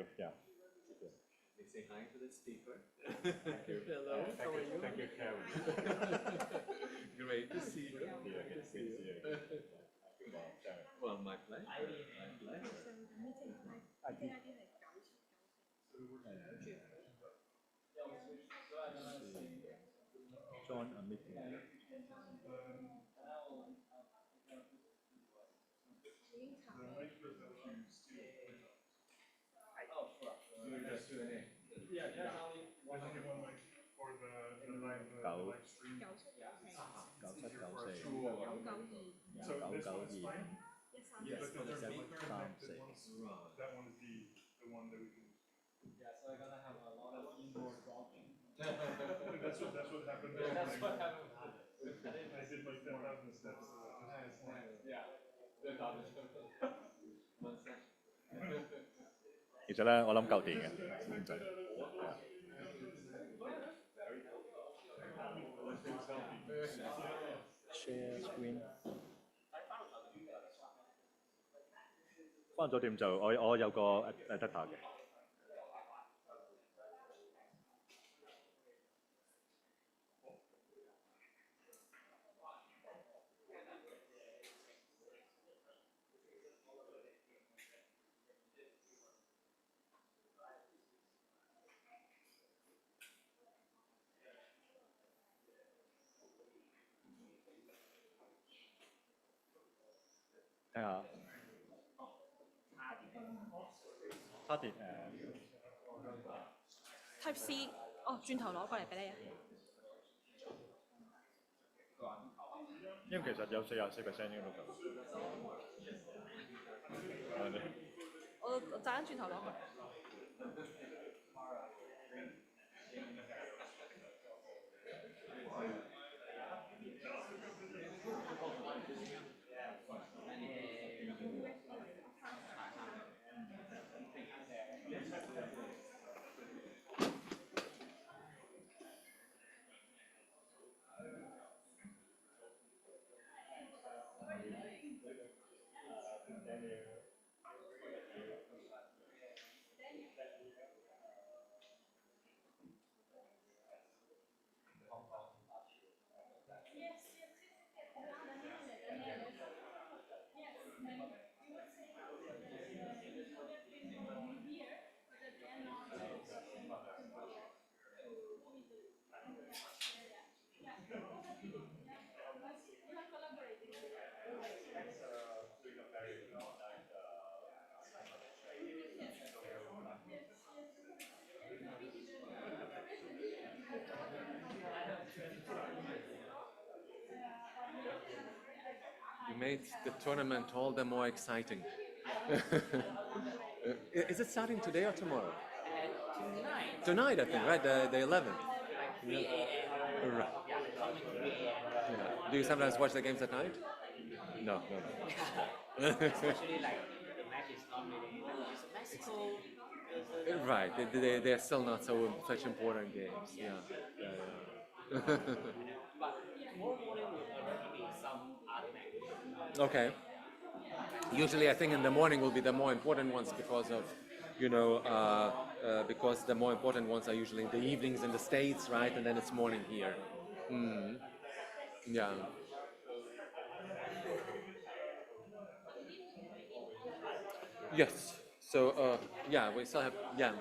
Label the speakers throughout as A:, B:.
A: you. Yeah.
B: They say hi to the speaker.
A: Thank you.
B: Hello, how are you?
A: Thank you, Kevin.
B: Great to see you.
A: Yeah, good to see you.
B: Well, my pleasure. My pleasure.
A: Join a meeting.
B: Yes, for the speaker.
C: That one is the one that we can.
D: Yeah, so I'm gonna have a lot of indoor jogging.
C: That's what happened.
D: That's what happened.
C: I did like 10,000 steps.
D: Yeah. Good knowledge.
A: 其實咧，我諗夠電嘅。Share screen。翻酒店就我有個 adapter 嘅。睇下。叉電
E: Type C，哦，轉頭攞過嚟俾你啊！
A: 因為其實有44%應該都夠。
E: 我陣間轉頭攞過嚟。
B: You made the tournament all the more exciting. Is it starting today or tomorrow?
D: Tonight.
B: Tonight, I think, right? The 11th.
D: Like 3 a.m.
B: Right.
D: Yeah, coming 3 a.m.
B: Yeah. Do you sometimes watch the games at night? No.
D: Especially like the match is not really. It's Mexico.
B: Right. They're still not such important games. Yeah.
D: But tomorrow morning will already be some other match.
B: Okay. Usually, I think in the morning will be the more important ones because of, because the more important ones are usually the evenings in the States, right? And then it's morning here. Mm. Yeah. Yes. So, yeah, we still have, yeah.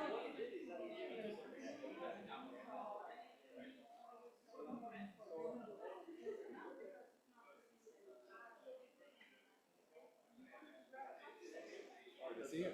B: See you.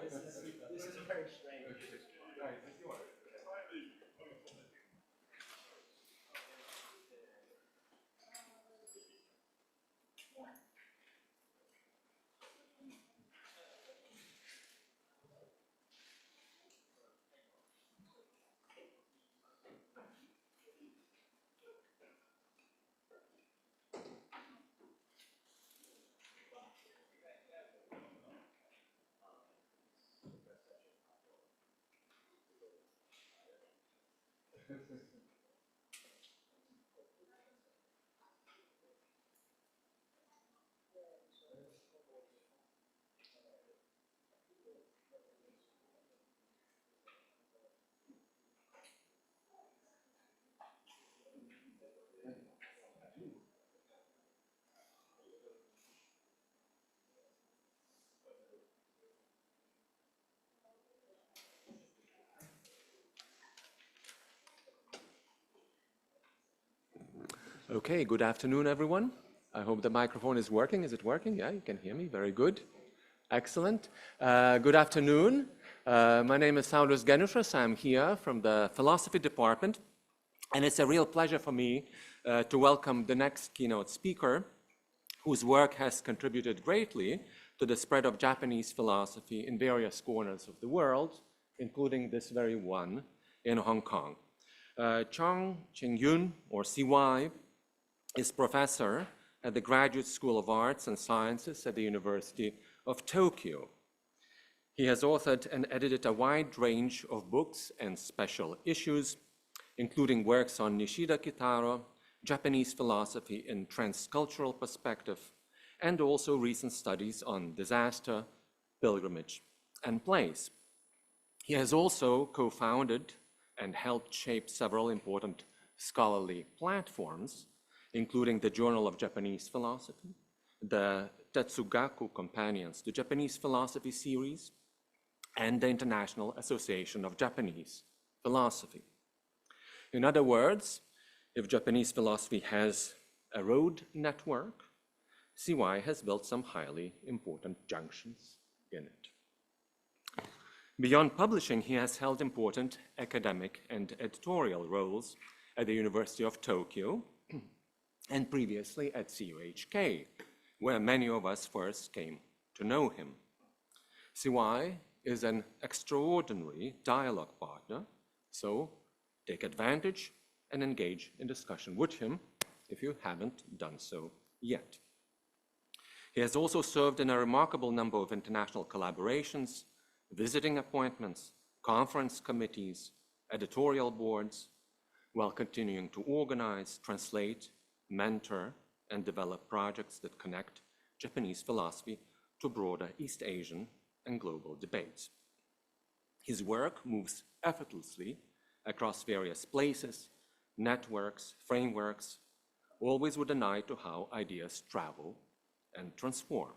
D: this is very strange.
B: Okay, good afternoon, everyone. I hope the microphone is working. Is it working? Yeah, you can hear me. Very good. Excellent. Good afternoon. My name is Saulus Genušas. I'm here from the philosophy department, and it's a real pleasure for me to welcome the next keynote speaker, whose work has contributed greatly to the spread of Japanese philosophy in various corners of the world, including this very one in Hong Kong. Cheung Yuen, or CY, is professor at the Graduate School of Arts and Sciences at the University of Tokyo. He has authored and edited a wide range of books and special issues, including works on Nishida Kitaro, Japanese philosophy in transcultural perspective, and also recent studies on disaster, pilgrimage, and place. He has also co-founded and helped shape several important scholarly platforms, including the Journal of Japanese Philosophy, the Tetsugaku Companions to Japanese Philosophy series, and the International Association of Japanese Philosophy. In other words, if Japanese philosophy has a road network, CY has built some highly important junctions in it. Beyond publishing, he has held important academic and editorial roles at the University of Tokyo and previously at CUHK, where many of us first came to know him. CY is an extraordinary dialogue partner, so take advantage and engage in discussion with him if you haven't done so yet. He has also served in a remarkable number of international collaborations, visiting appointments, conference committees, editorial boards, while continuing to organize, translate, mentor, and develop projects that connect Japanese philosophy to broader East Asian and global debates. His work moves effortlessly across various places, networks, frameworks, always with an eye to how ideas travel and transform.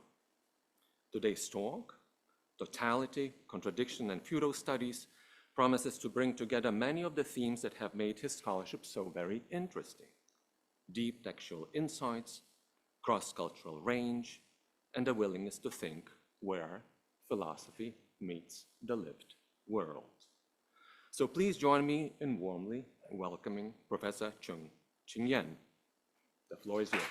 B: Today's talk, Totality, Contradiction, and Fudo Studies, promises to bring together many of the themes that have made his scholarship so very interesting: deep textual insights, cross-cultural range, and a willingness to think where philosophy meets the lived world. So please join me in warmly welcoming Professor Cheung Yuen. The floor is yours.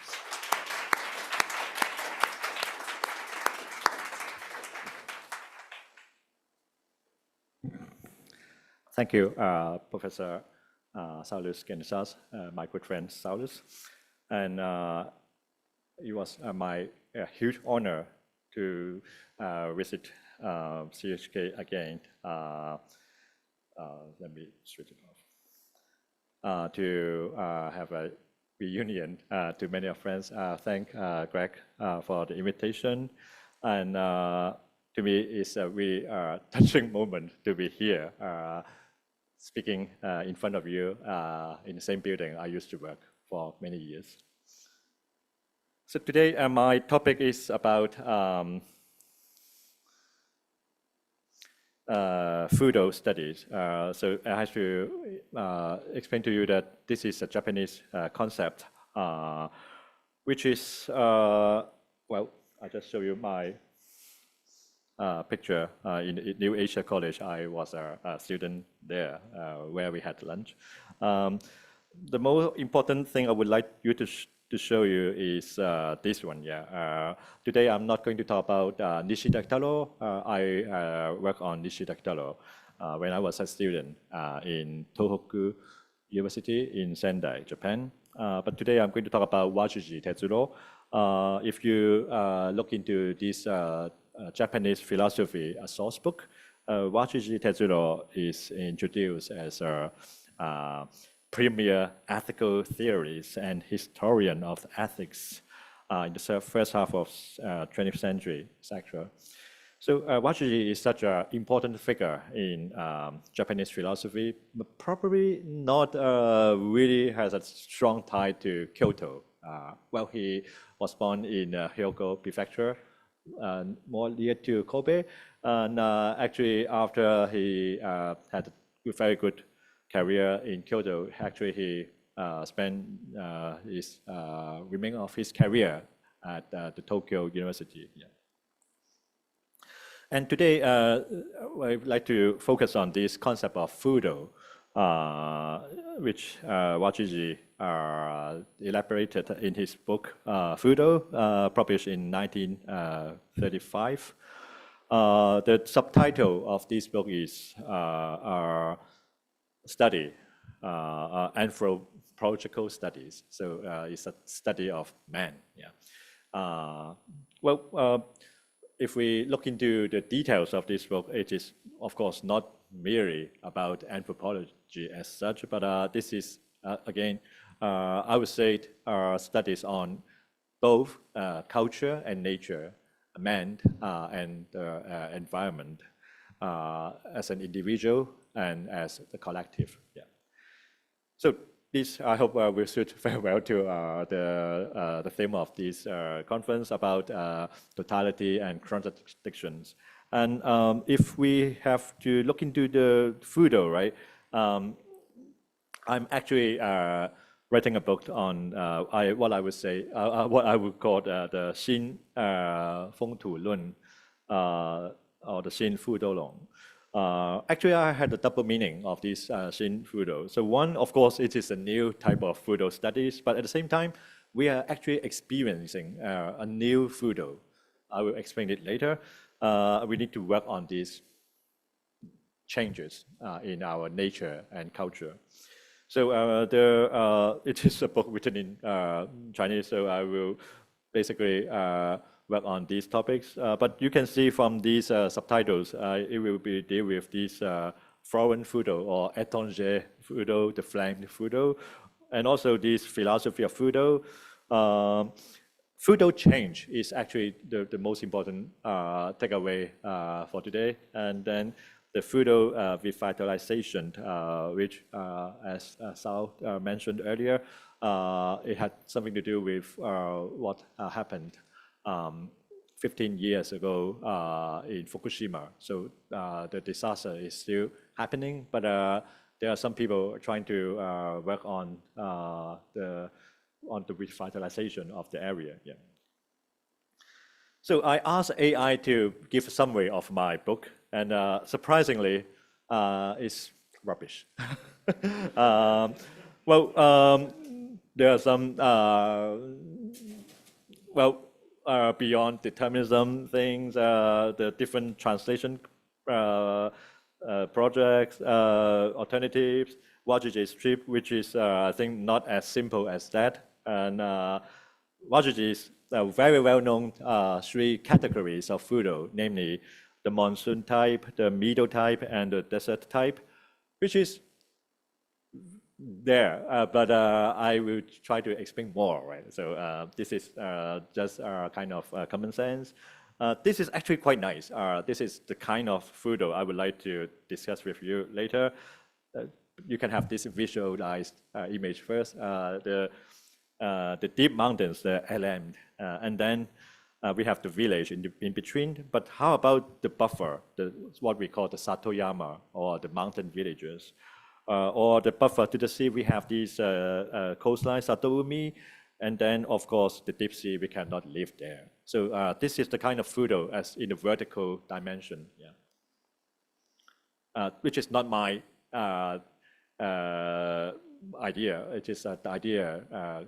A: Thank you, Professor Saulus Genušas, my good friend Saulus. And it was my huge honor to visit CHK again. Let me switch it off. To have a reunion to many of friends. Thank Greg for the invitation. And to me, it's a really touching moment to be here, speaking in front of you in the same building I used to work for many years. So today, my topic is about Fudo studies. So I have to explain to you that this is a Japanese concept, which is, well, I'll just show you my picture in New Asia College. I was a student there where we had lunch. The most important thing I would like you to show you is this one. Yeah. Today I'm not going to talk about Nishidakitaro. I work on Nishidakitaro when I was a student in Tohoku University in Sendai, Japan. But today I'm going to talk about Wajiji Tetsuro. If you look into this Japanese philosophy source book, Wajiji Tetsuro is introduced as a premier ethical theorist and historian of ethics in the first half of 20th century, etc. So Wajiji is such an important figure in Japanese philosophy, but probably not really has a strong tie to Kyoto. Well, he was born in Hyogo Prefecture, more near to Kobe, and actually after he had a very good career in Kyoto, actually he spent his remainder of his career at the Tokyo University. Yeah. And today, I'd like to focus on this concept of Fudo, which Wajiji elaborated in his book Fudo, published in 1935. The subtitle of this book is Study, Anthropological Studies. So it's a study of man. Yeah. If we look into the details of this book, it is, of course, not merely about anthropology as such, but this is, again, I would say, studies on both culture and nature, man and environment, as an individual and as the collective. Yeah. So this, I hope, will suit very well to the theme of this conference about totality and contradictions. And if we have to look into the Fudo, right? I'm actually writing a book on what I would say, what I would call the Xin Feng Tu Lun, or the Xin Fudo Long. Actually, I had a double meaning of this Xin Fudo. So one, of course, it is a new type of Fudo studies, but at the same time, we are actually experiencing a new Fudo. I will explain it later. We need to work on these changes in our nature and culture. So it is a book written in Chinese, so I will basically work on these topics. But you can see from these subtitles, it will be deal with this foreign Fudo or étranger Fudo, the flamed Fudo, and also this philosophy of Fudo. Fudo change is actually the most important takeaway for today. And then the Fudo revitalization, which, as Sao mentioned earlier, it had something to do with what happened 15 years ago in Fukushima. So the disaster is still happening, but there are some people trying to work on the revitalization of the area. Yeah. So I asked AI to give a summary of my book, and surprisingly, it's rubbish. There are some beyond determinism things, the different translation projects, alternatives, Wajiji's trip, which is, I think, not as simple as that. And Wajiji's very well-known 3 categories of Fudo, namely the monsoon type, the middle type, and the desert type, which is there, but I will try to explain more, right? So this is just kind of common sense. This is actually quite nice. This is the kind of Fudo I would like to discuss with you later. You can have this visualized image first. The deep mountains, the LM, and then we have the village in between. But how about the buffer, what we call the Satoyama, or the mountain villages? Or the buffer to the sea, we have these coastline, Satoumi, And then, of course, the deep sea, we cannot live there. So this is the kind of Fudo as in the vertical dimension, which is not my idea. It is the idea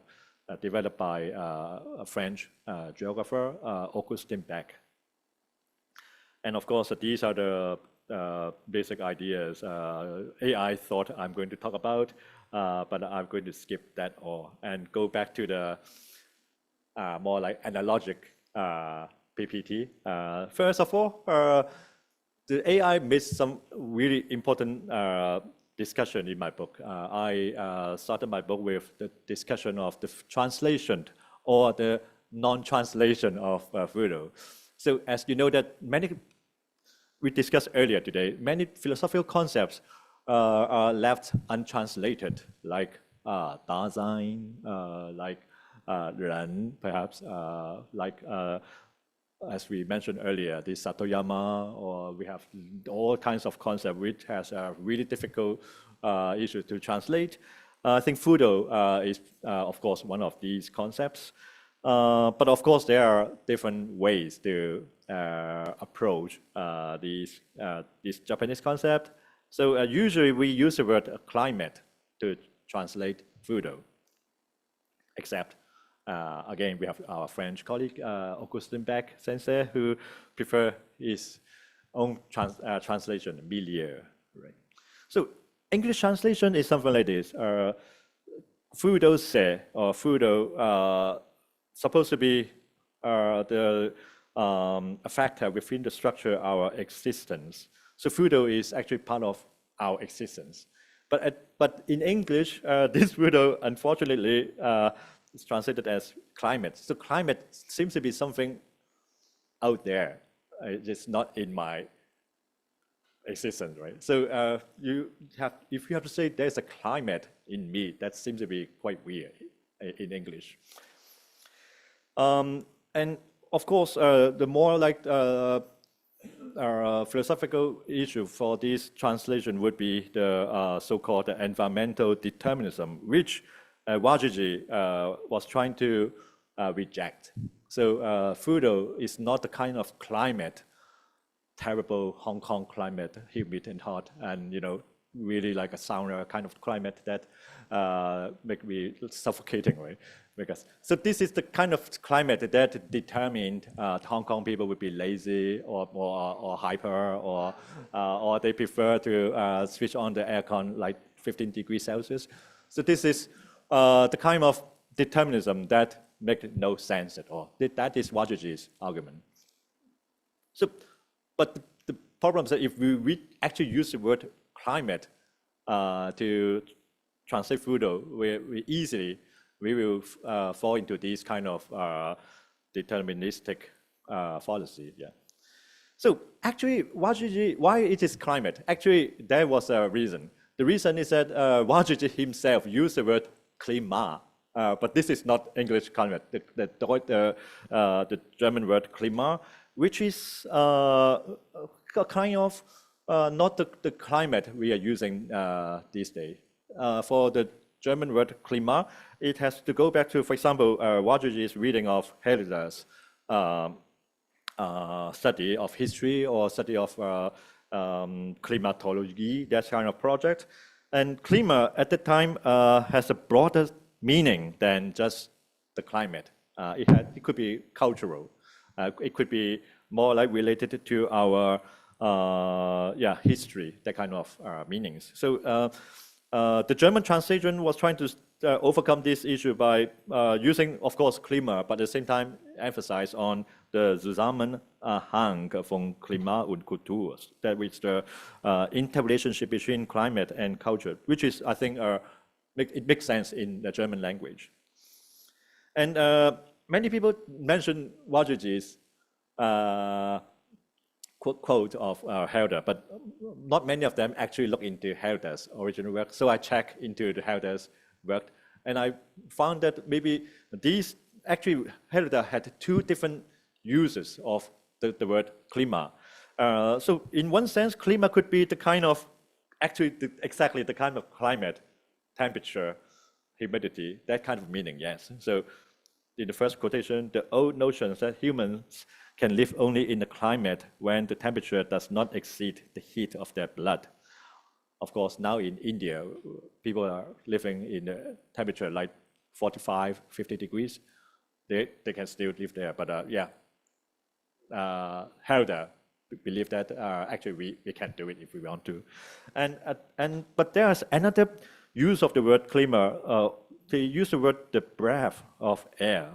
A: developed by a French geographer, Augustin Beck. And of course, these are the basic ideas AI thought I'm going to talk about, but I'm going to skip that all and go back to the more like analogic PPT. First of all, the AI missed some really important discussion in my book. I started my book with the discussion of the translation or the non-translation of Fudo. So as you know that we discussed earlier today, many philosophical concepts are left untranslated, like Dasein, like Ren, perhaps, like as we mentioned earlier, the Satoyama, or we have all kinds of concepts which has a really difficult issue to translate. I think Fudo is, of course, one of these concepts. But of course, there are different ways to approach this Japanese concept. So usually we use the word climate to translate Fudo, except again, we have our French colleague, Augustin Beck sensei, who prefer his own translation, milieu. Right? So English translation is something like this. Fudo se, or Fudo, supposed to be a factor within the structure of our existence. So Fudo is actually part of our existence. But in English, this Fudo, unfortunately, is translated as climate. So climate seems to be something out there. It's not in my existence, right? So if you have to say there's a climate in me, that seems to be quite weird in English. And of course, the more like philosophical issue for this translation would be the so-called environmental determinism, which Wajiji was trying to reject. So Fudo is not the kind of climate, terrible Hong Kong climate, humid and hot, and really like a sauna kind of climate that make me suffocating, right? So this is the kind of climate that determined Hong Kong people would be lazy or hyper, or they prefer to switch on the aircon like 15 degrees Celsius. So this is the kind of determinism that makes no sense at all. That is Wajiji's argument. So, but the problem is that if we actually use the word climate to translate Fudo, we will fall into this kind of deterministic fallacy. Yeah. So actually, Wajiji, why it is climate? Actually, there was a reason. The reason is that Wajiji himself used the word Klima, but this is not English climate. The German word Klima, which is a kind of not the climate we are using these days. For the German word Klima, it has to go back to, for example, Wajiji's reading of Herder's study of history or study of climatology, that kind of project. And klima at the time has a broader meaning than just the climate. It could be cultural. It could be more like related to our history, that kind of meanings. So the German translation was trying to overcome this issue by using, of course, Klima, but at the same time emphasize on the Zusammenhang von Klima und Kultur, that is the interrelationship between climate and culture, which is, I think, it makes sense in the German language. And many people mention Wajiji's quote of Herder, but not many of them actually look into Herder's original work. So I checked into the Herder's work, and I found that maybe these, actually Herder had two different uses of the word klima. So in one sense, klima could be the kind of, actually exactly the kind of climate, temperature, humidity, that kind of meaning, yes. So in the first quotation, the old notion that humans can live only in a climate when the temperature does not exceed the heat of their blood. Of course, now in India, people are living in a temperature like 45, 50 degrees. They can still live there, but Helder believe that actually we can do it if we want to. But there's another use of the word klima. They use the word the breath of air,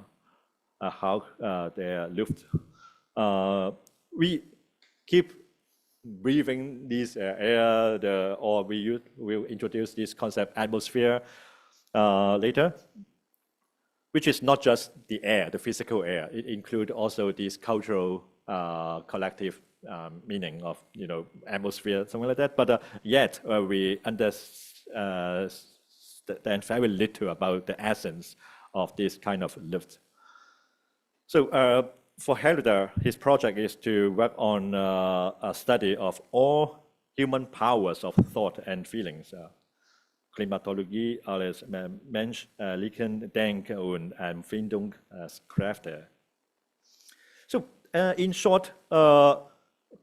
A: how their Luft. We keep breathing this air, or we'll introduce this concept atmosphere later, which is not just the air, the physical air. It includes also this cultural collective meaning of atmosphere, something like that. But yet we understand very little about the essence of this kind of Luft. So for Helder, his project is to work on a study of all human powers of thought and feelings. Klimatologie, alles menschlichen Denken und Empfindungskräfte. So in short,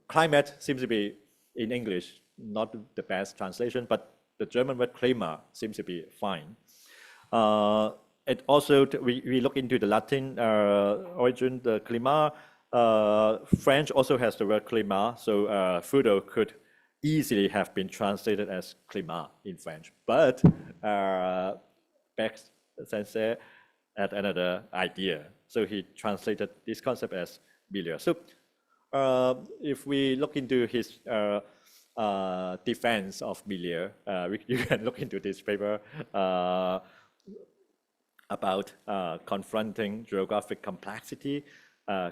A: climate seems to be, in English, not the best translation, but the German word Klima seems to be fine. And also, we look into the Latin origin, the climat. French also has the word climat, so Fudo could easily have been translated as climat in French. But Beck Sensei had another idea, so he translated this concept as milieu. So if we look into his defense of milieu, you can look into this paper about confronting geographic complexity,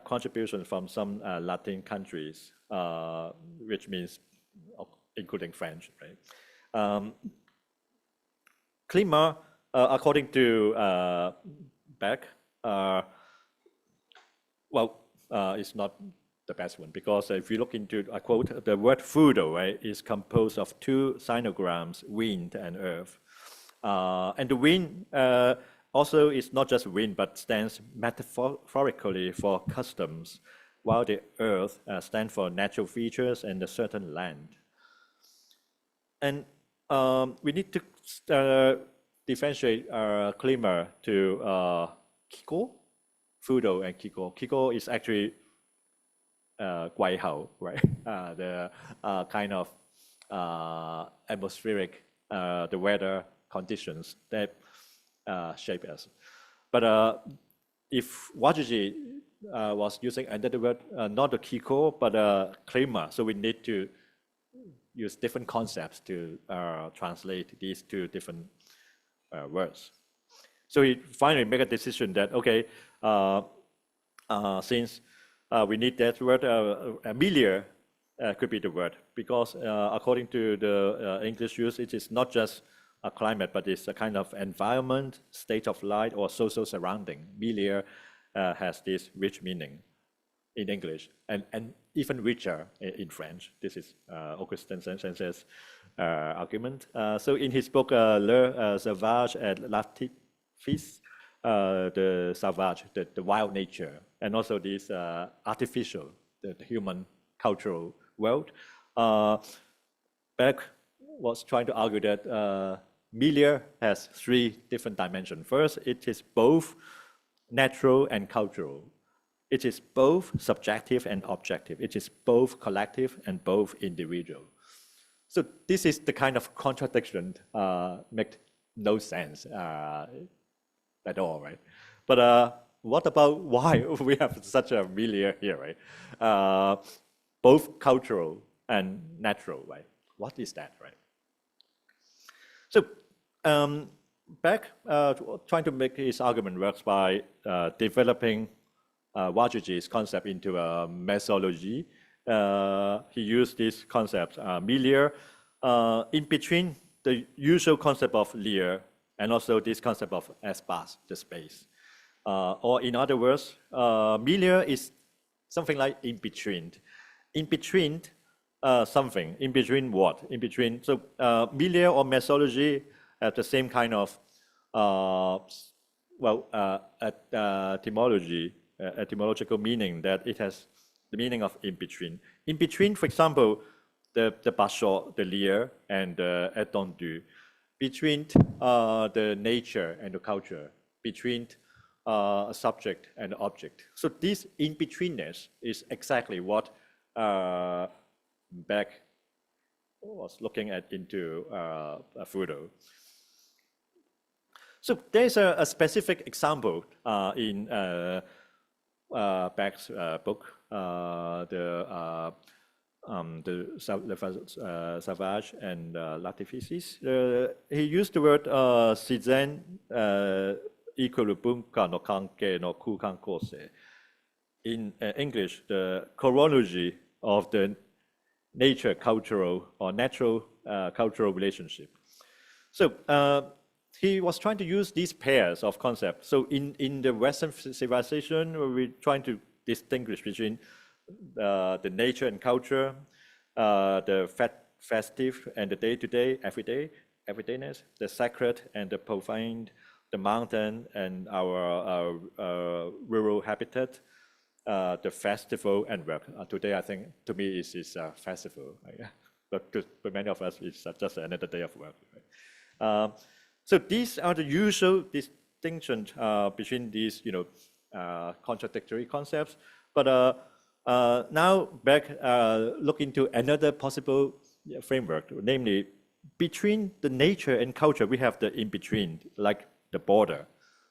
A: contribution from some Latin countries, which means including French, right? Klima, according to Beck, it's not the best one, because if you look into, I quote, the word Fudo, right, is composed of two sinograms, wind and earth. And the wind also is not just wind, but stands metaphorically for customs, while the earth stands for natural features and a certain land. And we need to differentiate klima to Kiko, Fudo and Kiko. Kiko is actually Guaihao, right? The kind of atmospheric, the weather conditions that shape us. But if Wajiji was using another word, not the Kiko, but klima, so we need to use different concepts to translate these two different words. So he finally made a decision that, okay, since we need that word, milieu could be the word, because according to the English use, it is not just a climate, but it's a kind of environment, state of life, or social surrounding. Milieu has this rich meaning in English, and even richer in French. This is Augustin Saint-Saëns's argument. So in his book, Le Sauvage et l'Artifice, the savage, the wild nature, and also this artificial, the human cultural world, Beck was trying to argue that milieu has three different dimensions. First, it is both natural and cultural. It is both subjective and objective. It is both collective and both individual. So this is the kind of contradiction make no sense at all, right? But what about why we have such a milieu here, right? Both cultural and natural, right? What is that, right? So Beck trying to make his argument works by developing Wajiji's concept into a methodology. He used this concept, milieu, in between the usual concept of lieu and also this concept of espace, the space. Or in other words, milieu is something like in between. In between something, in between what? In between, so milieu or methodology have the same kind of etymological meaning that it has the meaning of in between. In between, for example, the basho, the lier, and the étendu, between the nature and the culture, between a subject and object. So this in-betweenness is exactly what Beck was looking at into a photo. So there's a specific example in Beck's book, the Savage and L'artifice. He used the word "shizen ikorubunka no kanke no kukan kose." In English, the chronology of the nature cultural or natural cultural relationship. So he was trying to use these pairs of concepts. So in the Western civilization, we're trying to distinguish between the nature and culture, the festive and the day-to-day, everydayness, the sacred and the profane, the mountain and our rural habitat, the festival and work. Today, I think, to me, is a festival. Right? But for many of us, it's just another day of work. Right? So these are the usual distinctions between these, contradictory concepts. But now Beck look into another possible framework, namely between the nature and culture, we have the in-between, like the border.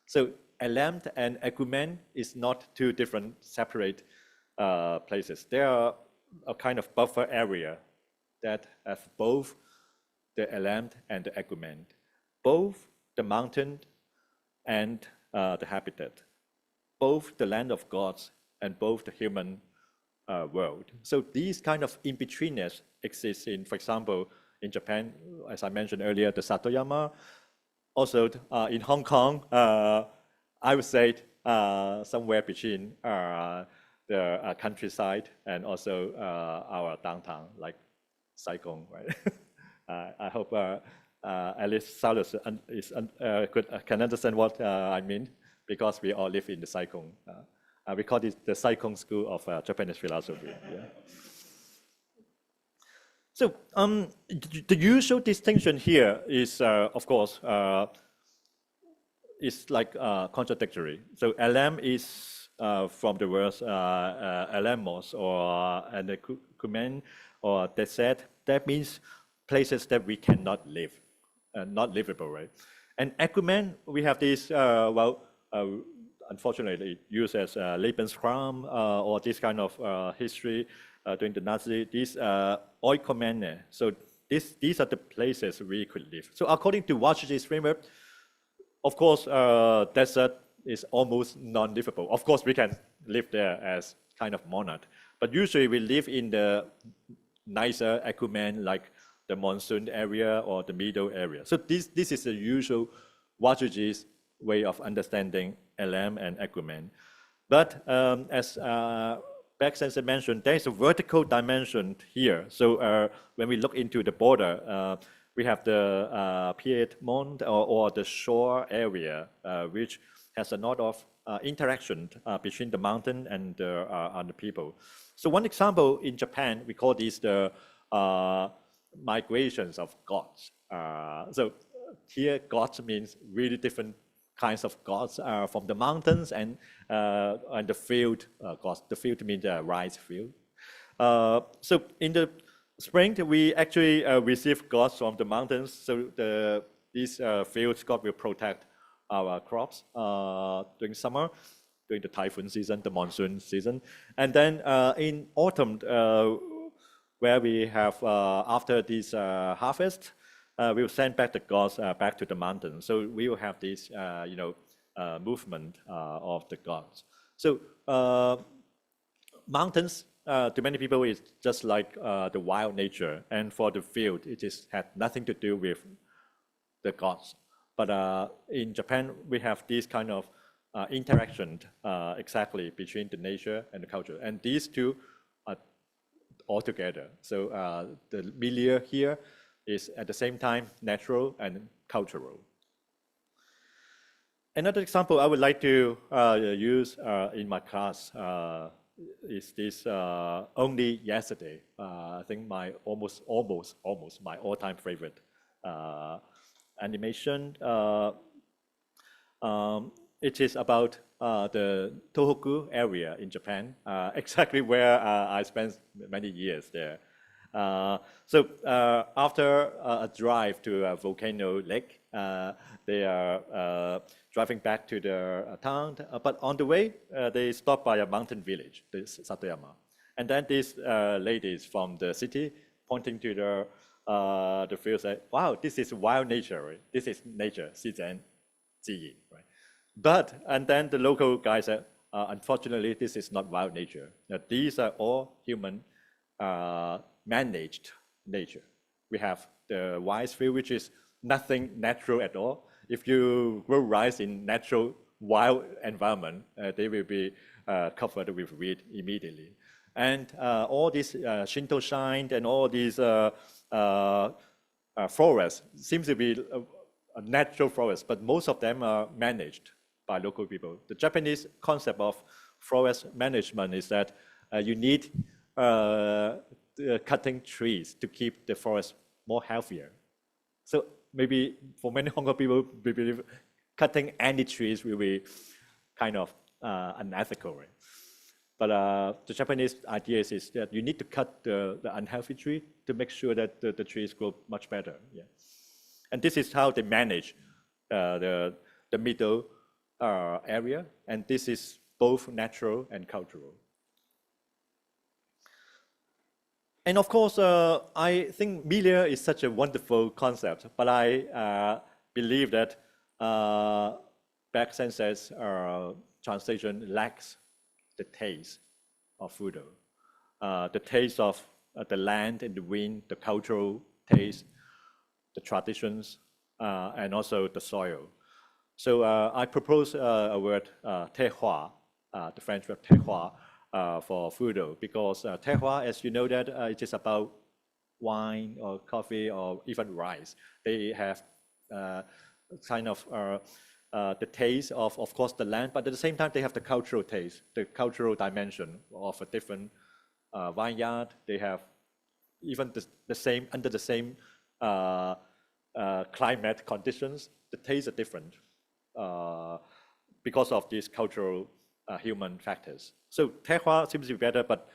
A: So Elam and Ecumen is not two different separate places. They are a kind of buffer area that have both the Elam and the Ecumen, both the mountain and the habitat, both the land of gods and both the human world. So these kind of in-betweenness exists in, for example, in Japan, as I mentioned earlier, the Satoyama. Also in Hong Kong, I would say somewhere between the countryside and also our downtown, like Saigon, right? I hope at least Saulus can understand what I mean, because we all live in the Saigon. We call it the Saigon School of Japanese philosophy. Yeah. So the usual distinction here is, of course, is like contradictory. So Elam is from the words Elamos or Anakumen or desert. That means places that we cannot live, not livable, right? And Ecumen, we have this, unfortunately, used as Lebensraum or this kind of history during the Nazi, these Oikomen. So these are the places we could live. So according to Washington's framework, of course, desert is almost non-livable. Of course, we can live there as kind of monad, but usually we live in the nicer Ecumen, like the monsoon area or the middle area. So this is the usual Washington's way of understanding Elam and Ecumen. But as Beck Sensei mentioned, there is a vertical dimension here. So when we look into the border, we have the Piedmont or the shore area, which has a lot of interaction between the mountain and the people. So one example in Japan, we call these the migrations of gods. So here, gods means really different kinds of gods from the mountains and the field gods. The field means the rice field. So in the spring, we actually receive gods from the mountains. So these field gods will protect our crops during summer, during the typhoon season, the monsoon season. And then in autumn, where we have, after this harvest, we will send back the gods back to the mountains. So we will have this, movement of the gods. So mountains, to many people, is just like the wild nature, and for the field, it had nothing to do with the gods. But in Japan, we have this kind of interaction exactly between the nature and the culture, and these two are all together. So the milieu here is at the same time natural and cultural. Another example I would like to use in my class is this only yesterday. I think my almost my all-time favorite animation. It is about the Tohoku area in Japan, exactly where I spent many years there. After a drive to a volcano lake, they are driving back to their town, but on the way, they stop by a mountain village, this Satoyama. And then these ladies from the city pointing to the field say, wow, this is wild nature, right? This is nature, 自然, 自然, right? And then the local guy said, unfortunately, this is not wild nature. These are all human managed nature. We have the rice field, which is nothing natural at all. If you grow rice in natural wild environment, they will be covered with weed immediately. And all these Shinto shrine and all these forests seems to be a natural forest, but most of them are managed by local people. The Japanese concept of forest management is that you need cutting trees to keep the forest more healthier. So maybe for many Hong Kong people, we believe cutting any trees will be kind of unethical, right? But the Japanese idea is that you need to cut the unhealthy tree to make sure that the trees grow much better. Yeah. And this is how they manage the middle area, and this is both natural and cultural. And of course, I think milieu is such a wonderful concept, but I believe that Beck Sensei's translation lacks the taste of Fudo, the taste of the land and the wind, the cultural taste, the traditions, and also the soil. So I propose a word, terroir, the French word terroir, for Fudo, because terroir, as you know, that it is about wine or coffee or even rice. They have kind of the taste of course, the land, but at the same time, they have the cultural taste, the cultural dimension of a different vineyard. They have even the same, under the same climate conditions, the tastes are different because of these cultural human factors. So terroir seems to be better, but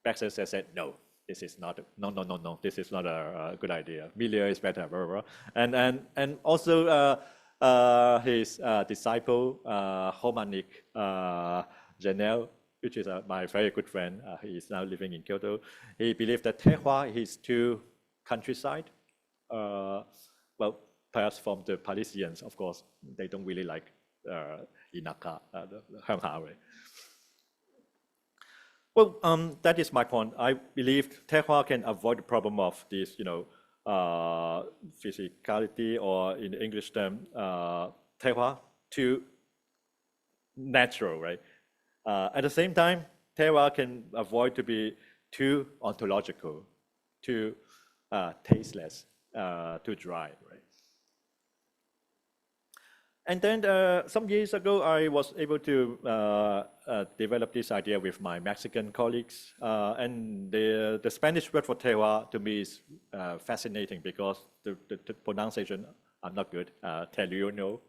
A: Baxter said, no, this is not, no, this is not a good idea. Milieu is better, blah, blah, blah. And also his disciple, Homanic Janelle, which is my very good friend, he is now living in Kyoto. He believed that terroir is too countryside. Well, perhaps from the Parisians, of course, they don't really like Inaka, the Hangha. Well, that is my point. I believe terroir can avoid the problem of this, physicality, or in the English term, terroir, too natural, right? At the same time, terroir can avoid to be too ontological, too tasteless, too dry, right? And then some years ago, I was able to develop this idea with my Mexican colleagues. And the Spanish word for terroir to me is fascinating because the pronunciation, I'm not good, terruño,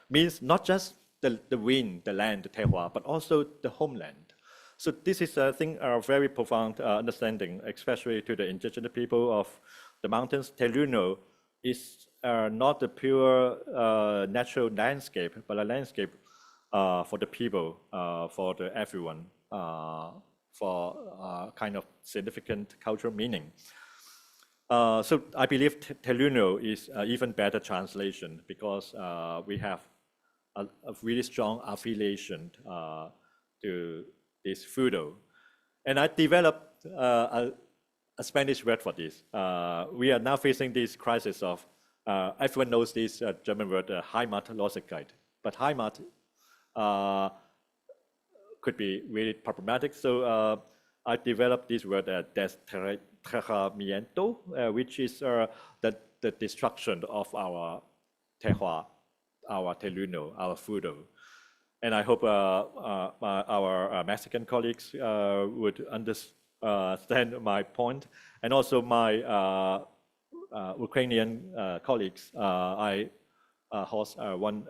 A: means not just the wind, the land, the terroir, but also the homeland. So this is, I think, a very profound understanding, especially to the indigenous people of the mountains. Terruño is not a pure natural landscape, but a landscape for the people, for everyone, for kind of significant cultural meaning. So I believe terruño is an even better translation because we have a really strong affiliation to this Fudo. And I developed a Spanish word for this. We are now facing this crisis of, everyone knows this German word, Heimatlosigkeit, but Heimat could be really problematic. So I developed this word, desterramiento, which is the destruction of our terroir, our teluno, our fudo. And I hope our Mexican colleagues would understand my point. And also my Ukrainian colleagues. I host one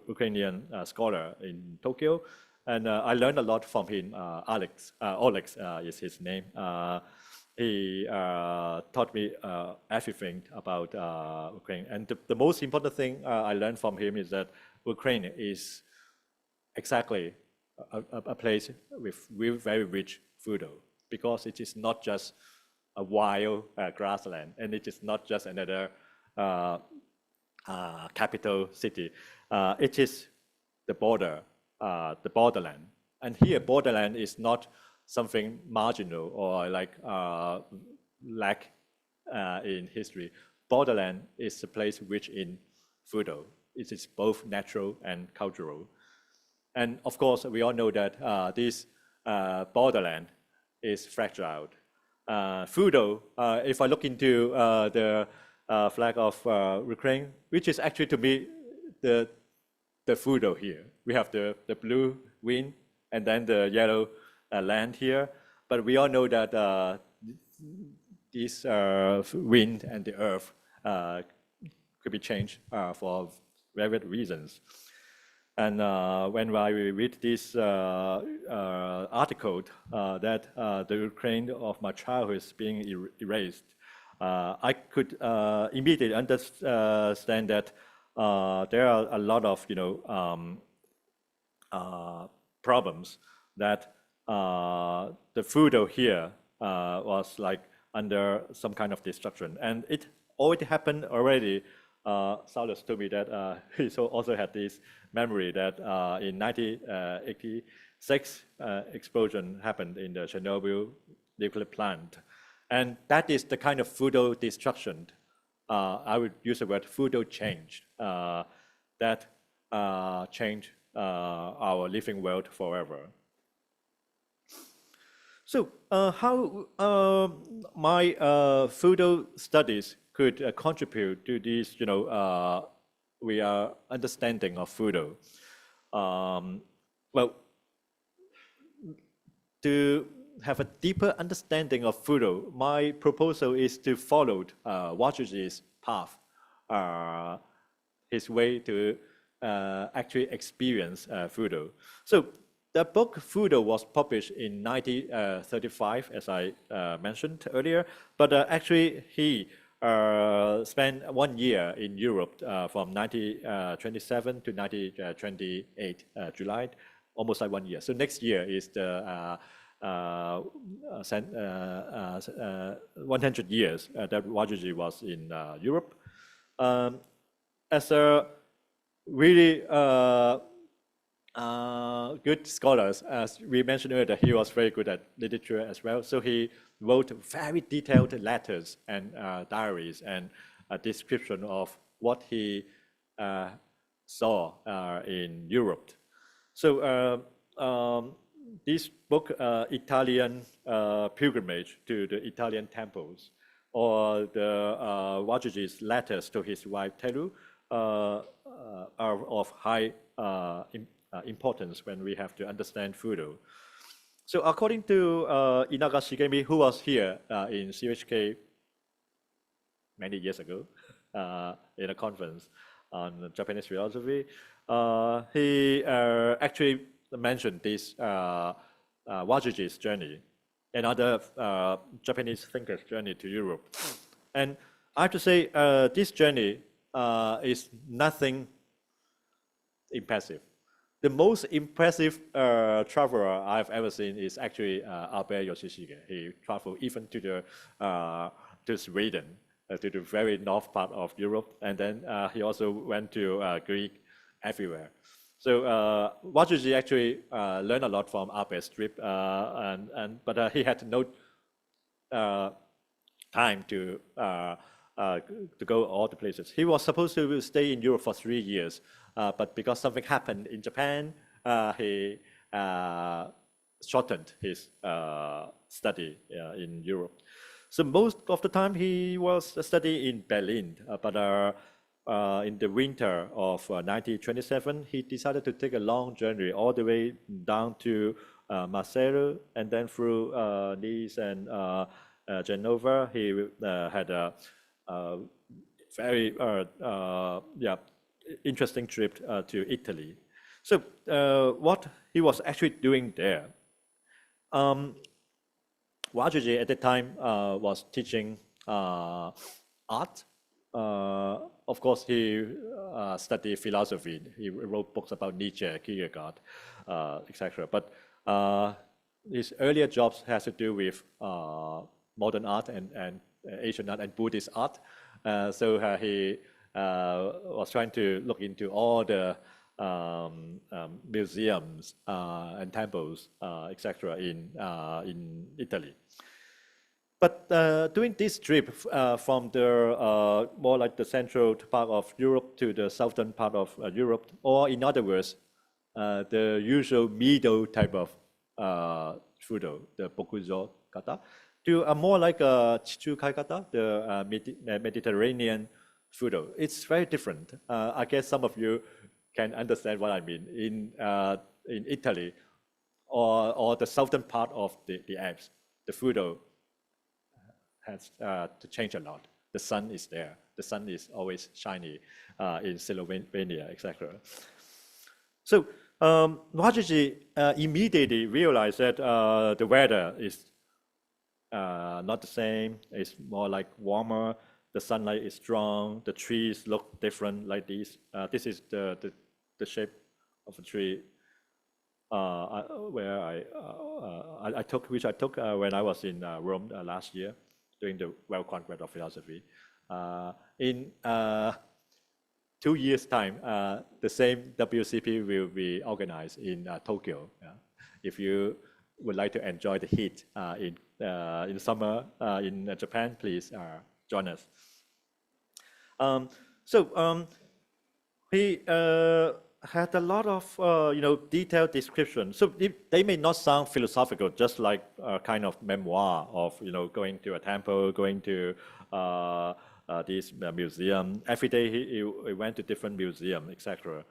A: Ukrainian scholar in Tokyo, and I learned a lot from him. Alex is his name. He taught me everything about Ukraine. And the most important thing I learned from him is that Ukraine is exactly a place with very rich food, because it is not just a wild grassland, and it is not just another capital city. It is the borderland. And here, borderland is not something marginal or like lack in history. Borderland is a place rich in food. It is both natural and cultural. And of course, we all know that this borderland is fragile. Fudo, if I look into the flag of Ukraine, which is actually to me the fudo here. We have the blue wind and then the yellow land here. But we all know that this wind and the earth could be changed for various reasons. And when I read this article that the Ukraine of my childhood is being erased, I could immediately understand that there are a lot of problems that the food here was like under some kind of destruction, and it already happened already. Saulus told me that he also had this memory that in 1986 explosion happened in the Chernobyl nuclear plant, and that is the kind of food destruction. I would use the word food change that changed our living world forever. So how my food studies could contribute to this, we are understanding of food. Well, to have a deeper understanding of food, my proposal is to follow Wajuji's path, his way to actually experience food. So the book Fudo was published in 1935, as I mentioned earlier, but actually he spent 1 year in Europe from 1927 to 1928 July, almost like 1 year. So next year is the 100 years that Wajuji was in Europe. As a really good scholars, as we mentioned earlier, he was very good at literature as well. So he wrote very detailed letters and diaries and a description of what he saw in Europe. So this book, Italian Pilgrimage to the Italian Temples, or the Wajuji's letters to his wife Telu, are of high importance when we have to understand Fudo. So according to Inaga Shigemi, who was here in CHK many years ago in a conference on Japanese philosophy, he actually mentioned this Wajuji's journey, another Japanese thinker's journey to Europe. And I have to say, this journey is nothing impressive. The most impressive traveler I've ever seen is actually Abe Yoshishige. He traveled even to Sweden, to the very north part of Europe, and then he also went to Greece, everywhere. So Wajuji actually learned a lot from Abe's trip, but he had no time to go all the places. He was supposed to stay in Europe for 3 years, but because something happened in Japan, he shortened his study in Europe. So most of the time he was studying in Berlin, but in the winter of 1927, he decided to take a long journey all the way down to Marseille and then through Nice and Genova. He had a very interesting trip to Italy. So what he was actually doing there, Wajiji at the time was teaching art. Of course, he studied philosophy. He wrote books about Nietzsche, Kierkegaard, etc. But his earlier jobs has to do with modern art and Asian art and Buddhist art. So he was trying to look into all the museums and temples, etc. in Italy. But during this trip from the more like the central part of Europe to the southern part of Europe, or in other words, the usual middle type of fudo, the bokuzo kata, to a more like a chichukai kata, the Mediterranean fudo. It's very different. I guess some of you can understand what I mean. In Italy or the southern part of the Alps, the fudo has to change a lot. The sun is there. The sun is always shiny in Slovenia, etc. So Wajiji immediately realized that the weather is not the same. It's more like warmer. The sunlight is strong. The trees look different like this. This is the shape of a tree where I took when I was in Rome last year during the World Congress of Philosophy. In 2 years' time, the same WCP will be organized in Tokyo. If you would like to enjoy the heat in summer in Japan, please join us. He had a lot of detailed description. So they may not sound philosophical, just like a kind of memoir of going to a temple, going to this museum. Every day he went to different museum, etc.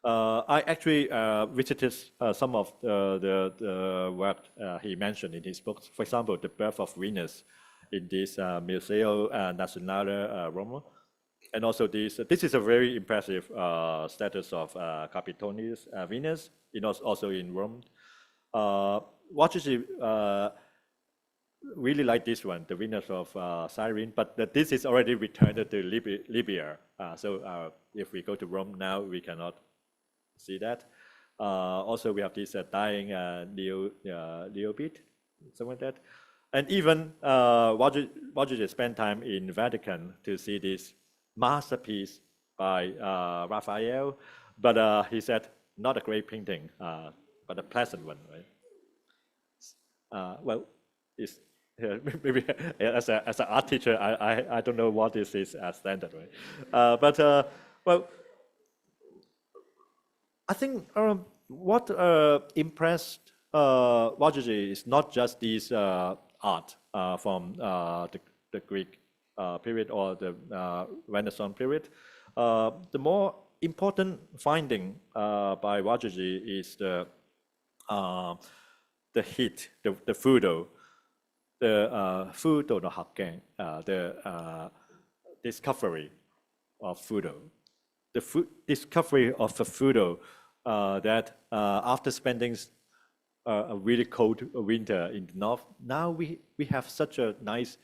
A: I actually visited some of the work he mentioned in his books. For example, The Birth of Venus in this Museo Nazionale Roma. And also this is a very impressive status of Capitoni's Venus, also in Rome. Wajiji really like this one, the Venus of Cyrene, but this is already returned to Libya. So if we go to Rome now, we cannot see that. Also, we have this dying Neobit, something like that. And even Wajiji spent time in Vatican to see this masterpiece by Raphael, but he said not a great painting, but a pleasant one, right? Well, it's maybe as an art teacher, I don't know what is his standard, right? Well, I think what impressed Wajiji is not just this art from the Greek period or the Renaissance period. The more important finding by Wajiji is the heat, the fudo, the fudo no hakken, the discovery of fudo. The discovery of the fudo that after spending a really cold winter in the north, now we have such a nice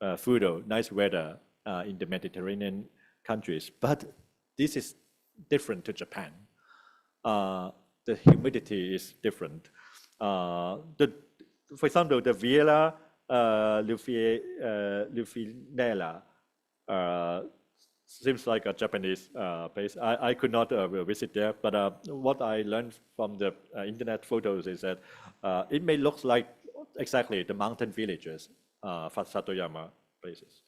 A: fudo, nice weather in the Mediterranean countries, but this is different to Japan. The humidity is different. For example, the Villa Lufinella seems like a Japanese place. I could not visit there, but what I learned from the internet photos is that it may look like exactly the mountain villages, Satoyama places.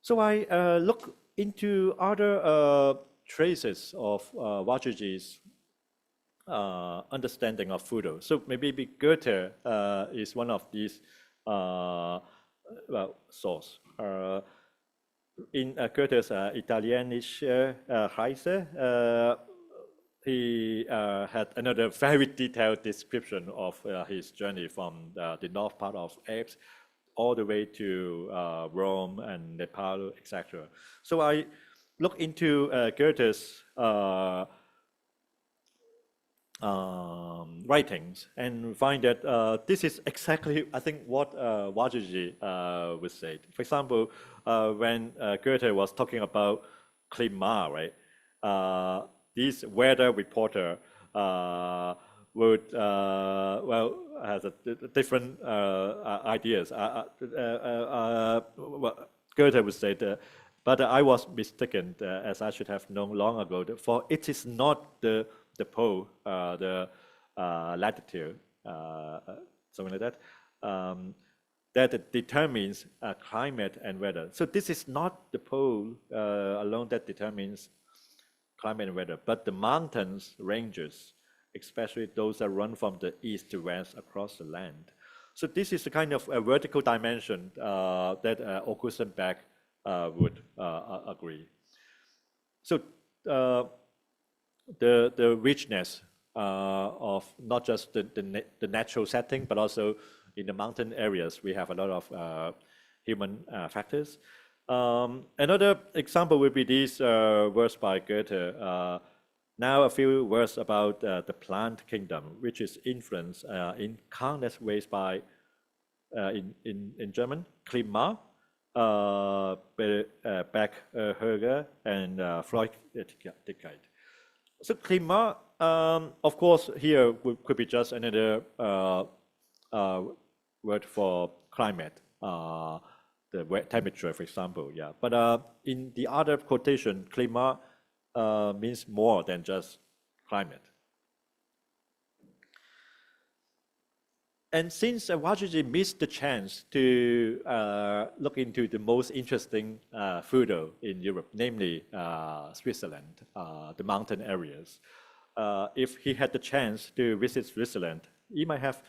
A: So I look into other traces of Wajiji's understanding of fudo. So maybe Goethe is one of these source. in Goethe's Italienische Reise, he had another very detailed description of his journey from the north part of Alps all the way to Rome and Nepal, etc. So I look into Goethe's writings and find that this is exactly, I think, what Wajiji would say. For example, when Goethe was talking about Klima, right? This weather reporter would, well, has different ideas. Well, Goethe would say that, but I was mistaken, as I should have known long ago, for it is not the pole, the latitude, something like that, that determines climate and weather. So this is not the pole alone that determines climate and weather, but the mountains, ranges, especially those that run from the east to west across the land. So this is a kind of a vertical dimension that August and Beck would agree. So the richness of not just the natural setting, but also in the mountain areas, we have a lot of human factors. Another example would be this verse by Goethe. Now a few words about the plant kingdom, which is influenced in countless ways by, in German, Klima, Beck, Höger, and Freudlichkeit. So Klima, of course, here could be just another word for climate. The temperature, for example, yeah. But in the other quotation, klima means more than just climate. And since Wajiji missed the chance to look into the most interesting photo in Europe, namely Switzerland, the mountain areas, if he had the chance to visit Switzerland, he might have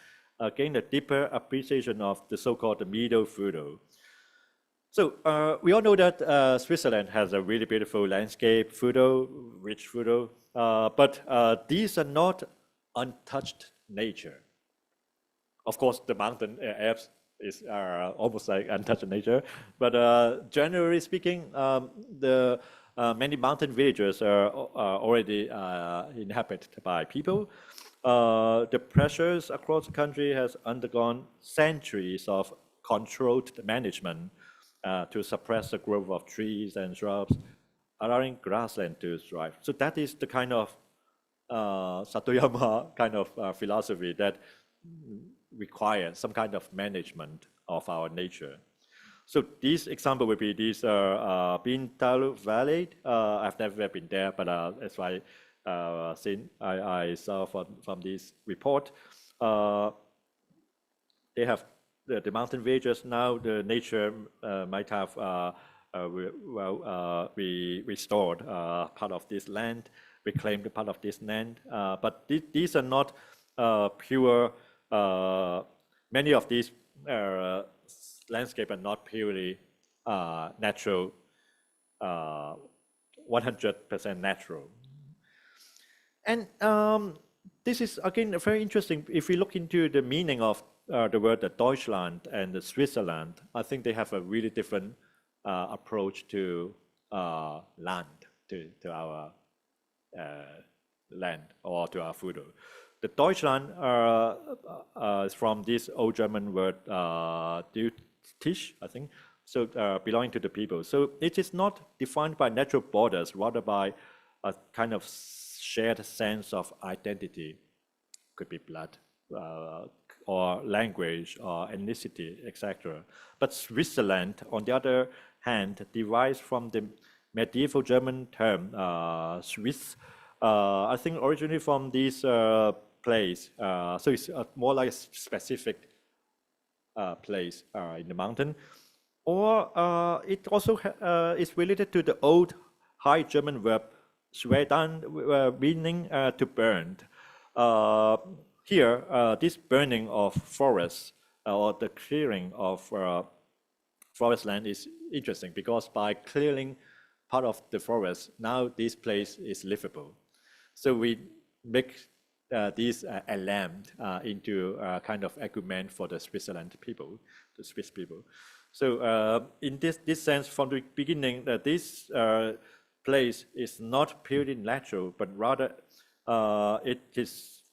A: gained a deeper appreciation of the so-called middle photo. So we all know that Switzerland has a really beautiful landscape photo, rich photo, but these are not untouched nature. Of course, the mountain Alps is almost like untouched nature, but generally speaking, the many mountain villages are already inhabited by people. The pressures across the country has undergone centuries of controlled management to suppress the growth of trees and shrubs, allowing grassland to thrive. So that is the kind of Satoyama kind of philosophy that requires some kind of management of our nature. So this example would be this Bintalo Valley. I've never been there, but that's why I saw from this report. They have the mountain villages now. The nature might have restored part of this land, reclaimed part of this land. But these are not pure. Many of these landscape are not purely natural, 100% natural. And this is, again, very interesting. If we look into the meaning of the word the Deutschland and the Switzerland, I think they have a really different approach to land, to our land or to our food. The Deutschland is from this old German word Tisch, I think, so belonging to the people. So it is not defined by natural borders, rather by a kind of shared sense of identity. Could be blood, or language, or ethnicity, etc. But Switzerland, on the other hand, derives from the medieval German term Swiss, I think originally from this place. So it's more like a specific place in the mountain. Or it also is related to the old High German verb Schweden, meaning to burn. Here, this burning of forests or the clearing of forest land is interesting because by clearing part of the forest, now this place is livable. So we make these land into a kind of argument for the Switzerland people, the Swiss people. So in this sense, from the beginning, this place is not purely natural, but rather it is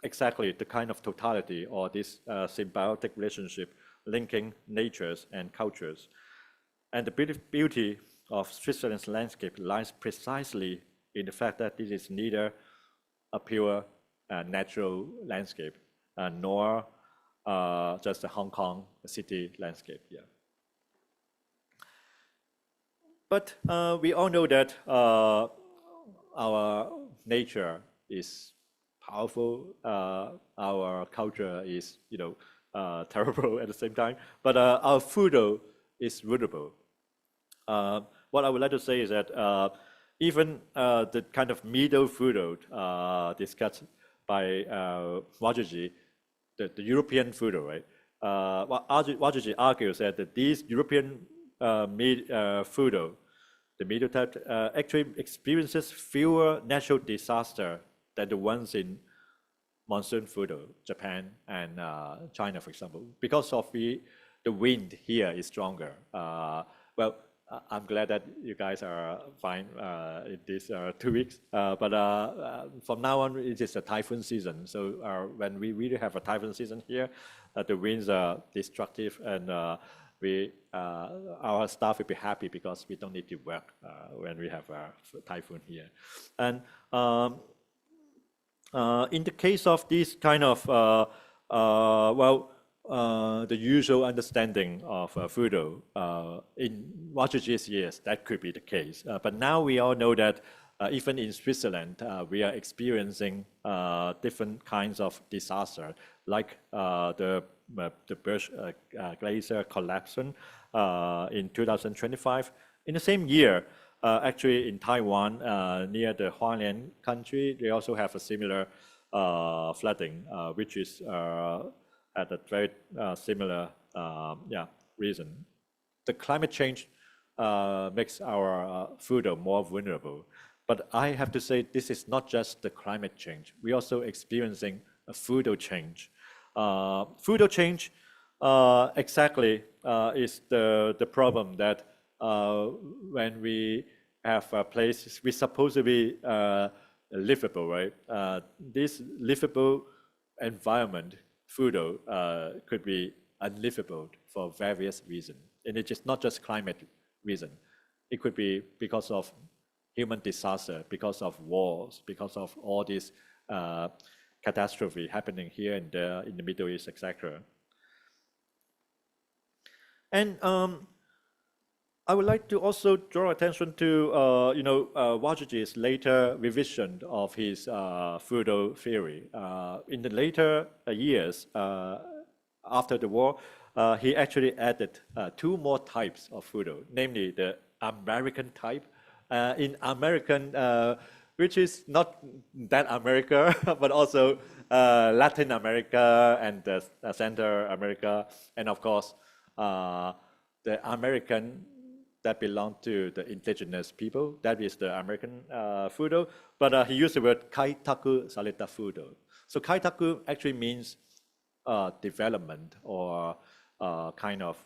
A: exactly the kind of totality or this symbiotic relationship linking natures and cultures. And the beauty of Switzerland's landscape lies precisely in the fact that it is neither a pure natural landscape nor just a Hong Kong city landscape. Yeah. But we all know that our nature is powerful. Our culture is, terrible at the same time. But our food is rootable. What I would like to say is that even the kind of middle food discussed by Wajiji, the European food, right? Wajiji argues that these European food, the middle type, actually experiences fewer natural disasters than the ones in monsoon food, Japan and China, for example, because of the wind here is stronger. Well, I'm glad that you guys are fine in these 2 weeks. But from now on, it is a typhoon season. So when we really have a typhoon season here, the winds are destructive, and our staff will be happy because we don't need to work when we have a typhoon here. And in the case of this kind of, the usual understanding of Fudo, in Wajiji's years, that could be the case. But now we all know that even in Switzerland, we are experiencing different kinds of disaster, like the Birch Glacier collapsing in 2025. In the same year, actually in Taiwan, near the Hualien country, they also have a similar flooding, which is at a very similar reason. The climate change makes our food more vulnerable. But I have to say, this is not just the climate change. We're also experiencing a food change. Food change exactly is the problem that when we have a place, we're supposed to be livable, right? This livable environment, food could be unlivable for various reasons. And it's not just climate reason. It could be because of human disaster, because of wars, because of all this catastrophe happening here and there in the Middle East, etc. And I would like to also draw attention to Wajiji's later revision of his Fudo theory. In the later years, after the war, he actually added 2 more types of Fudo, namely the American type. In American, which is not that America, but also Latin America and Central America, and of course, the American that belong to the indigenous people. That is the American Fudo. But he used the word Kaitaku Salita Fudo. So Kaitaku actually means development or kind of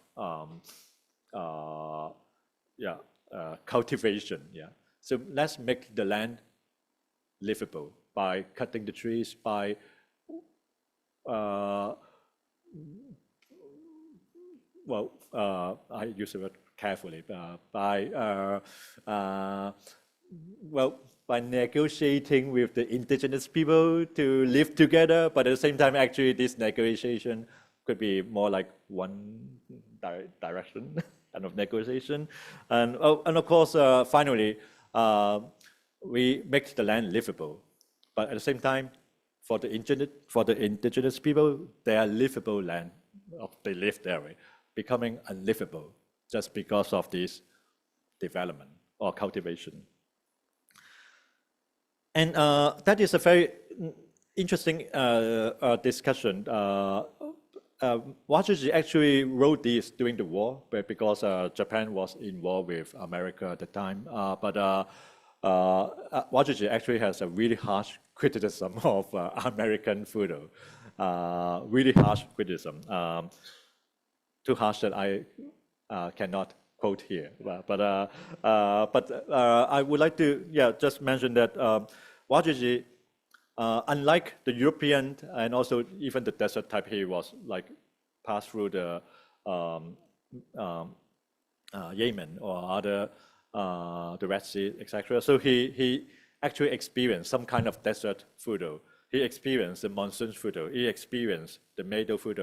A: cultivation. Yeah. So let's make the land livable by cutting the trees, by I use the word carefully, by negotiating with the indigenous people to live together. But at the same time, actually, this negotiation could be more like one direction kind of negotiation. And of course, finally, we make the land livable. But at the same time, for the indigenous people, their livable land, they live there, right, becoming unlivable just because of this development or cultivation. And that is a very interesting discussion. Wajiji actually wrote this during the war, but because Japan was involved with America at the time. Wajiji actually has a really harsh criticism of American food, really harsh criticism. Too harsh that I cannot quote here. But I would like to just mention that Wajiji, unlike the European and also even the desert type, he was like passed through the Yemen or other the Red Sea, etc. So he actually experienced some kind of desert food. He experienced the monsoon food. He experienced the meadow food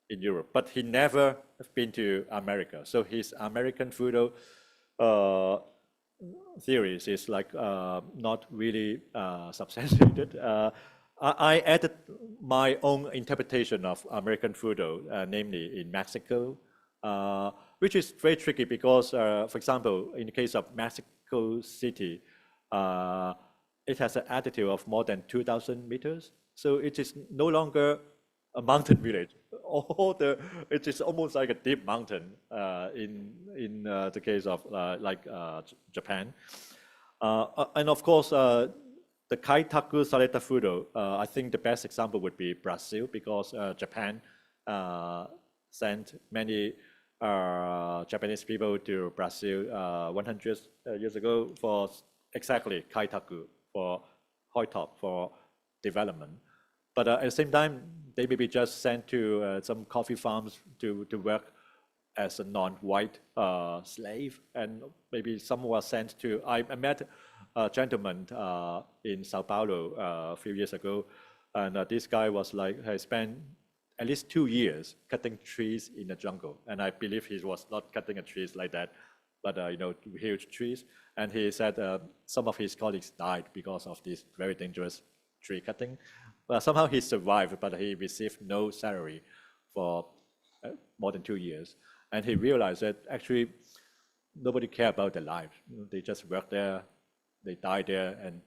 A: in Europe, but he never been to America. So his American food theories is like not really substantiated. I added my own interpretation of American food, namely in Mexico, which is very tricky because, for example, in the case of Mexico City, it has an altitude of more than 2,000 meters. So it is no longer a mountain village. It is almost like a deep mountain in the case of Japan. And of course, the kaitaku saleta food, I think the best example would be Brazil because Japan sent many Japanese people to Brazil 100 years ago for exactly kaitaku, for hoitop, for development. But at the same time, they may be just sent to some coffee farms to work as a non-white slave, and maybe some were sent to. I met a gentleman in Sao Paulo a few years ago, and this guy was like, he spent at least 2 years cutting trees in the jungle, and I believe he was not cutting trees like that, but huge trees. And he said some of his colleagues died because of this very dangerous tree cutting. Well, somehow he survived, but he received no salary for more than 2 years. And he realized that actually nobody cared about their lives. They just work there, they die there, and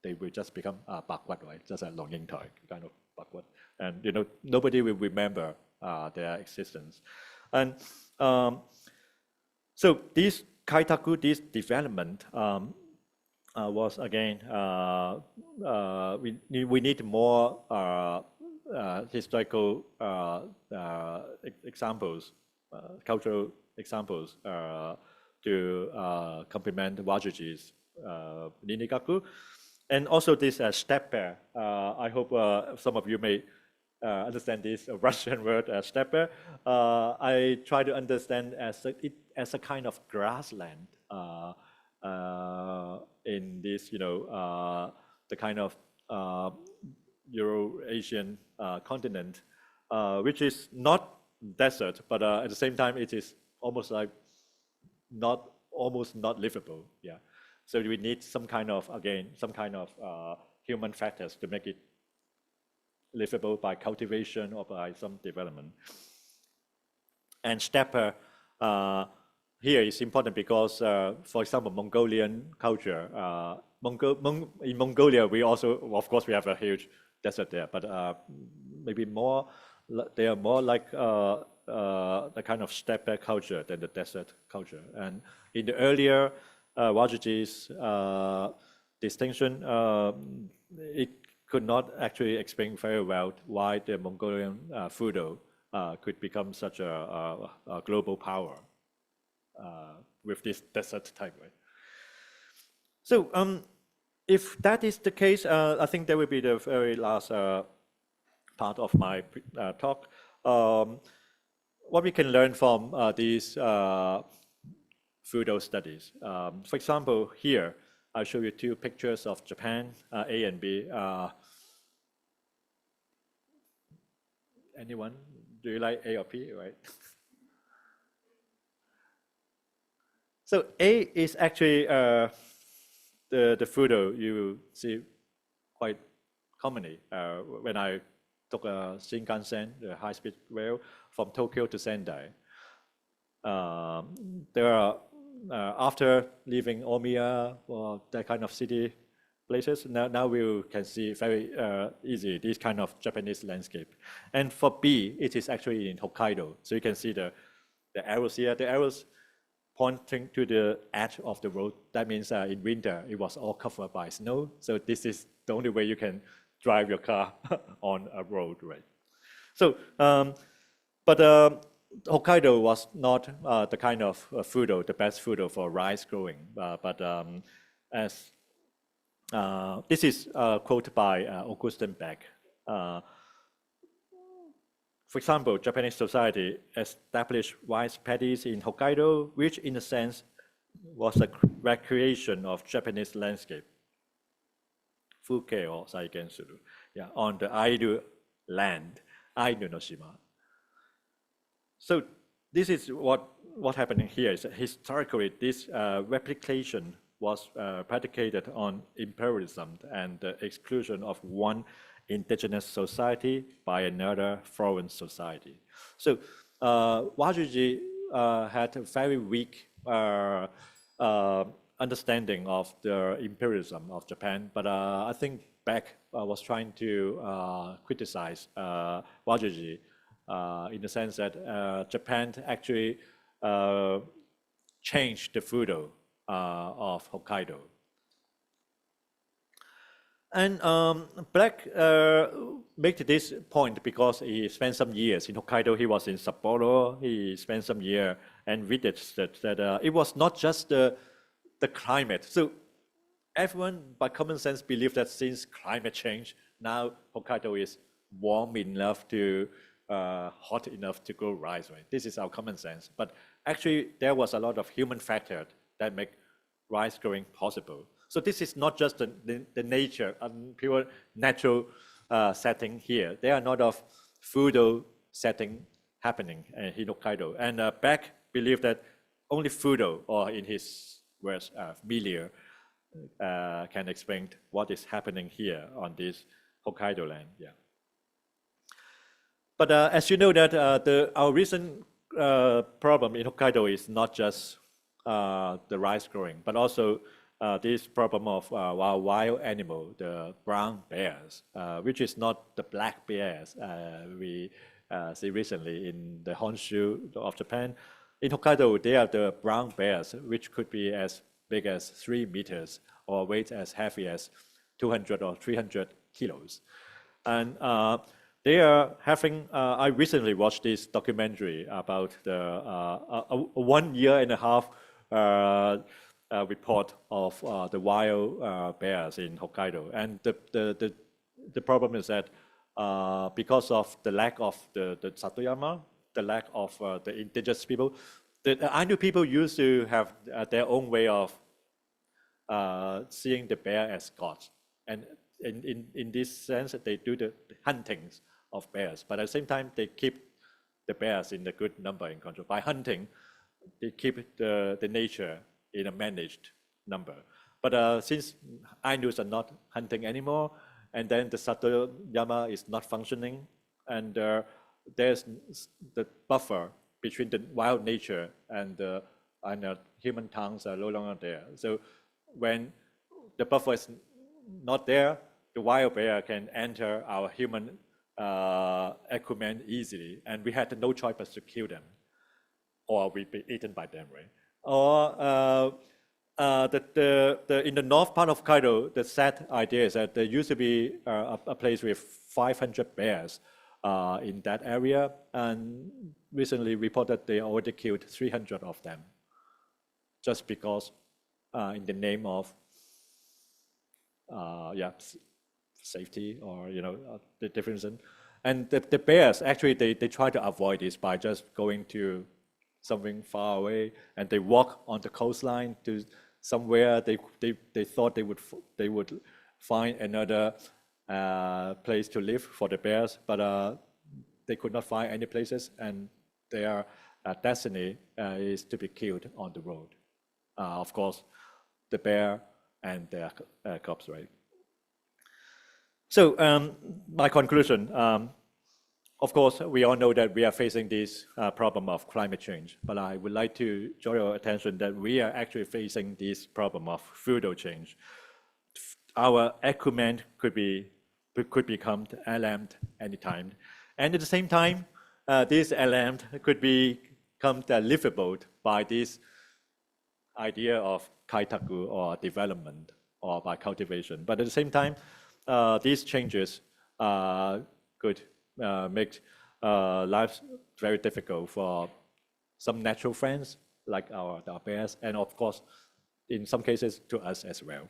A: they will just become backward, right? Just a longing toy, kind of backward. And nobody will remember their existence. And so this kaitaku, this development, was again, we need more historical examples, cultural examples to complement Wajiji's Ninikaku. And also this stepper, I hope some of you may understand this Russian word stepper. I try to understand it as a kind of grassland in this, the kind of Euro-Asian continent, which is not desert, but at the same time it is almost like almost not livable. Yeah. So we need some kind of human factors to make it livable by cultivation or by some development. And stepper here is important because, for example, Mongolian culture. In Mongolia, we also, of course, we have a huge desert there, but maybe they are more like the kind of steppe culture than the desert culture. And in the earlier Wajiji's distinction, it could not actually explain very well why the Mongolian food could become such a global power with this desert type, right? So if that is the case, I think that will be the very last part of my talk. What we can learn from these food studies. For example, here, I'll show you 2 pictures of Japan, A and B. Anyone? Do you like A or P, right? So A is actually the food you see quite commonly when I took a Shinkansen, the high-speed rail, from Tokyo to Sendai. There are, after leaving Omiya or that kind of city, places. Now we can see very easy this kind of Japanese landscape. And for B, it is actually in Hokkaido. So you can see the arrows here. The arrows pointing to the edge of the road. That means in winter, it was all covered by snow. So this is the only way you can drive your car on a road, right? So, Hokkaido was not the kind of the best food for rice growing. As this is a quote by Augustin Beck. For example, Japanese society established rice paddies in Hokkaido, which in a sense was a recreation of Japanese landscape. Fuke or Saiken Suru, yeah, on the Ainu land, Ainu no Shima. So this is what happening here is that historically this replication was predicated on imperialism and the exclusion of one indigenous society by another foreign society. So Wajuji had a very weak understanding of the imperialism of Japan, but I think Beck was trying to criticize Wajuji in the sense that Japan actually changed the fudo of Hokkaido. And Black made this point because he spent some years in Hokkaido. He was in Sapporo. He spent some years and witnessed that it was not just the climate. So everyone, by common sense, believed that since climate change, now Hokkaido is warm enough to hot enough to grow rice. Right? This is our common sense. But actually, there was a lot of human factors that make rice growing possible. So this is not just the nature, pure natural setting here. There are a lot of fudo setting happening in Hokkaido. And Beck believed that only fudo, or in his words, milieu, can explain what is happening here on this Hokkaido land. Yeah. But as you know that our recent problem in Hokkaido is not just the rice growing, but also this problem of wild animal, the brown bears, which is not the black bears we see recently in the Honshu of Japan. In Hokkaido, they are the brown bears, which could be as big as 3 meters or weight as heavy as 200 or 300 kilos. And they are having, I recently watched this documentary about the 1 year and a half report of the wild bears in Hokkaido. And the problem is that because of the lack of the Satoyama, the lack of the indigenous people, the Ainu people used to have their own way of seeing the bear as gods. And in this sense, they do the huntings of bears. But at the same time, they keep the bears in a good number in control. By hunting, they keep the nature in a managed number. But since Ainus are not hunting anymore, and then the Satoyama is not functioning, and there's the buffer between the wild nature and the human tongues are no longer there. So when the buffer is not there, the wild bear can enter our human equipment easily, and we had no choice but to kill them, or we'd be eaten by them, right? Or in the north part of Hokkaido, the sad idea is that there used to be a place with 500 bears in that area, and recently reported they already killed 300 of them, just because in the name of safety or the difference. And the bears actually they try to avoid this by just going to something far away, and they walk on the coastline to somewhere they thought they would find another place to live for the bears, but they could not find any places, and their destiny is to be killed on the road. Of course, the bear and their cubs, right? So my conclusion. Of course, we all know that we are facing this problem of climate change, but I would like to draw your attention that we are actually facing this problem of feudal change. our equipment could become alarmed anytime. And at the same time, this alarm could become livable by this idea of kaitaku or development or by cultivation. But at the same time, these changes could make lives very difficult for some natural friends like our bears, and of course, in some cases, to us as well.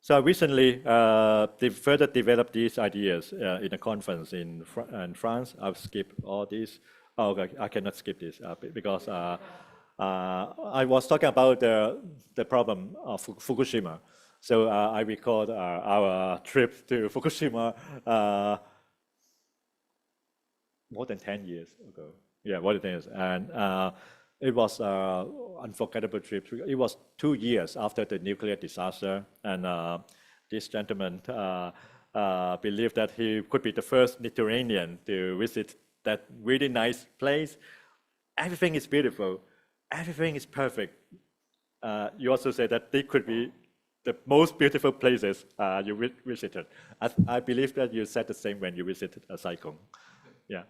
A: So I recently further developed these ideas in a conference in France. I'll skip all these. Oh, okay, I cannot skip this because I was talking about the problem of Fukushima. So I recalled our trip to Fukushima more than 10 years ago. Yeah, more than 10 years. And it was an unforgettable trip. It was 2 years after the nuclear disaster. And this gentleman believed that he could be the first Mediterranean to visit that really nice place. Everything is beautiful. Everything is perfect. You also said that they could be the most beautiful places you visited. I believe that you said the same when you visited Saigon. Yeah.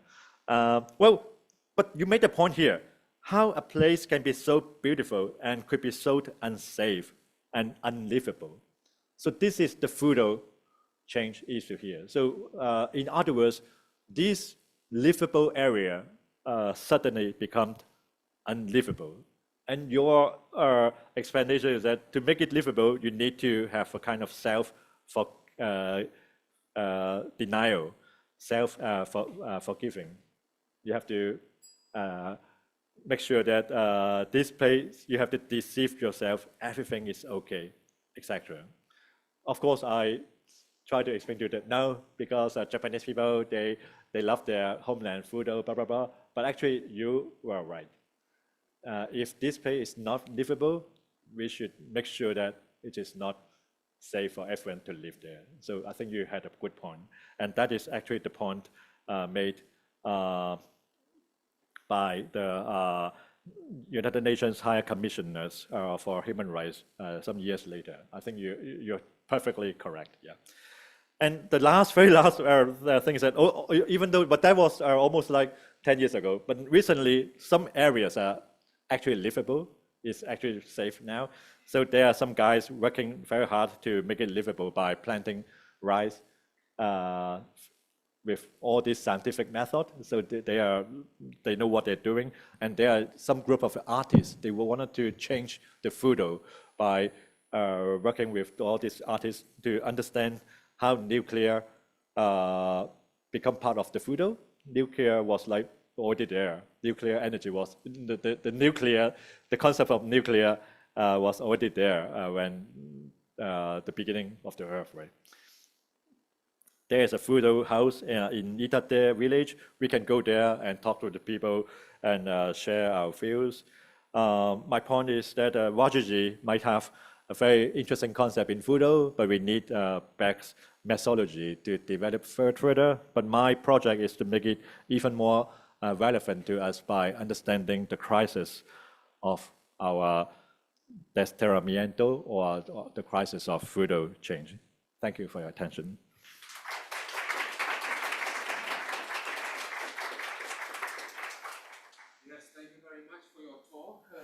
A: Well, but you made a point here. How a place can be so beautiful and could be so unsafe and unlivable. So this is the photo change issue here. So in other words, this livable area suddenly becomes unlivable. And your explanation is that to make it livable, you need to have a kind of self-denial, self-forgiving. You have to make sure that this place, you have to deceive yourself, everything is okay, etc. Of course, I try to explain to you that no, because Japanese people, they love their homeland food, blah, blah, blah. But actually, you were right. If this place is not livable, we should make sure that it is not safe for everyone to live there. So I think you had a good point. And that is actually the point made by the United Nations High Commissioners for Human Rights some years later. I think you're perfectly correct, yeah. And the very last thing is that, even though, but that was almost like 10 years ago, but recently some areas are actually livable, it's actually safe now. So there are some guys working very hard to make it livable by planting rice with all this scientific method. So they know what they're doing. And there are some group of artists, they wanted to change the photo by working with all these artists to understand how nuclear become part of the photo. Nuclear was like already there. Nuclear energy was, the concept of nuclear was already there when the beginning of the Earth, right? There is a photo house in Itate village. We can go there and talk to the people and share our views. My point is that Wajiji might have a very interesting concept in photo, but we need Beck's methodology to develop further. But my project is to make it even more relevant to us by understanding the crisis of our desterramiento or the crisis of photo change. Thank you for your attention.
B: Yes, thank you very much for your talk. To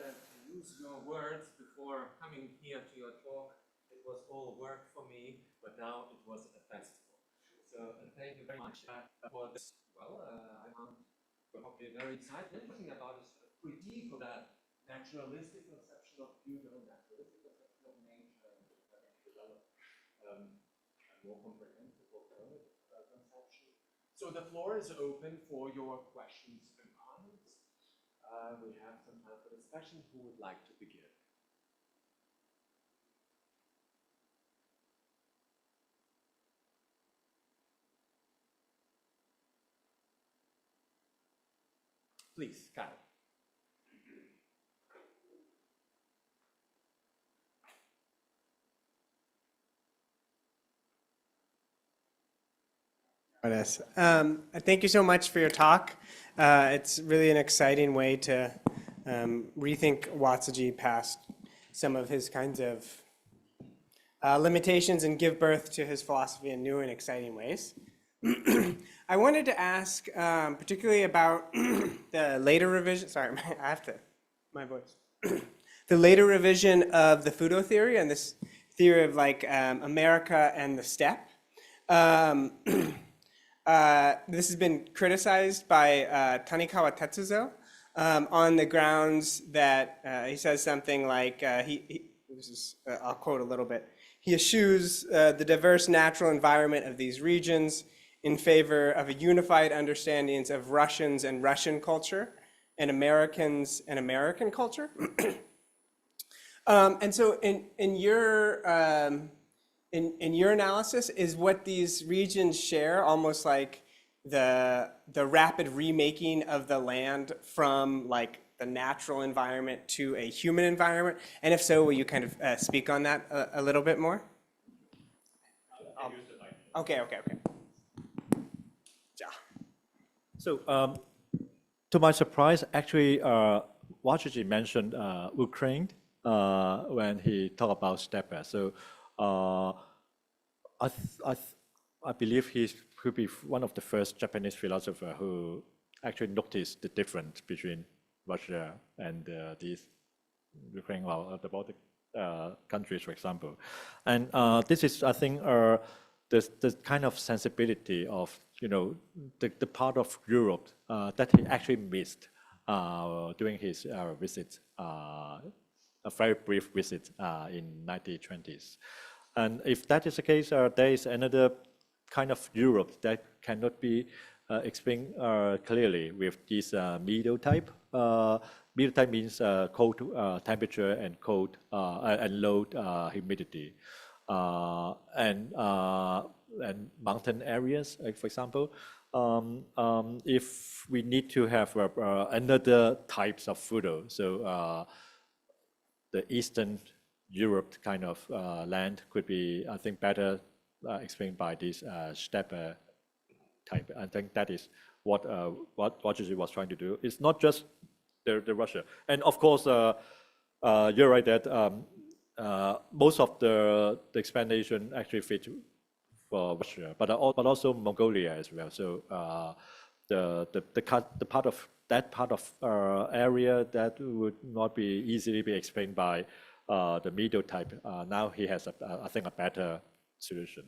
B: use your words before coming here to your talk, it was all work for me, but now it was a festival. So thank you very much for this. Well, I'm probably very excited. Interesting about this critique of that naturalistic conception of beauty, naturalistic conception of nature, and develop a more comprehensive alternative conception. So the floor is open for your questions and comments. We have some time for discussion. Who would like to begin? Please, Kyle.
F: Thank you so much for your talk. It's really an exciting way to rethink Watsuji past some of his kinds of limitations and give birth to his philosophy in new and exciting ways. I wanted to ask particularly about the later revision, sorry, I have to, my voice. The later revision of the Fudo theory and this theory of like America and the steppe. This has been criticized by Tanikawa Tetsuzo on the grounds that he says something like, I'll quote a little bit. He eschews the diverse natural environment of these regions in favor of a unified understandings of Russians and Russian culture and Americans and American culture. And so in your analysis, is what these regions share almost like the rapid remaking of the land from like the natural environment to a human environment? And if so, will you kind of speak on that a little bit more? Okay. Ja.
A: So, to my surprise, actually, Wajiji mentioned Ukraine when he talked about steppe. So, I believe he could be one of the first Japanese philosophers who actually noticed the difference between Russia and these Ukraine or the Baltic countries, for example. And this is, I think, the kind of sensibility of, the part of Europe that he actually missed during his visit, a very brief visit in 1920s. And if that is the case, there is another kind of Europe that cannot be explained clearly with this middle type. Middle type means cold temperature and cold and low humidity, and mountain areas, like for example. If we need to have another types of food, so the Eastern Europe kind of land could be, I think, better explained by this steppe type. I think that is what Wajiji was trying to do. It's not just the Russia, and of course, you're right that most of the explanation actually fit for Russia, but also Mongolia as well. So the part of that part of area that would not be easily be explained by the middle type. Now he has, I think, a better solution.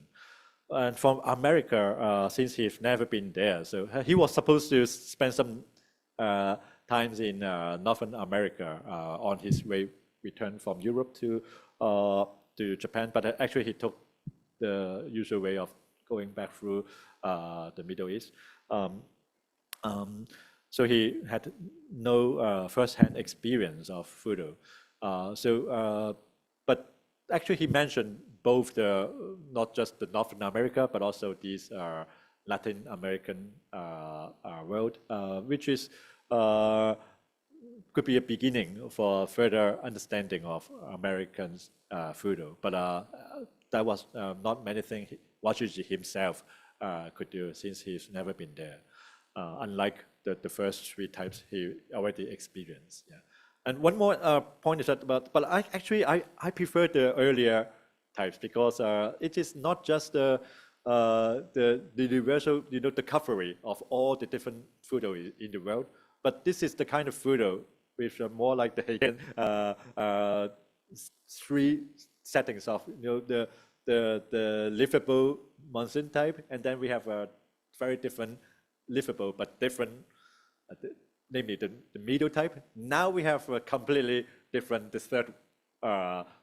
A: And from America, since he's never been there, so he was supposed to spend some times in Northern America on his way return from Europe to Japan, but actually he took the usual way of going back through the Middle East. So he had no first-hand experience of Fudo. But actually he mentioned both not just the Northern America, but also these Latin American world, which is could be a beginning for further understanding of Americans' Fudo. But that was not many things Wajiji himself could do, since he's never been there. Unlike the first three types he already experienced. Yeah. And one more point is that, but I prefer the earlier types, because it is not just the universal, the coverage of all the different Fudo in the world, but this is the kind of Fudo which are more like the Hegel three settings of the livable monsoon type, and then we have a very different livable but different, namely the middle type. Now we have a completely different, the third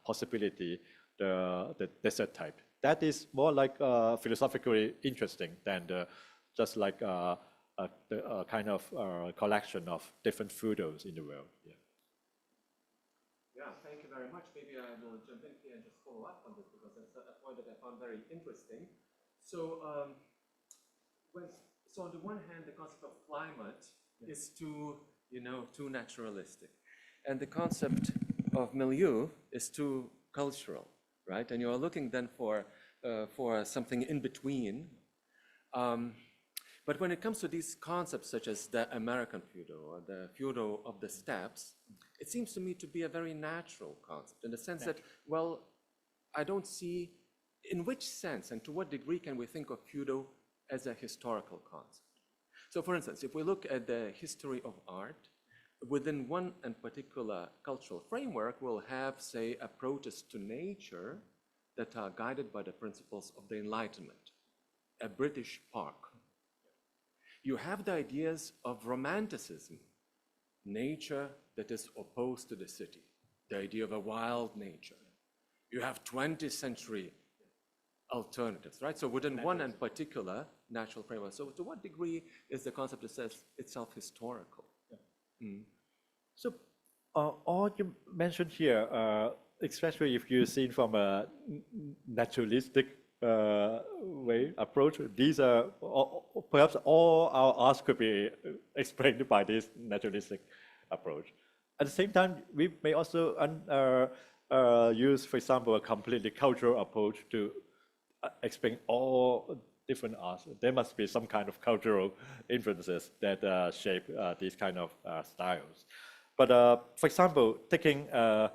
A: possibility, the desert type. That is more like philosophically interesting than just like a kind of collection of different Fudos in the world. Yeah.
B: Yeah, thank you very much. Maybe I will jump in here and just follow up on this, because that's a point that I found very interesting. So, so on the one hand, the concept of climate is too naturalistic, and the concept of milieu is too cultural, right? And you are looking then for something in between. But when it comes to these concepts, such as the American Fudo or the Fudo of the steppes, it seems to me to be a very natural concept, in the sense that, well, I don't see in which sense and to what degree can we think of Fudo as a historical concept. So for instance, if we look at the history of art, within one and particular cultural framework, we'll have, say, approaches to nature that are guided by the principles of the Enlightenment, a British park. You have the ideas of romanticism, nature that is opposed to the city, the idea of a wild nature. You have 20th century alternatives, right? So within one and particular natural framework. So to what degree is the concept itself historical?
A: So all you mentioned here, especially if you see from a naturalistic way approach, these are perhaps all our arts could be explained by this naturalistic approach. At the same time, we may also use, for example, a completely cultural approach to explain all different arts. There must be some kind of cultural influences that shape these kind of styles. But for example, taking the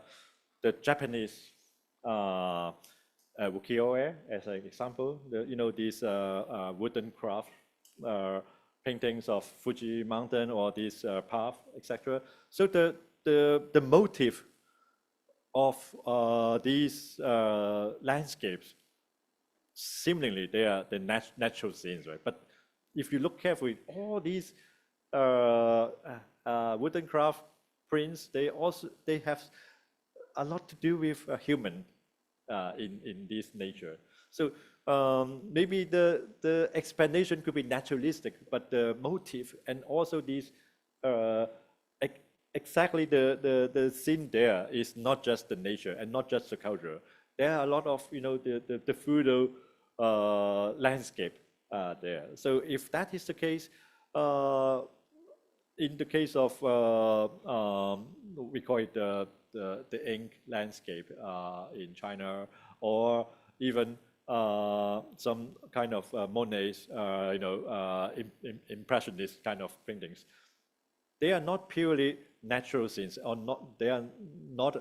A: Japanese ukiyo-e as an example, these wooden craft paintings of Fuji Mountain or this path, etc. So the motive of these landscapes, seemingly they are the natural scenes, right? But if you look carefully, all these wooden craft prints, they have a lot to do with a human in this nature. So maybe the explanation could be naturalistic, but the motive and also these exactly the scene there is not just the nature and not just the culture. There are a lot of the Fudo landscape there. So if that is the case, in the case of we call it the ink landscape in China, or even some kind of Monet's impressionist kind of paintings, they are not purely natural scenes, or not. They are not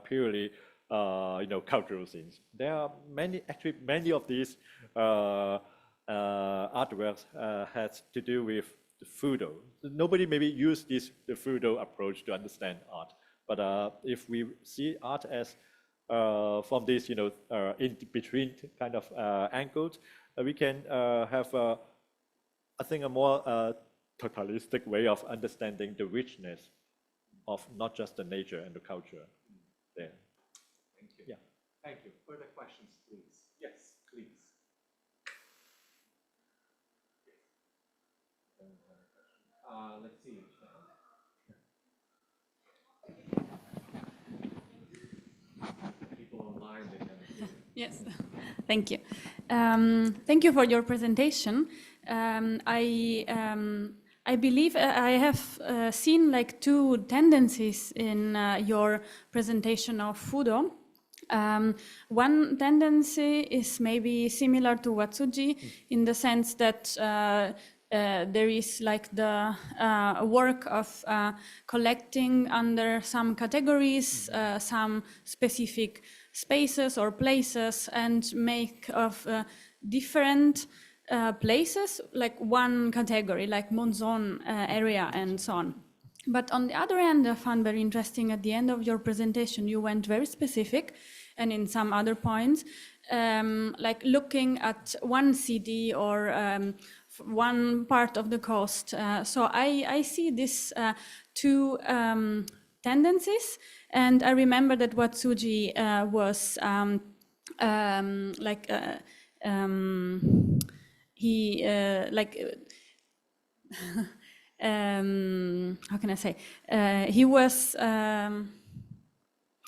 A: purely cultural scenes. There are many of these artworks has to do with the Fudo. Nobody maybe use the Fudo approach to understand art, but if we see art as from this in between kind of angles, we can have I think a more totalistic way of understanding the richness of not just the nature and the culture there.
B: Thank you.
A: Yeah.
B: Thank you. Further questions, please? Yes, please. Let's see. People online, they can.
E: Yes, thank you. Thank you for your presentation. I believe I have seen like two tendencies in your presentation of Fudo. One tendency is maybe similar to Watsuji in the sense that there is like the work of collecting under some categories, some specific spaces or places, and make of different places like one category, like Monzon area and so on. But on the other hand, I found very interesting at the end of your presentation, you went very specific, and in some other points, like looking at one city or one part of the coast. So I see these two tendencies, and I remember that Watsuji was he how can I say? He was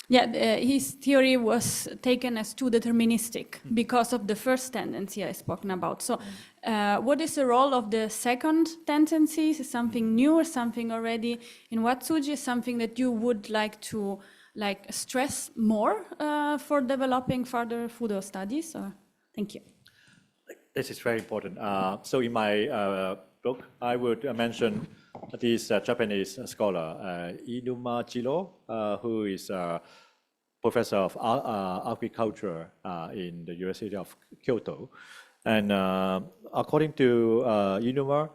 E: his theory was taken as too deterministic because of the first tendency I spoken about. So what is the role of the second tendency? Is it something new or something already in Watsuji, something that you would like to stress more for developing further Fudo studies? Or? Thank you.
A: This is very important. So in my book, I would mention this Japanese scholar, Inuma Jiro, who is professor of agriculture in the University of Kyoto. And according to Inuma,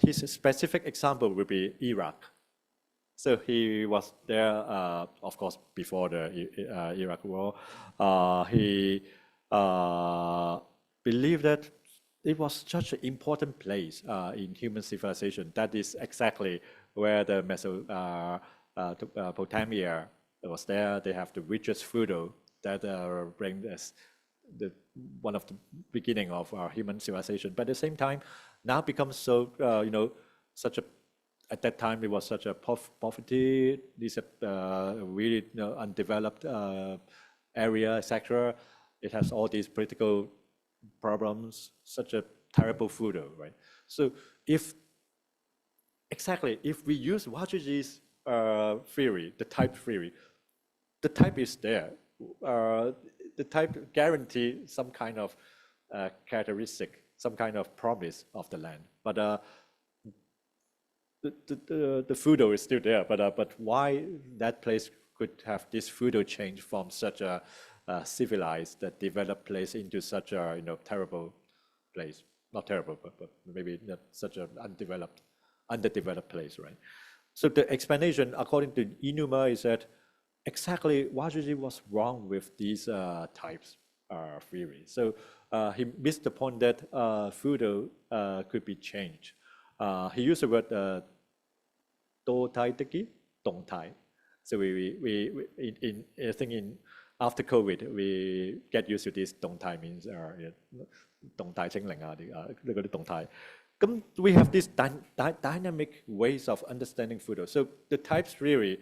A: his specific example would be Iraq. So he was there, of course, before the Iraq War. He believed that it was such an important place in human civilization. That is exactly where the Mesopotamia was there. They have the richest food that bring us one of the beginning of our human civilization. But at the same time, now becomes so such a, at that time it was such a poverty. This really undeveloped area, etc. It has all these political problems, such a terrible food, right? So if we use Wajuji's theory, the type theory, the type is there. The type guarantee some kind of characteristic, some kind of promise of the land. But the food is still there. But why that place could have this food change from such a civilized, developed place into such a terrible place? Not terrible, but maybe not such an underdeveloped place, right? So the explanation, according to Inuma, is that exactly Wajuji was wrong with these types theory. So he missed the point that food could be changed. He used the word Totality, Dongtai. So I think after COVID, we get used to this Dongtai means Dongtai Ching, 嗰啲動態. We have these dynamic ways of understanding food. So the types theory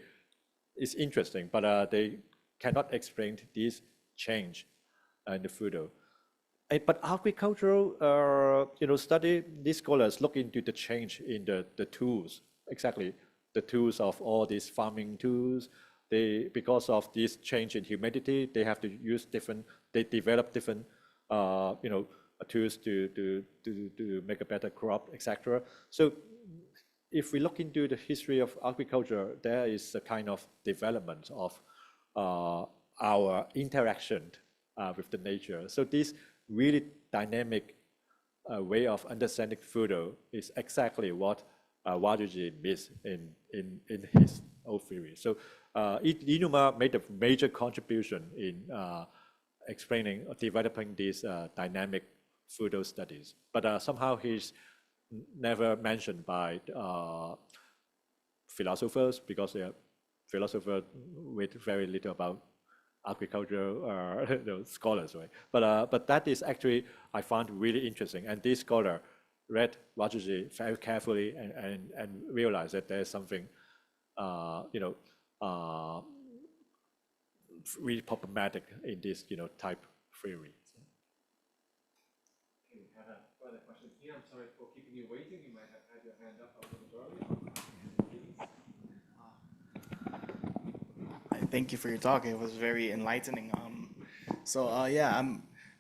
A: is interesting, but they cannot explain this change in the food. But agricultural study, these scholars look into the change in the tools, exactly the tools of all these farming tools. Because of this change in humidity, they have to use they develop different tools to make a better crop, etc. So if we look into the history of agriculture, there is a kind of development of our interaction with the nature. So this really dynamic way of understanding food is exactly what Wajuji missed in his old theory. So Inuma made a major contribution in explaining, developing these dynamic food studies, but somehow he's never mentioned by philosophers, because they are philosophers with very little about agriculture scholars, right? But that is actually, I found really interesting. And this scholar read Wajuji very carefully and realized that there's something, really problematic in this, type theory.
B: Okay, we have a further question here. I'm sorry for keeping you waiting. You might have had your hand up a little earlier.
G: Thank you for your talk. It was very enlightening.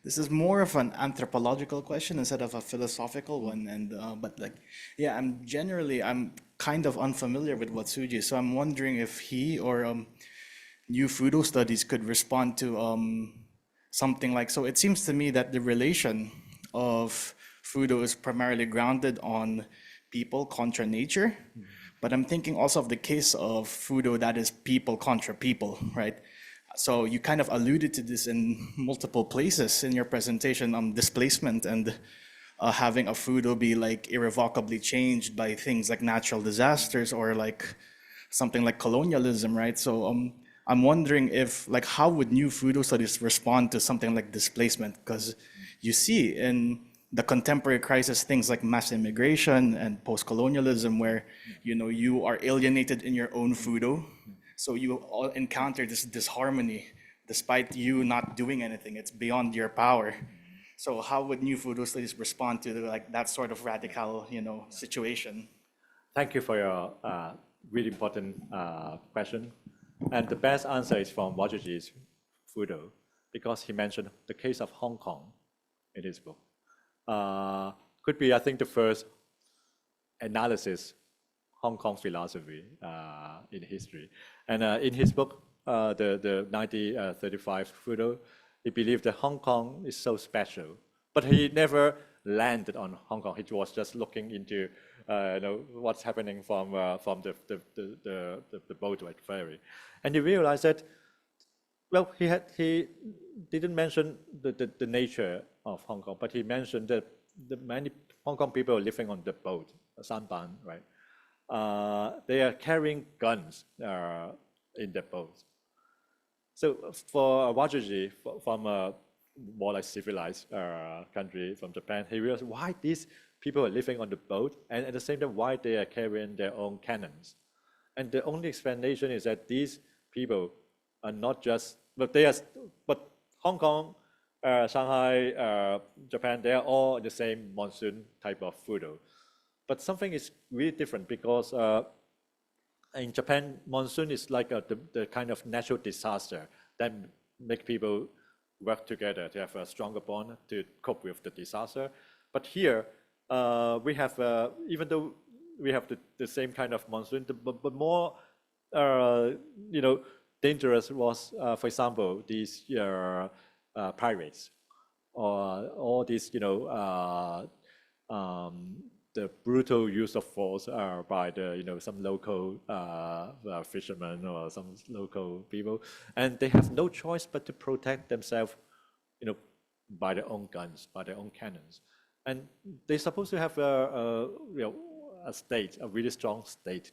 G: This is more of an anthropological question instead of a philosophical one. And I'm kind of unfamiliar with Watsuji, so I'm wondering if he or New Fudo Studies could respond to something like. So it seems to me that the relation of Fudo is primarily grounded on people contra nature. But I'm thinking also of the case of Fudo that is people contra people, right? So you kind of alluded to this in multiple places in your presentation, displacement and having a Fudo be like irrevocably changed by things like natural disasters or like something like colonialism, right? So I'm wondering if, like, how would New Fudo Studies respond to something like displacement? Because you see in the contemporary crisis, things like mass immigration and post-colonialism, where you are alienated in your own Fudo, so you all encounter this disharmony, despite you not doing anything. It's beyond your power. So how would New Fudo Studies respond to like that sort of radical, situation?
A: Thank you for your really important question. And the best answer is from Wajuji's Fudo, because he mentioned the case of Hong Kong in his book. Could be, I think, the first analysis Hong Kong philosophy in history. And in his book, the 1935 photo, he believed that Hong Kong is so special, but he never landed on Hong Kong. He was just looking into what's happening from the boat right, ferry, and he realized that well he didn't mention the nature of Hong Kong, but he mentioned that the many Hong Kong people living on the boat, sampan, right? They are carrying guns in the boat. So for Wajuji, from a more like civilized country, from Japan, he realized why these people are living on the boat, and at the same time why they are carrying their own cannons. And the only explanation is that these people are not just, but Hong Kong, Shanghai, Japan, they are all the same monsoon type of photo. But something is really different because in Japan, monsoon is like the kind of natural disaster that make people work together to have a stronger bond to cope with the disaster. But here, we have, even though we have the same kind of monsoon, but more, dangerous was, for example, these pirates, or all these, the brutal use of force by the some local fishermen or some local people, and they have no choice but to protect themselves, by their own guns, by their own cannons, and they're supposed to have a state, a really strong state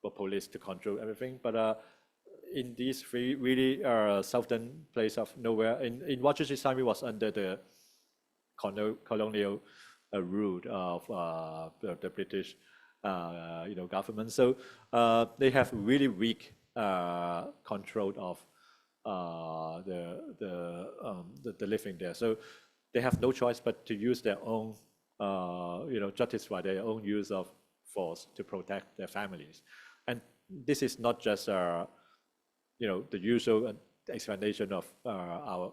A: for police to control everything, but in these three really southern place of nowhere, in Wajuji time, was under the colonial rule of the British, government. So they have really weak control of the living there. So they have no choice but to use their own, justify their own use of force to protect their families. And this is not just, the usual explanation of our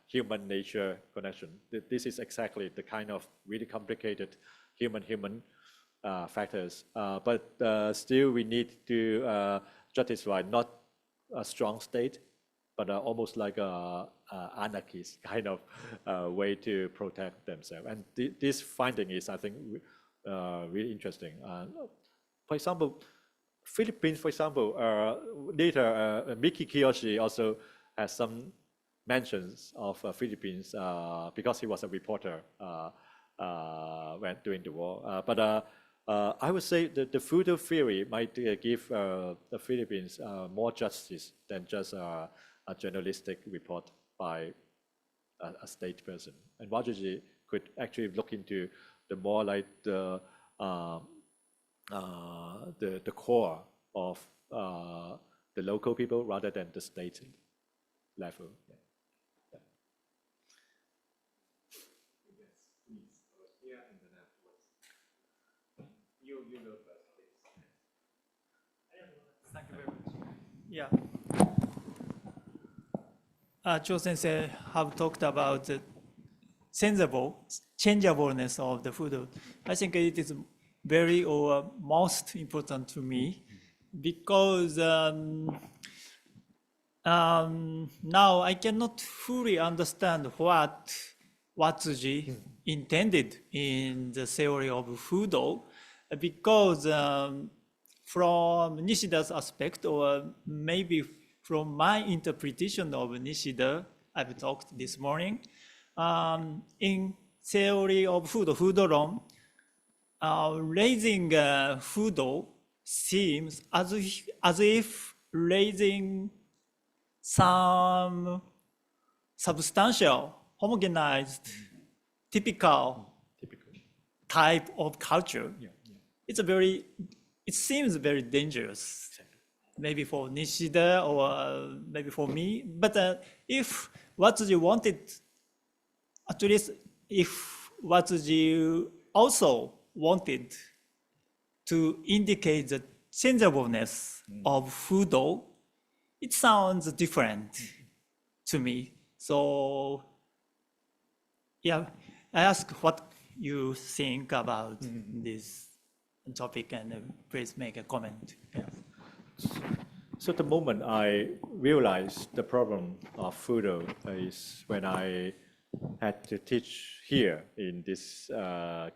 A: human nature connection. This is exactly the kind of really complicated human factors. But still, we need to justify not a strong state, but almost like a anarchist kind of way to protect themselves. And this finding is, I think, really interesting. For example, Philippines, for example, later Miki Kiyoshi also has some mentions of Philippines because he was a reporter when during the war. But I would say that the photo theory might give the Philippines more justice than just a journalistic report by a state person. And Wajuji could actually look into the more like the core of the local people rather than the state level. Yeah.
C: You go first, please.
H: Thank you very much. Yeah. Cho Sensei have talked about the changeableness of the food. I think it is very or most important to me because now I cannot fully understand what Watsuji intended in the theory of Fudo, because from Nishida's aspect, or maybe from my interpretation of Nishida, I've talked this morning, in theory of Fudo, Fudoron, raising Fudo seems as if raising some substantial, homogenized, typical type of culture. It seems very dangerous, maybe for Nishida or maybe for me. But if Watsuji wanted, at least if Watsuji also wanted to indicate the changeableness of Fudo, it sounds different to me. So, yeah, I ask what you think about this topic, and please make a comment. Yeah.
A: So the moment I realized the problem of Fudo is when I had to teach here in this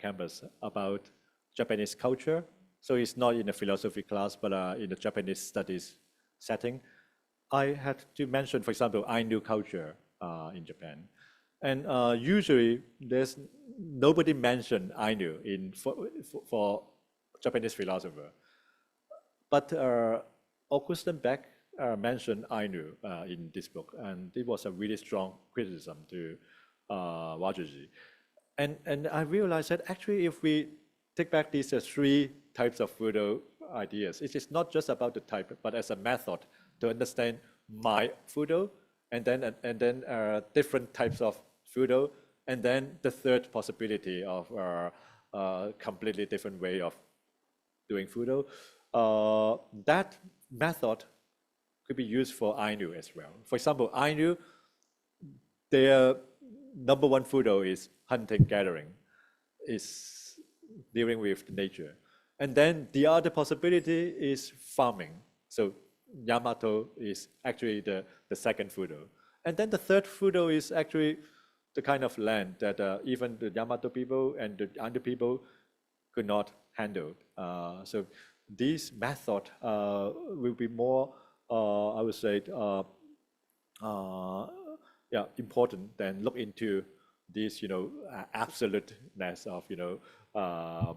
A: campus about Japanese culture. So it's not in a philosophy class, but in the Japanese studies setting. I had to mention, for example, Ainu culture in Japan. And usually there's nobody mentioned Ainu for Japanese philosopher. But Augustin Beck mentioned Ainu in this book, and it was a really strong criticism to Wajuji. And I realized that actually if we take back these three types of Fudo ideas, it is not just about the type, but as a method to understand my Fudo, and then different types of Fudo, and then the third possibility of a completely different way of doing Fudo. That method could be used for Ainu as well. For example, Ainu, their number one Fudo is hunting, gathering, is dealing with nature. And then the other possibility is farming. So Yamato is actually the second Fudo. And then the third Fudo is actually the kind of land that even the Yamato people and the Ainu people could not handle. So this method will be more, I would say, important than look into this, absoluteness of,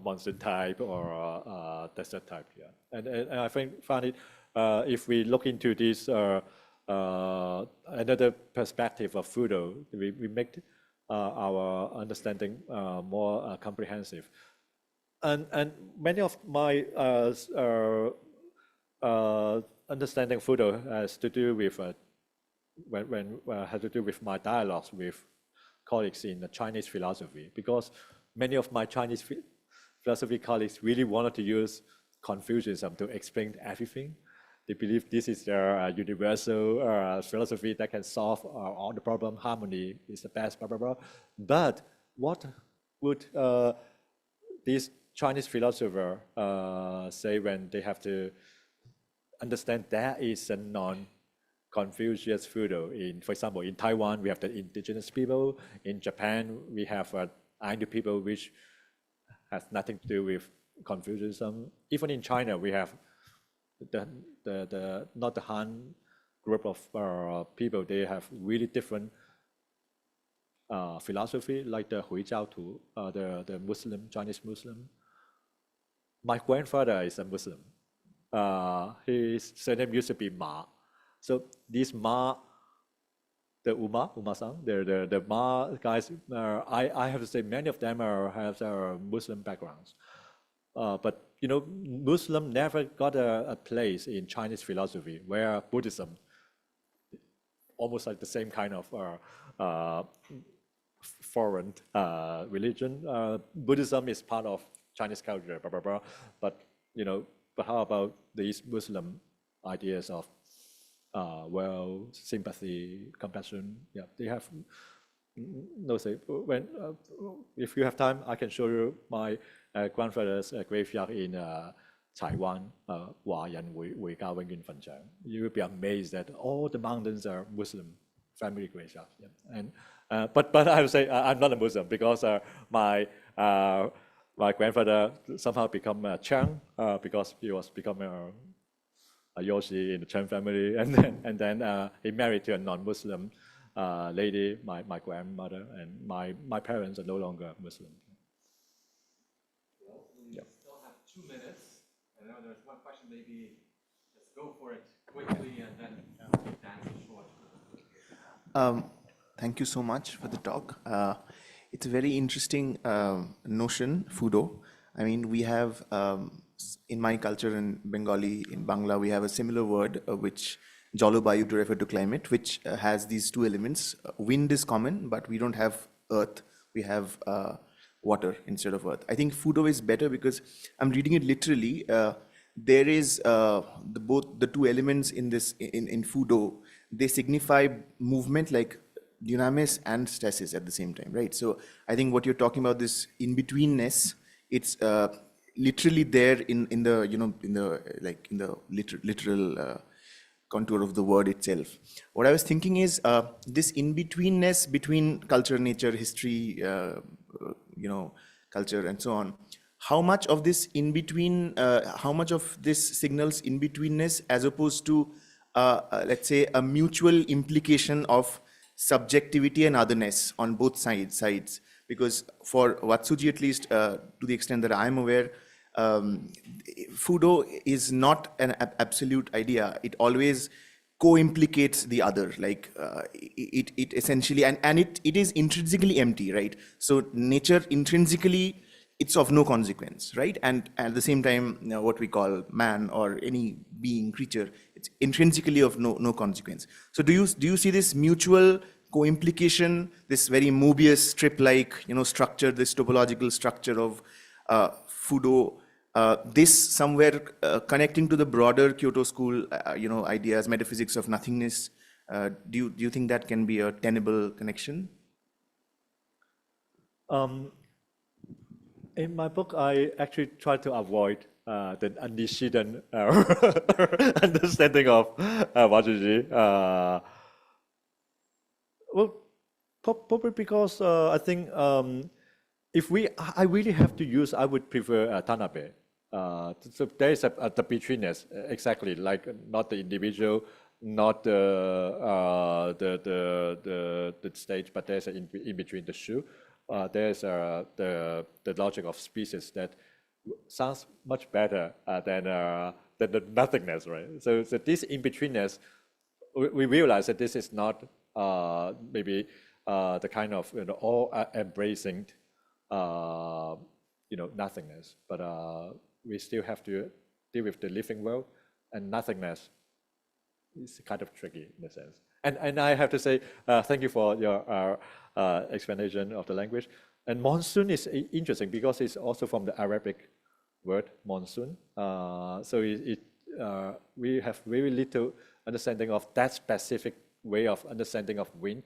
A: monsoon type or desert type. Yeah, and I find it if we look into this another perspective of Fudo, we make our understanding more comprehensive. And many of my understanding Fudo has to do with had to do with my dialogues with colleagues in the Chinese philosophy, because many of my Chinese philosophy colleagues really wanted to use Confucianism to explain everything. They believe this is their universal philosophy that can solve all the problem. Harmony is the best, blah, blah, blah. But what would these Chinese philosopher say when they have to understand there is a non-Confucius Fudo? For example, in Taiwan, we have the indigenous people. In Japan, we have Ainu people, which has nothing to do with Confucianism. Even in China, we have not the Han group of people. They have really different philosophy, like the Huijiao Tu, the Muslim, Chinese Muslim. My grandfather is a Muslim. His surname used to be Ma. So these Ma, the Uma-san, the Ma guys, I have to say many of them have Muslim backgrounds. But Muslim never got a place in Chinese philosophy, where Buddhism, almost like the same kind of foreign religion. Buddhism is part of Chinese culture, blah, blah, blah. But, but how about these Muslim ideas of sympathy, compassion? Yeah, they have no say. If you have time, I can show you my grandfather's graveyard in Taiwan, you will be amazed that all the mountains are Muslim family graveyards. Yeah. And but I would say I'm not a Muslim, because my grandfather somehow become Cheung, because he was becoming a Yoshi in the Cheung family, and then he married to a non-Muslim lady, my grandmother, and my parents are no longer Muslim.
B: We still have 2 minutes. I know there's one question, maybe let's go for it quickly and then answer short.
I: Thank you so much for the talk. It's a very interesting notion, Fudo. I mean, we have, in my culture in Bengali, in Bangla, we have a similar word, which Jalabayu to refer to climate, which has these two elements. Wind is common, but we don't have earth. We have water instead of earth. I think Fudo is better because I'm reading it literally. There is both the two elements in this in Fudo. They signify movement, like dynamis and stasis at the same time, right? So I think what you're talking about, this in-betweenness, it's literally there in the literal contour of the word itself. What I was thinking is this in-betweenness between culture, nature, history, culture, and so on. How much of this in-between, how much of this signals in-betweenness as opposed to, let's say, a mutual implication of subjectivity and otherness on both sides? Because for Watsuji, at least to the extent that I'm aware, Fudo is not an absolute idea. It always co-implicates the other. Like it essentially, and it is intrinsically empty, right? So nature intrinsically, it's of no consequence, right? And at the same time, what we call man or any being, creature, it's intrinsically of no consequence. So do you see this mutual co-implication, this very Mobius strip-like structure, this topological structure of Fudo, this somewhere connecting to the broader Kyoto school, ideas, metaphysics of nothingness? Do you think that can be a tenable connection?
A: In my book, I actually try to avoid the antecedent understanding of Watsuji. Well, probably because I think if I really have to use, I would prefer Tanabe. So there is the betweenness, exactly, like not the individual, not the stage, but there's in between the shoe. There's the logic of species that sounds much better than the nothingness, right? So this in-betweenness, we realize that this is not maybe the kind of all embracing nothingness, but we still have to deal with the living world, and nothingness is kind of tricky in a sense. And I have to say, thank you for your explanation of the language. And monsoon is interesting because it's also from the Arabic word monsoon. So we have very little understanding of that specific way of understanding of wind.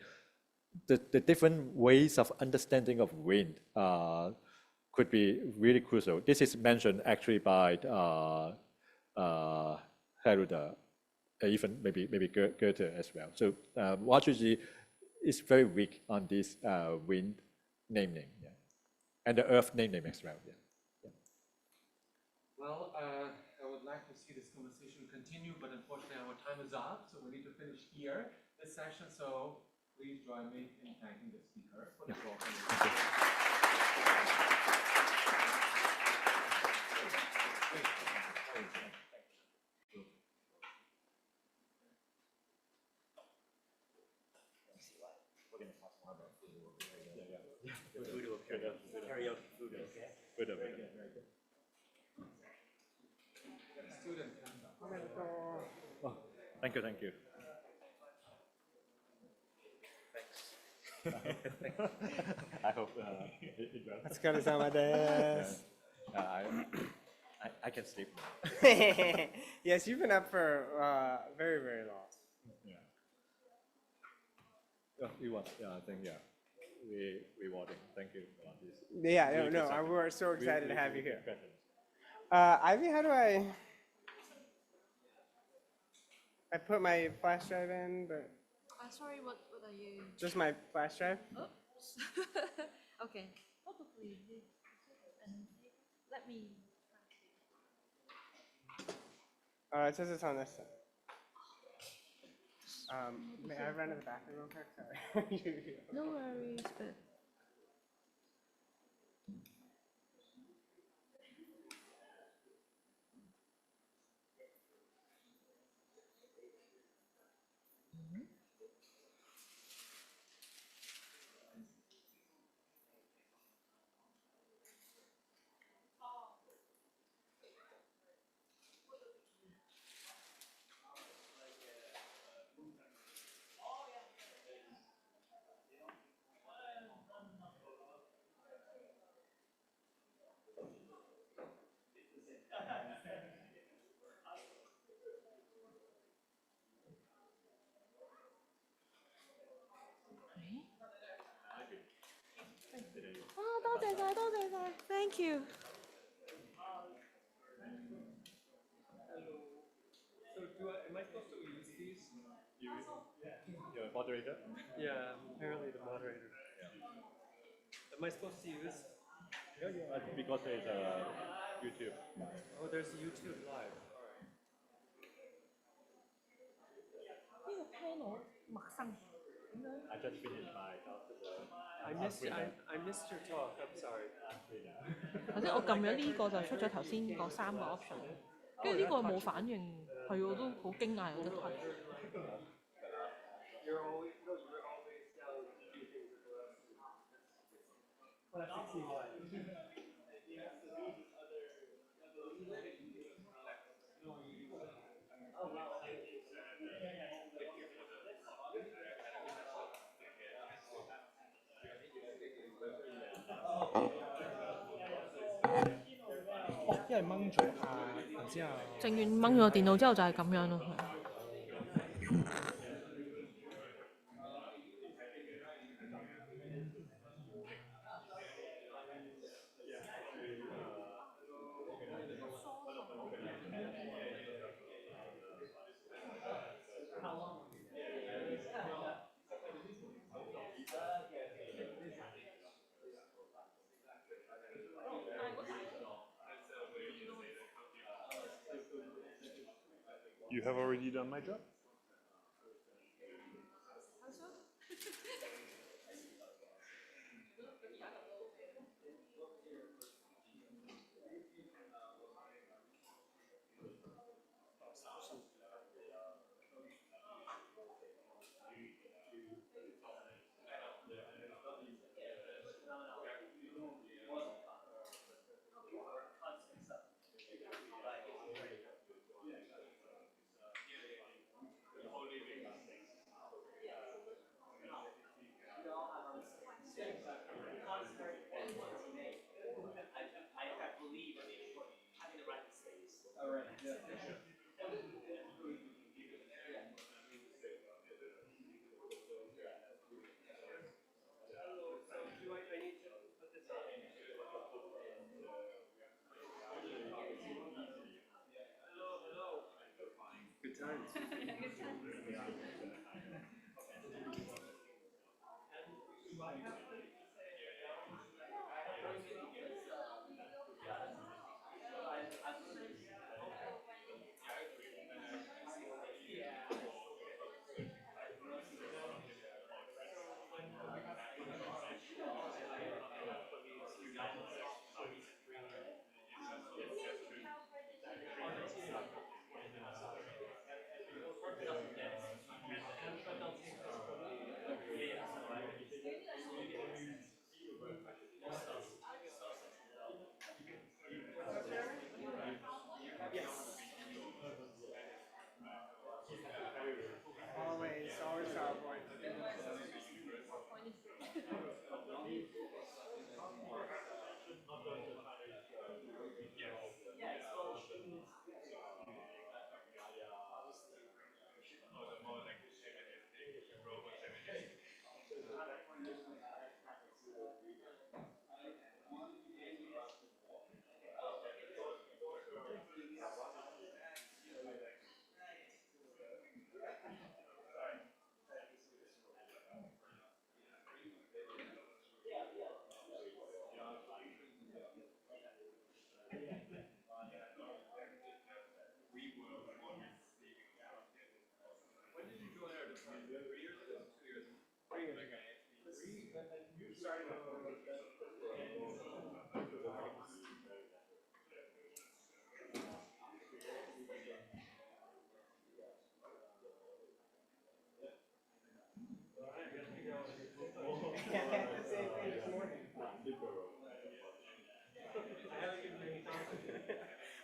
A: The different ways of understanding of wind could be really crucial. This is mentioned actually by Heruda, even maybe Goethe as well. So Watsuji is very weak on this wind naming, yeah, and the earth naming as well. Yeah. Yeah.
B: Well, I would like to see this conversation continue, but unfortunately our time is up, so we need to finish here this session. So please join me in thanking the speaker for the talk.
A: Oh, thank you. Thanks. I hope it will.
F: お疲れ様です。
A: I can sleep now.
F: Yes, you've been up for very, very long.
A: Yeah. We want. Yeah, I think we rewarding. Thank you for this.
F: Yeah,
A: really good session.
F: we're so excited to have you
A: Really
F: here.
A: good questions.
F: Ivy, how do I put my flash drive in, but
J: Sorry, what are you?
F: just my flash drive?
J: Oops. Okay, probably this. And let me.
F: It says it's on this side. May I run to the bathroom real quick? Sorry.
J: No worries, but. Thank you.
A: So am I
C: I supposed to use these?
A: You're a moderator?
C: Yeah, I'm apparently the moderator. Am I supposed to use?
A: Because it's YouTube.
C: Oh, there's YouTube Live.
A: I just finished my talk.
C: I missed your talk. I'm sorry.
J: 頭先我撳咗呢個就出咗頭先嗰三個 option，跟住呢個冇反應，係我都好驚訝有得 touch。You're
C: always no, you're always down to do things with the rest of the classic CY.
H: Ờ, 因為掹咗下，然之後
J: 正完掹咗個電腦之後就係咁樣咯。
C: You have already done my job? Good times.
F: Always cowboy.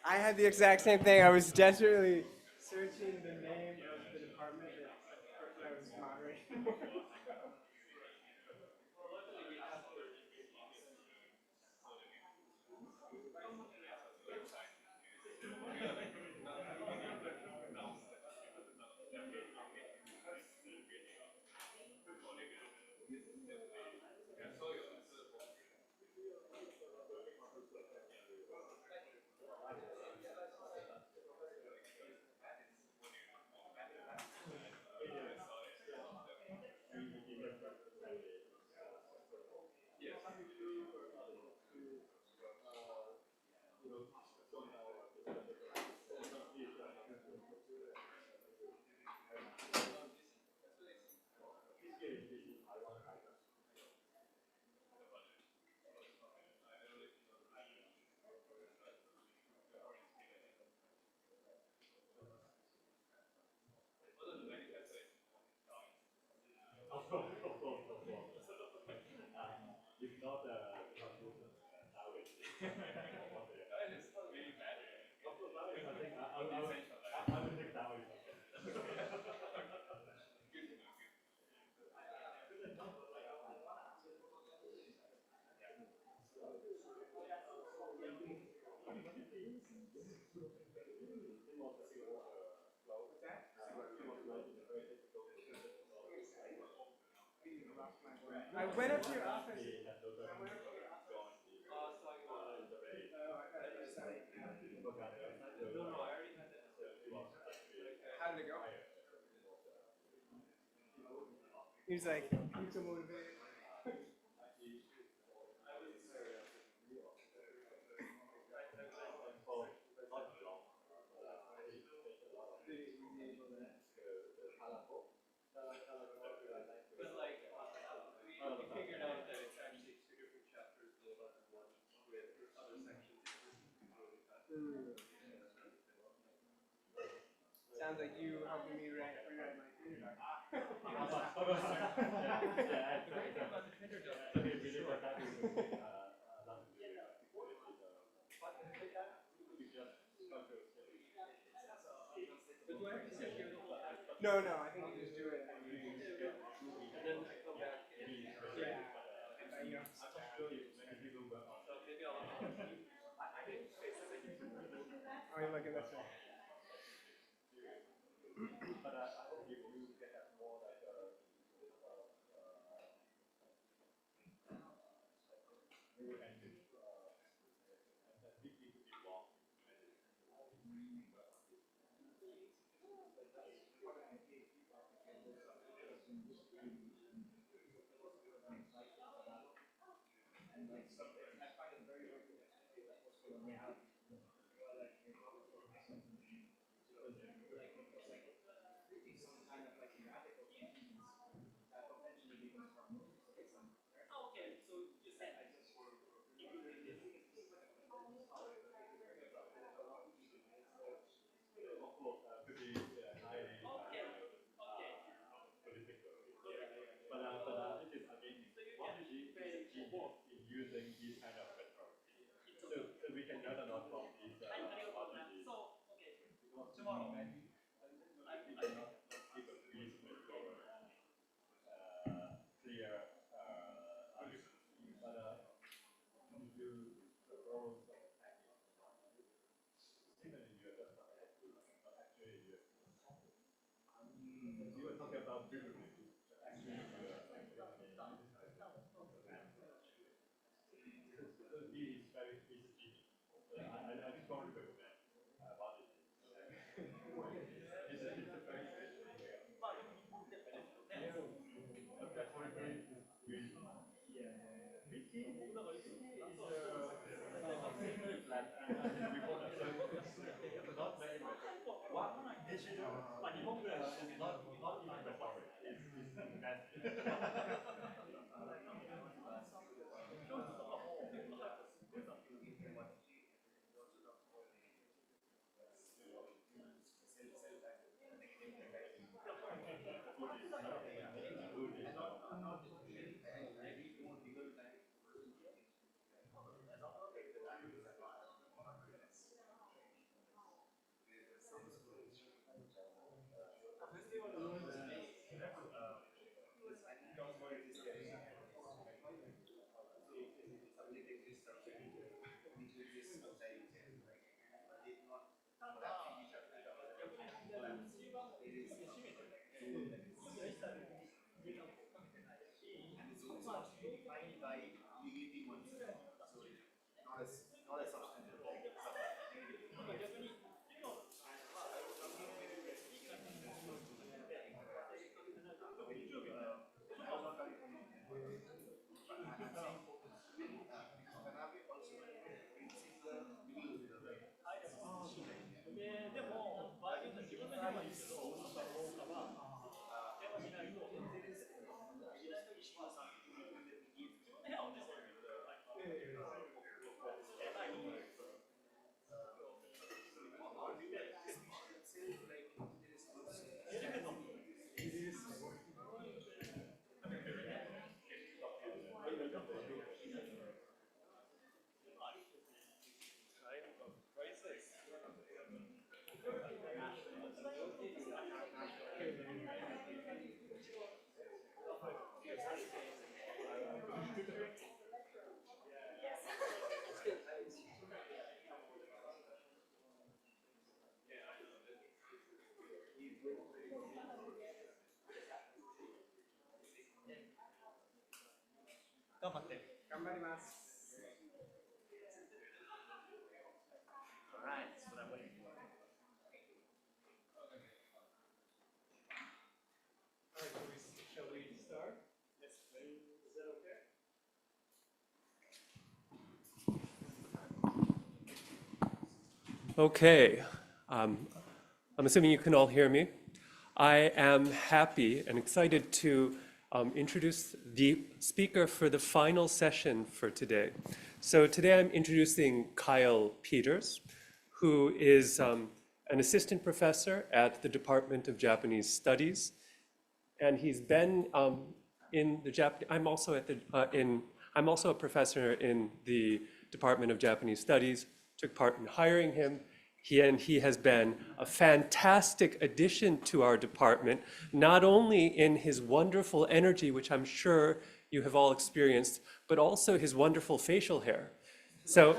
F: I had the exact same thing. I was desperately searching the name of the department that I was moderating. I went up to your office. How did it go? He was like, "You so motivated."
C: We figured out that it's actually two different chapters, the 11 one with other sections.
F: Sounds like you helping me rewrite my theater. No, I think you just do it.
C: And then I come back and
F: Yeah. You have to stop.
C: so maybe I'll
F: Oh, you're looking this way.
C: Shall we start? Yes, please. Is that okay? Okay. I'm assuming you can all hear me. I am happy and excited to introduce the speaker for the final session for today. So today I'm introducing Kyle Peters, who is an assistant professor at the Department of Japanese Studies. And he's been in the Japanese, I'm also a professor in the Department of Japanese Studies, took part in hiring him. He has been a fantastic addition to our department, not only in his wonderful energy, which I'm sure you have all experienced, but also his wonderful facial hair. So,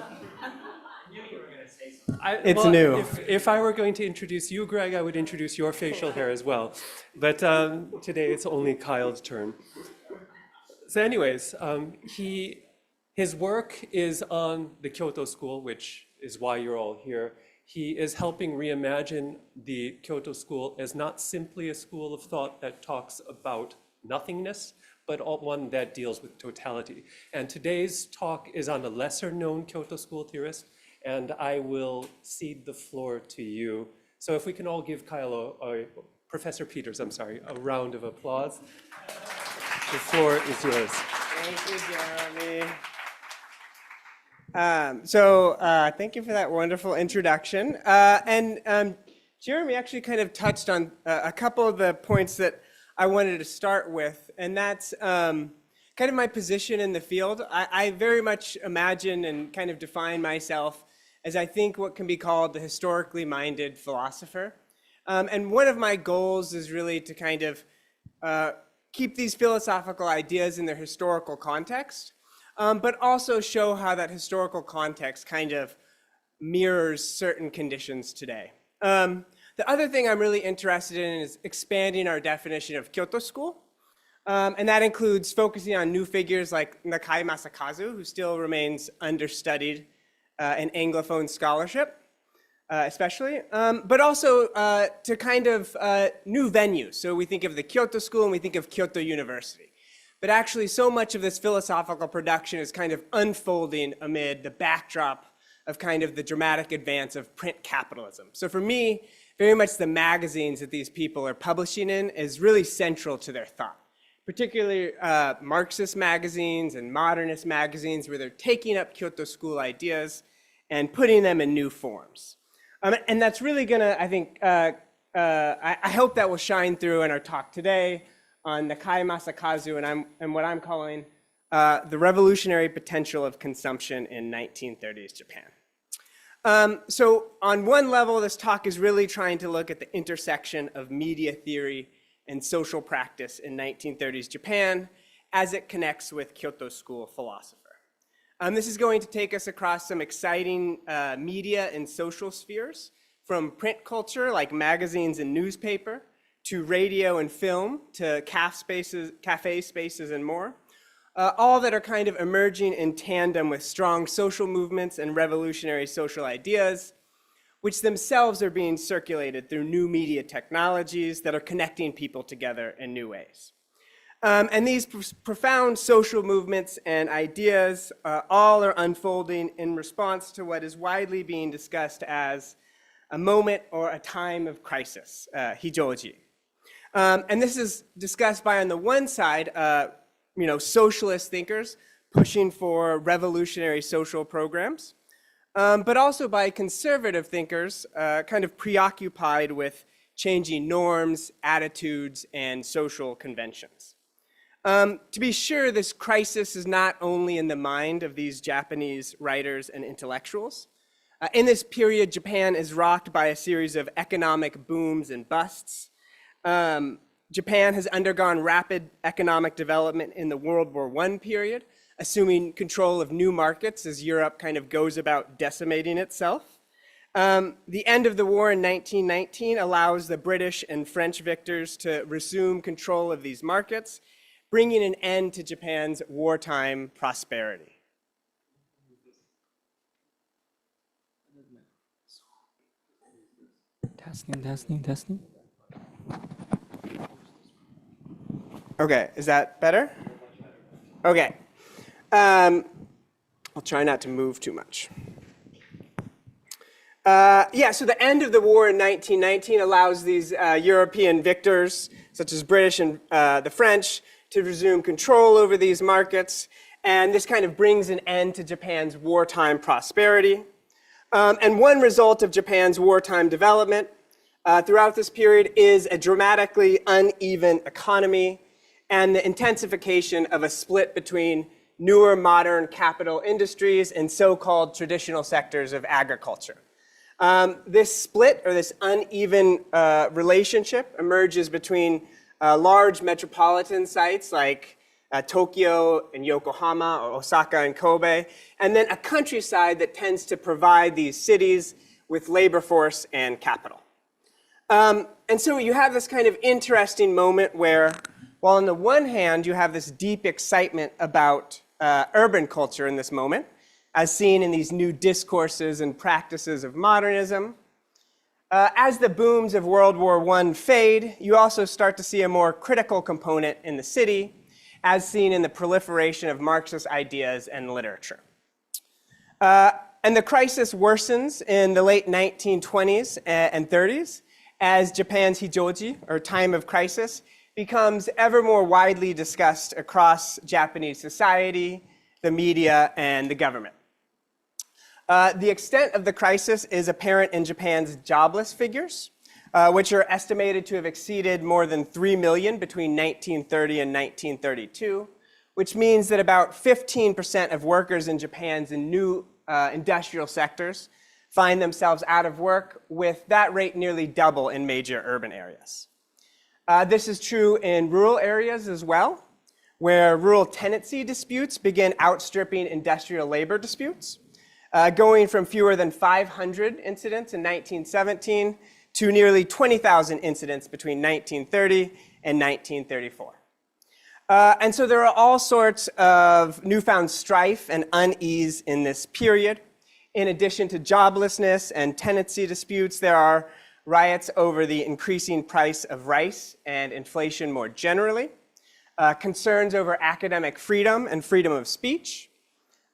F: It's new.
C: If I were going to introduce you, Greg, I would introduce your facial hair as well. But today it's only Kyle's turn. So anyways, his work is on the Kyoto School, which is why you're all here. He is helping reimagine the Kyoto School as not simply a school of thought that talks about nothingness, but one that deals with totality. And today's talk is on a lesser known Kyoto School theorist, and I will cede the floor to you. So if we can all give Kyle, Professor Peters, I'm sorry, a round of applause. The floor is yours.
F: Thank you, Jeremy. Thank you for that wonderful introduction. Jeremy actually kind of touched on a couple of the points that I wanted to start with, and that's kind of my position in the field. I very much imagine and kind of define myself as I think what can be called the historically minded philosopher. And one of my goals is really to kind of keep these philosophical ideas in their historical context, but also show how that historical context kind of mirrors certain conditions today. The other thing I'm really interested in is expanding our definition of Kyoto School. And that includes focusing on new figures like Nakai Masakazu, who still remains understudied in Anglophone scholarship, especially, but also to kind of new venues. So we think of the Kyoto School and we think of Kyoto University. But actually, so much of this philosophical production is kind of unfolding amid the backdrop of kind of the dramatic advance of print capitalism. So for me, very much the magazines that these people are publishing in is really central to their thought, particularly Marxist magazines and modernist magazines where they're taking up Kyoto School ideas and putting them in new forms. And that's really gonna, I think, I hope that will shine through in our talk today on Nakai Masakazu and what I'm calling the revolutionary potential of consumption in 1930s Japan. So on one level, this talk is really trying to look at the intersection of media theory and social practice in 1930s Japan as it connects with Kyoto School philosopher. This is going to take us across some exciting media and social spheres, from print culture like magazines and newspaper, to radio and film, to cafe spaces and more, all that are kind of emerging in tandem with strong social movements and revolutionary social ideas, which themselves are being circulated through new media technologies that are connecting people together in new ways. And these profound social movements and ideas all are unfolding in response to what is widely being discussed as a moment or a time of crisis, hijoji. And this is discussed by, on the one side, socialist thinkers pushing for revolutionary social programs, but also by conservative thinkers kind of preoccupied with changing norms, attitudes, and social conventions. To be sure, this crisis is not only in the mind of these Japanese writers and intellectuals. In this period, Japan is rocked by a series of economic booms and busts. Japan has undergone rapid economic development in the World War I period, assuming control of new markets as Europe kind of goes about decimating itself. The end of the war in 1919 allows the British and French victors to resume control of these markets, bringing an end to Japan's wartime prosperity.
B: Testing.
F: Okay, is that better? Okay. I'll try not to move too much. So the end of the war in 1919 allows these European victors, such as British and the French, to resume control over these markets. And this kind of brings an end to Japan's wartime prosperity. And one result of Japan's wartime development throughout this period is a dramatically uneven economy and the intensification of a split between newer modern capital industries and so-called traditional sectors of agriculture. This split, or this uneven relationship, emerges between large metropolitan sites like Tokyo and Yokohama, or Osaka and Kobe, and then a countryside that tends to provide these cities with labor force and capital. And so you have this kind of interesting moment where, while on the one hand you have this deep excitement about urban culture in this moment, as seen in these new discourses and practices of modernism, as the booms of World War I fade, you also start to see a more critical component in the city, as seen in the proliferation of Marxist ideas and literature. And the crisis worsens in the late 1920s and 30s as Japan's Hijoji, or time of crisis, becomes ever more widely discussed across Japanese society, the media, and the government. The extent of the crisis is apparent in Japan's jobless figures, which are estimated to have exceeded more than 3 million between 1930 and 1932, which means that about 15% of workers in Japan's new industrial sectors find themselves out of work, with that rate nearly double in major urban areas. This is true in rural areas as well, where rural tenancy disputes begin outstripping industrial labor disputes, going from fewer than 500 incidents in 1917 to nearly 20,000 incidents between 1930 and 1934. And so there are all sorts of newfound strife and unease in this period. In addition to joblessness and tenancy disputes, there are riots over the increasing price of rice and inflation more generally, concerns over academic freedom and freedom of speech,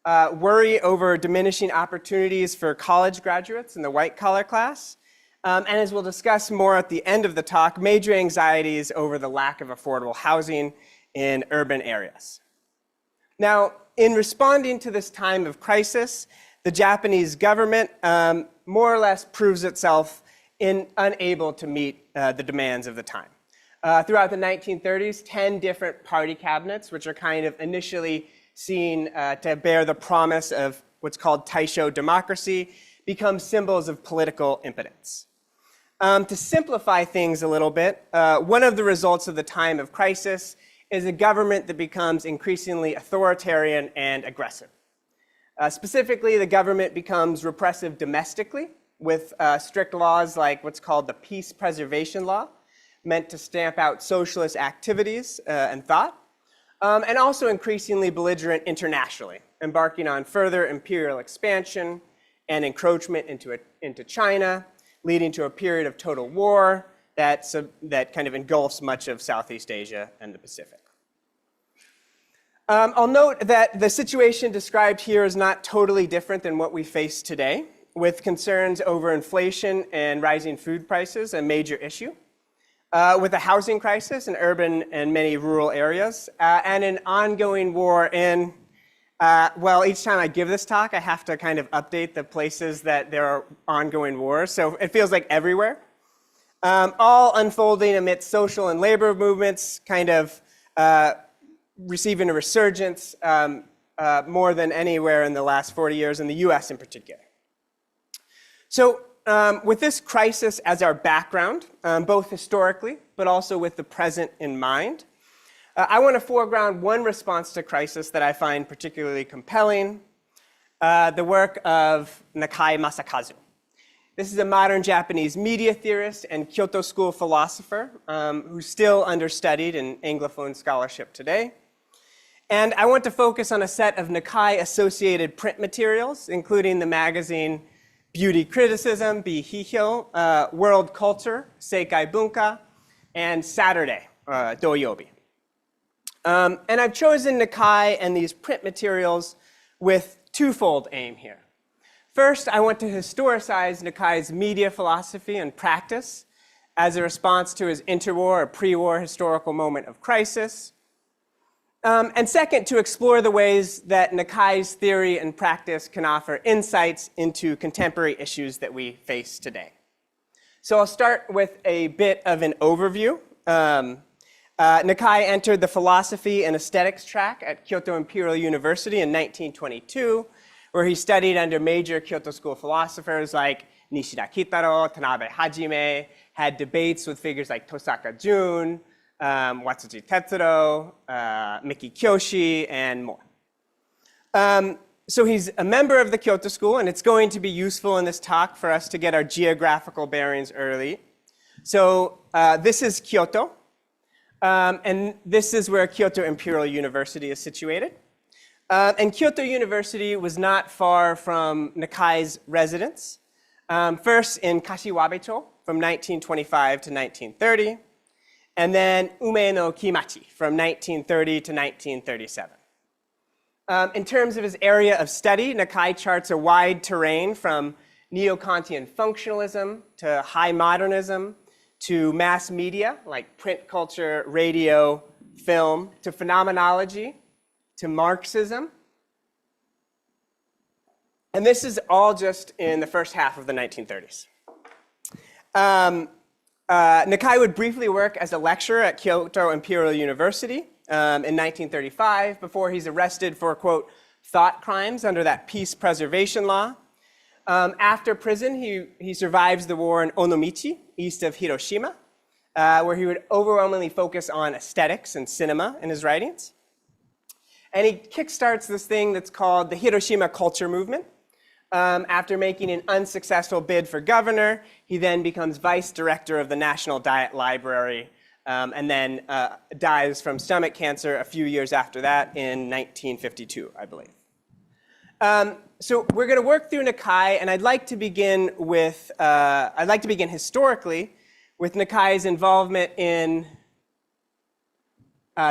F: worry over diminishing opportunities for college graduates in the white-collar class, and as we'll discuss more at the end of the talk, major anxieties over the lack of affordable housing in urban areas. Now, in responding to this time of crisis, the Japanese government more or less proves itself unable to meet the demands of the time. Throughout the 1930s, 10 different party cabinets, which are kind of initially seen to bear the promise of what's called Taisho democracy, become symbols of political impotence. To simplify things a little bit, one of the results of the time of crisis is a government that becomes increasingly authoritarian and aggressive. Specifically, the government becomes repressive domestically with strict laws like what's called the Peace Preservation Law, meant to stamp out socialist activities and thought, and also increasingly belligerent internationally, embarking on further imperial expansion and encroachment into China, leading to a period of total war that kind of engulfs much of Southeast Asia and the Pacific. I'll note that the situation described here is not totally different than what we face today, with concerns over inflation and rising food prices a major issue, with a housing crisis in urban and many rural areas, and an ongoing war in, well, each time I give this talk, I have to kind of update the places that there are ongoing wars, so it feels like everywhere. All unfolding amidst social and labor movements, kind of receiving a resurgence more than anywhere in the last 40 years, in the US in particular. So with this crisis as our background, both historically, but also with the present in mind, I want to foreground one response to crisis that I find particularly compelling, the work of Nakai Masakazu. This is a modern Japanese media theorist and Kyoto School philosopher who's still understudied in Anglophone scholarship today. And I want to focus on a set of Nikkei-associated print materials, including the magazine Beauty Criticism, Bihihyo, World Culture, Seikai Bunka, and Saturday, Doyobi. And I've chosen Nikkei and these print materials with twofold aim here. First, I want to historicize Nikkei's media philosophy and practice as a response to his interwar or pre-war historical moment of crisis. And second, to explore the ways that Nikkei's theory and practice can offer insights into contemporary issues that we face today. So I'll start with a bit of an overview. Nikkei entered the philosophy and aesthetics track at Kyoto Imperial University in 1922, where he studied under major Kyoto School philosophers like Nishida Kitaro, Tanabe Hajime, had debates with figures like Tosaka Jun, Watsuji Tetsuro, Miki Kyoshi, and more. So he's a member of the Kyoto School, and it's going to be useful in this talk for us to get our geographical bearings early. So this is Kyoto, and this is where Kyoto Imperial University is situated. And Kyoto University was not far from Nikkei's residence, first in Kashiwabe-cho from 1925 to 1930, and then Ume no Kimachi from 1930 to 1937. In terms of his area of study, Nikkei charts a wide terrain from neo-Kantian functionalism to high modernism to mass media like print culture, radio, film, to phenomenology, to Marxism. And this is all just in the first half of the 1930s. Nikkei would briefly work as a lecturer at Kyoto Imperial University in 1935 before he's arrested for, quote, thought crimes under that peace preservation law. After prison, he survives the war in Onomichi, east of Hiroshima, where he would overwhelmingly focus on aesthetics and cinema in his writings. And he kickstarts this thing that's called the Hiroshima Culture Movement. After making an unsuccessful bid for governor, he then becomes vice director of the National Diet Library, and then dies from stomach cancer a few years after that in 1952, I believe. So we're going to work through Nikkei, and I'd like to begin historically with Nikkei's involvement in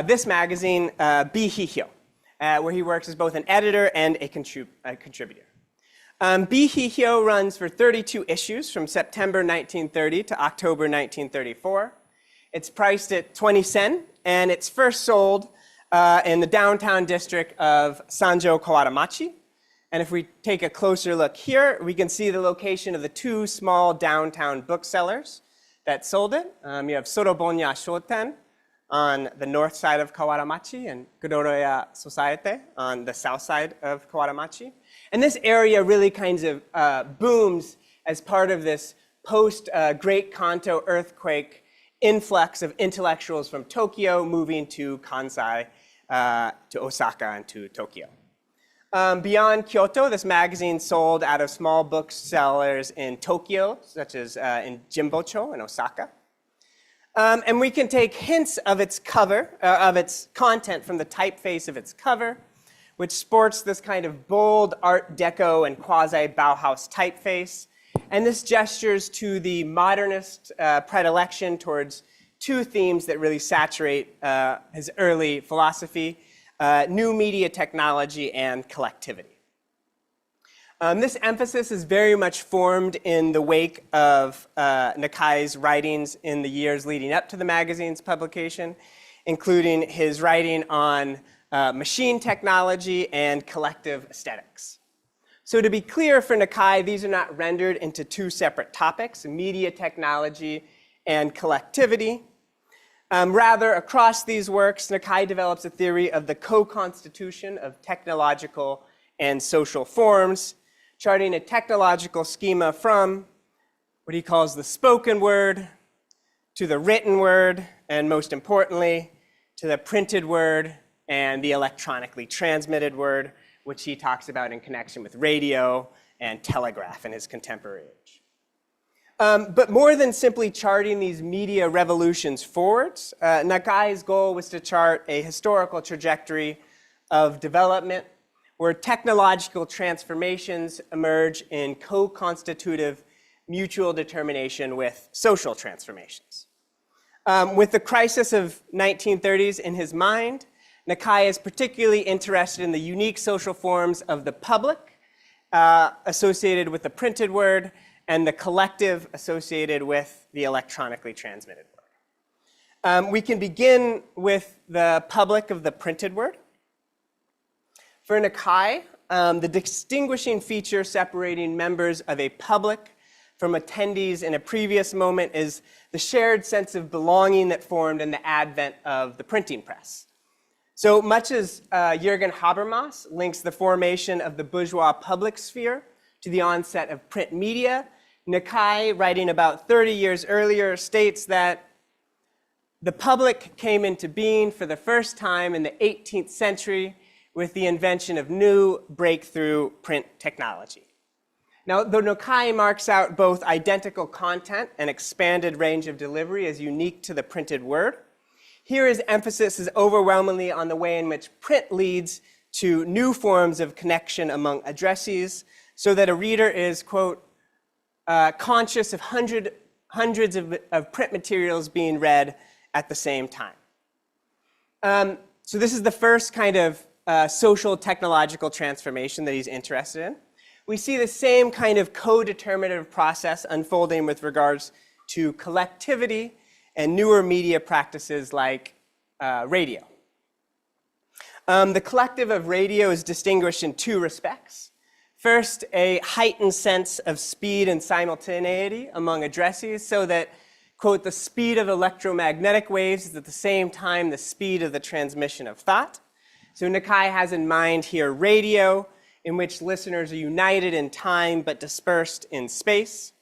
F: this magazine, Bihihyo, where he works as both an editor and a contributor. Bihihyo runs for 32 issues from September 1930 to October 1934. It's priced at 20 sen, and it's first sold in the downtown district of Sanjo Kawaramachi. And if we take a closer look here, we can see the location of the two small downtown booksellers that sold it. You have Sorobonya Shoten on the north side of Kawaramachi and Goroya Society on the south side of Kawaramachi. And this area really kind of booms as part of this post-Great Kanto earthquake influx of intellectuals from Tokyo moving to Kansai, to Osaka, and to Tokyo. Beyond Kyoto, this magazine sold out of small booksellers in Tokyo, such as in Jimbocho in Osaka. And we can take hints of its cover, of its content from the typeface of its cover, which sports this kind of bold Art Deco and quasi-Bauhaus typeface. And this gestures to the modernist predilection towards two themes that really saturate his early philosophy, new media technology and collectivity. This emphasis is very much formed in the wake of Nikkei's writings in the years leading up to the magazine's publication, including his writing on machine technology and collective aesthetics. So to be clear for Nikkei, these are not rendered into two separate topics, media technology and collectivity. Rather, across these works, Nikkei develops a theory of the co-constitution of technological and social forms, charting a technological schema from what he calls the spoken word to the written word, and most importantly, to the printed word and the electronically transmitted word, which he talks about in connection with radio and telegraph in his contemporary age. But more than simply charting these media revolutions forwards, Nakai's goal was to chart a historical trajectory of development where technological transformations emerge in co-constitutive mutual determination with social transformations. With the crisis of 1930s in his mind, Nakai is particularly interested in the unique social forms of the public associated with the printed word and the collective associated with the electronically transmitted word. We can begin with the public of the printed word. For Nakai, the distinguishing feature separating members of a public from attendees in a previous moment is the shared sense of belonging that formed in the advent of the printing press. So much as Jürgen Habermas links the formation of the bourgeois public sphere to the onset of print media, Nakai, writing about 30 years earlier, states that the public came into being for the first time in the 18th century with the invention of new breakthrough print technology. Now, though Nakai marks out both identical content and expanded range of delivery as unique to the printed word, here his emphasis is overwhelmingly on the way in which print leads to new forms of connection among addressees so that a reader is, quote, conscious of hundreds of print materials being read at the same time. So this is the first kind of social technological transformation that he's interested in. We see the same kind of co-determinative process unfolding with regards to collectivity and newer media practices like radio. The collective of radio is distinguished in two respects. First, a heightened sense of speed and simultaneity among addressees so that, quote, the speed of electromagnetic waves is at the same time the speed of the transmission of thought. So Nakai has in mind here radio, in which listeners are united in time but dispersed in space.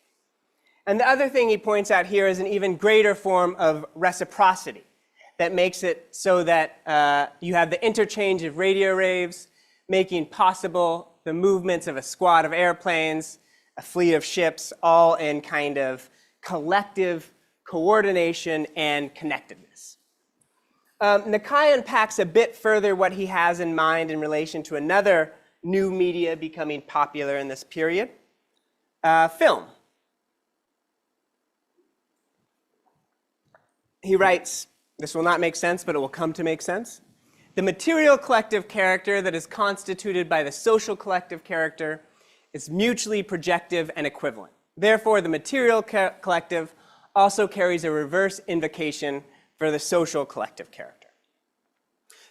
F: And the other thing he points out here is an even greater form of reciprocity that makes it so that you have the interchange of radio waves making possible the movements of a squad of airplanes, a fleet of ships, all in kind of collective coordination and connectedness. Nakai unpacks a bit further what he has in mind in relation to another new media becoming popular in this period, film. He writes, this will not make sense, but it will come to make sense. The material collective character that is constituted by the social collective character is mutually projective and equivalent. Therefore, the material collective also carries a reverse invocation for the social collective character.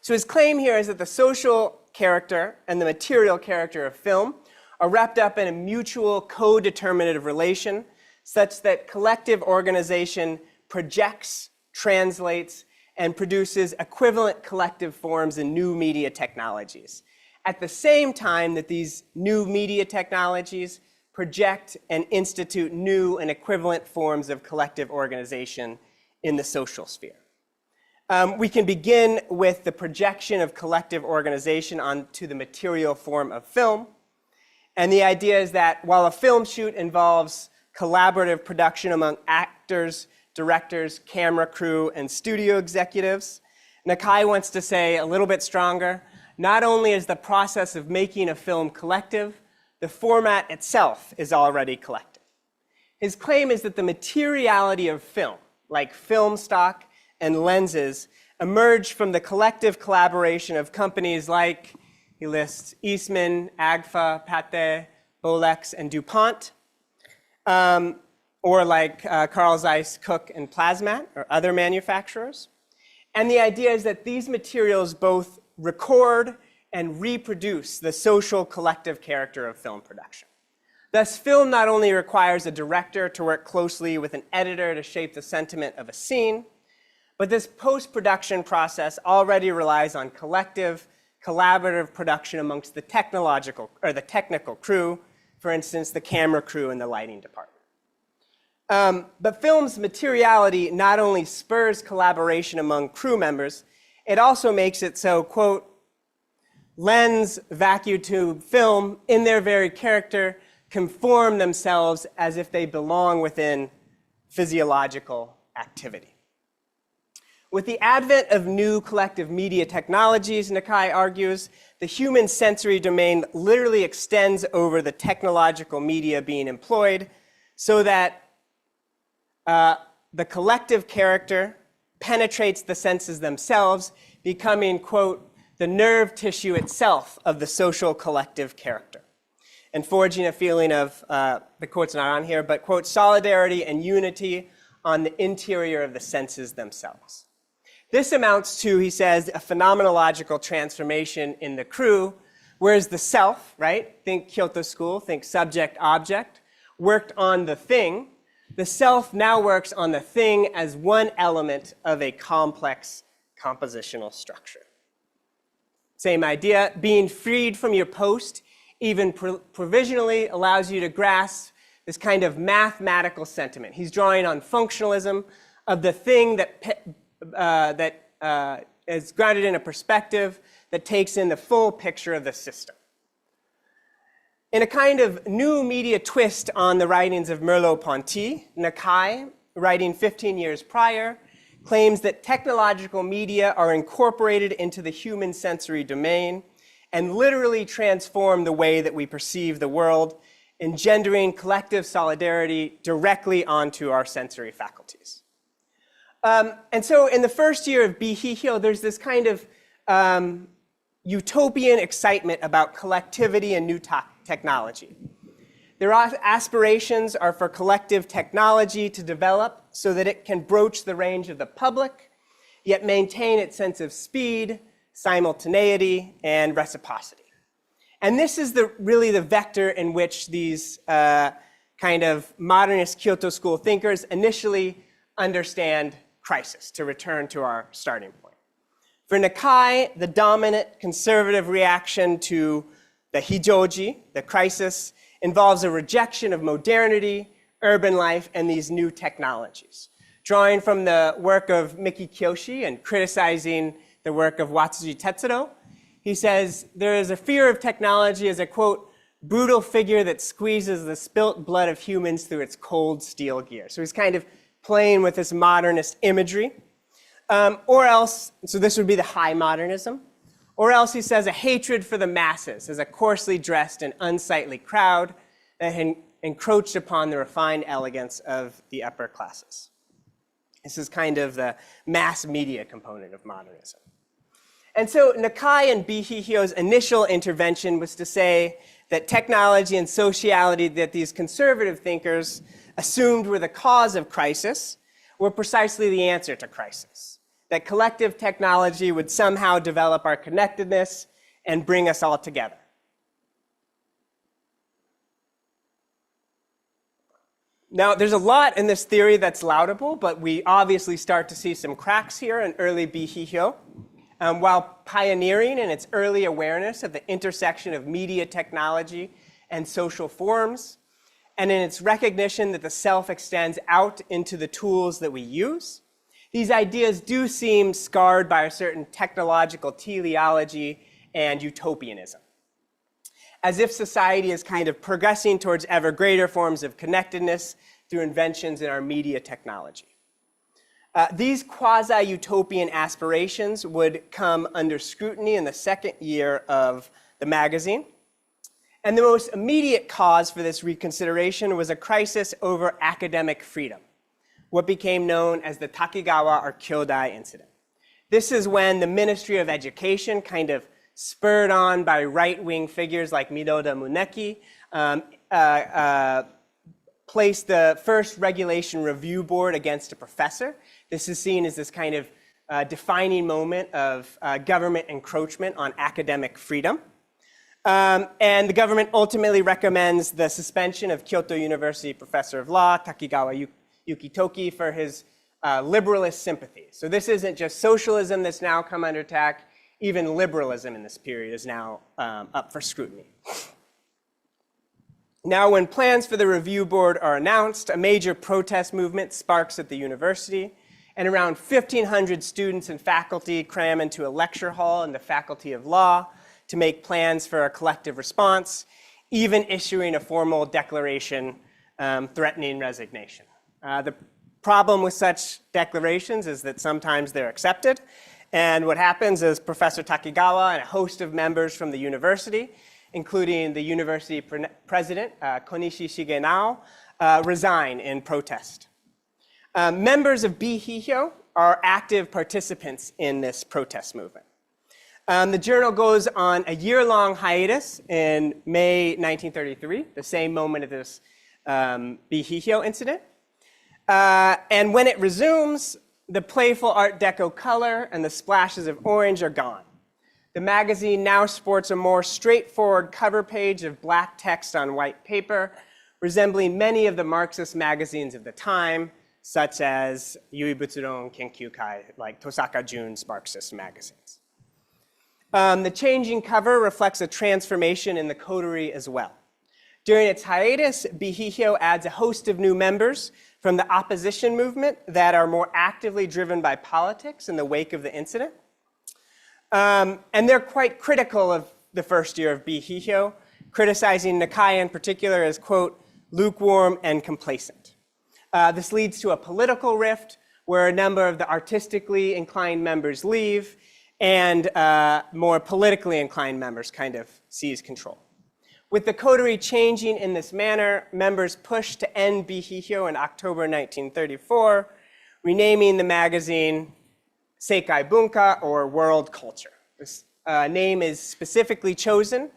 F: So his claim here is that the social character and the material character of film are wrapped up in a mutual co-determinative relation such that collective organization projects, translates, and produces equivalent collective forms in new media technologies. At the same time that these new media technologies project and institute new and equivalent forms of collective organization in the social sphere. We can begin with the projection of collective organization onto the material form of film. And the idea is that while a film shoot involves collaborative production among actors, directors, camera crew, and studio executives, Nakai wants to say a little bit stronger, not only is the process of making a film collective, the format itself is already collective. His claim is that the materiality of film, like film stock and lenses, emerged from the collective collaboration of companies like, he lists Eastman, Agfa, Pathé, Bolex, and DuPont, or like Carl Zeiss, Cook, and Plasmat, or other manufacturers. And the idea is that these materials both record and reproduce the social collective character of film production. Thus, film not only requires a director to work closely with an editor to shape the sentiment of a scene, but this post-production process already relies on collective, collaborative production amongst the technical crew, for instance, the camera crew and the lighting department. But film's materiality not only spurs collaboration among crew members, it also makes it so, quote, lens, vacuum tube, film, in their very character, conform themselves as if they belong within physiological activity. With the advent of new collective media technologies, Nakai argues, the human sensory domain literally extends over the technological media being employed so that the collective character penetrates the senses themselves, becoming, quote, the nerve tissue itself of the social collective character, and forging a feeling of, the quote's not on here, but, quote, solidarity and unity on the interior of the senses themselves. This amounts to, he says, a phenomenological transformation in the crew, whereas the self, right, think Kyoto school, think subject-object, worked on the thing. The self now works on the thing as one element of a complex compositional structure. Same idea, being freed from your post, even provisionally, allows you to grasp this kind of mathematical sentiment. He's drawing on functionalism of the thing that is grounded in a perspective that takes in the full picture of the system. In a kind of new media twist on the writings of Merleau-Ponty, Nakai, writing 15 years prior, claims that technological media are incorporated into the human sensory domain and literally transform the way that we perceive the world, engendering collective solidarity directly onto our sensory faculties. And so in the first year of Bihihyo, there's this kind of utopian excitement about collectivity and new technology. Their aspirations are for collective technology to develop so that it can broach the range of the public, yet maintain its sense of speed, simultaneity, and reciprocity. And this is really the vector in which these kind of modernist Kyoto school thinkers initially understand crisis, to return to our starting point. For Nakai, the dominant conservative reaction to the hijoji, the crisis, involves a rejection of modernity, urban life, and these new technologies. Drawing from the work of Miki Kyoshi and criticizing the work of Watsuji Tetsuro, he says, there is a fear of technology as a, quote, brutal figure that squeezes the spilt blood of humans through its cold steel gear. So he's kind of playing with this modernist imagery. Or else, so this would be the high modernism, or else he says a hatred for the masses as a coarsely dressed and unsightly crowd that had encroached upon the refined elegance of the upper classes. This is kind of the mass media component of modernism. And so Nakai and Bihihyo's initial intervention was to say that technology and sociality that these conservative thinkers assumed were the cause of crisis were precisely the answer to crisis. That collective technology would somehow develop our connectedness and bring us all together. Now, there's a lot in this theory that's laudable, but we obviously start to see some cracks here in early Bihihyo. While pioneering in its early awareness of the intersection of media technology and social forms, and in its recognition that the self extends out into the tools that we use, these ideas do seem scarred by a certain technological teleology and utopianism. As if society is kind of progressing towards ever greater forms of connectedness through inventions in our media technology. These quasi-utopian aspirations would come under scrutiny in the second year of the magazine. And the most immediate cause for this reconsideration was a crisis over academic freedom, what became known as the Takigawa or Kyodai incident. This is when the Ministry of Education, kind of spurred on by right-wing figures like Miroda Muneki, placed the first regulation review board against a professor. This is seen as this kind of defining moment of government encroachment on academic freedom. And the government ultimately recommends the suspension of Kyoto University professor of law, Takigawa Yukitoki, for his liberalist sympathies. So this isn't just socialism that's now come under attack, even liberalism in this period is now up for scrutiny. Now, when plans for the review board are announced, a major protest movement sparks at the university, and around 1,500 students and faculty cram into a lecture hall in the Faculty of Law to make plans for a collective response, even issuing a formal declaration threatening resignation. The problem with such declarations is that sometimes they're accepted, and what happens is Professor Takigawa and a host of members from the university, including the university president, Konishi Shigenao, resign in protest. Members of Bihihyo are active participants in this protest movement. The journal goes on a year-long hiatus in May 1933, the same moment of this Bihihyo incident. And when it resumes, the playful Art Deco color and the splashes of orange are gone. The magazine now sports a more straightforward cover page of black text on white paper, resembling many of the Marxist magazines of the time, such as Yui Butsuron Kenkyukai, like Tosaka Jun's Marxist magazines. The changing cover reflects a transformation in the coterie as well. During its hiatus, Bihihyo adds a host of new members from the opposition movement that are more actively driven by politics in the wake of the incident. And they're quite critical of the first year of Bihihyo, criticizing Nakai in particular as, quote, lukewarm and complacent. This leads to a political rift where a number of the artistically inclined members leave and more politically inclined members kind of seize control. With the coterie changing in this manner, members pushed to end Bihihyo in October 1934, renaming the magazine Seikai Bunka, or World Culture. This name is specifically chosen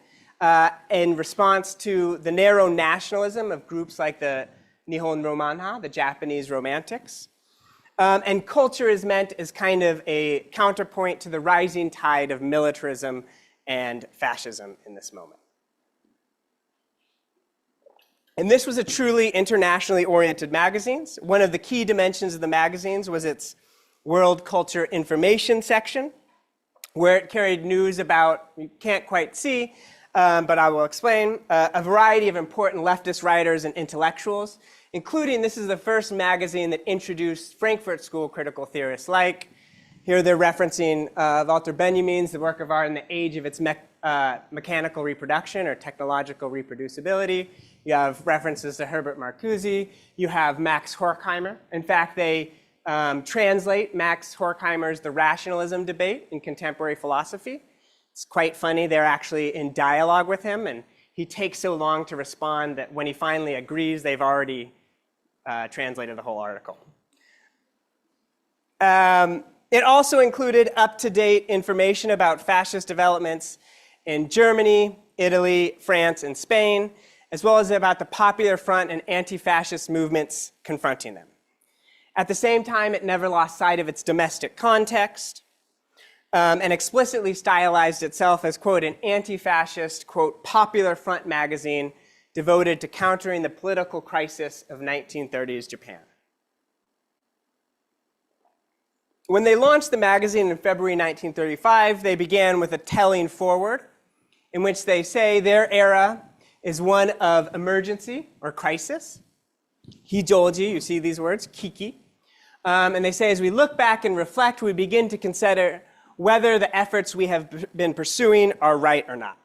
F: in response to the narrow nationalism of groups like the Nihon Romanha, the Japanese Romantics. And culture is meant as kind of a counterpoint to the rising tide of militarism and fascism in this moment. And this was a truly internationally oriented magazine. One of the key dimensions of the magazines was its world culture information section, where it carried news about, you can't quite see, but I will explain, a variety of important leftist writers and intellectuals, including, this is the first magazine that introduced Frankfurt School critical theorists like, here they're referencing Walter Benjamin's The Work of Art in the Age of Its Mechanical Reproduction or Technological Reproducibility. You have references to Herbert Marcuse. You have Max Horkheimer. In fact, they translate Max Horkheimer's The Rationalism Debate in Contemporary Philosophy. It's quite funny. They're actually in dialogue with him, and he takes so long to respond that when he finally agrees, they've already translated the whole article. It also included up-to-date information about fascist developments in Germany, Italy, France, and Spain, as well as about the Popular Front and anti-fascist movements confronting them. At the same time, it never lost sight of its domestic context and explicitly stylized itself as, quote, an anti-fascist, quote, Popular Front magazine devoted to countering the political crisis of 1930s Japan. When they launched the magazine in February 1935, they began with a telling foreword in which they say their era is one of emergency or crisis. Hijoji, you see these words, kiki. And they say, as we look back and reflect, we begin to consider whether the efforts we have been pursuing are right or not.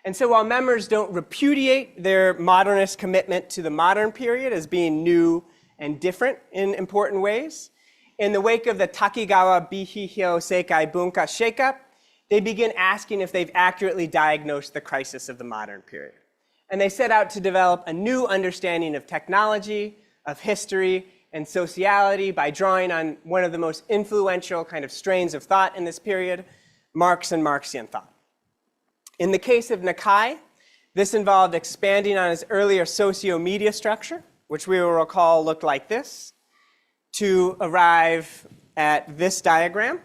F: And so while members don't repudiate their modernist commitment to the modern period as being new and different in important ways, in the wake of the Takigawa Bihihyo Seikai Bunka shakeup, they begin asking if they've accurately diagnosed the crisis of the modern period. And they set out to develop a new understanding of technology, of history, and sociality by drawing on one of the most influential kind of strains of thought in this period, Marx and Marxian thought. In the case of Nakai, this involved expanding on his earlier socio-media structure, which we will recall looked like this, to arrive at this diagram.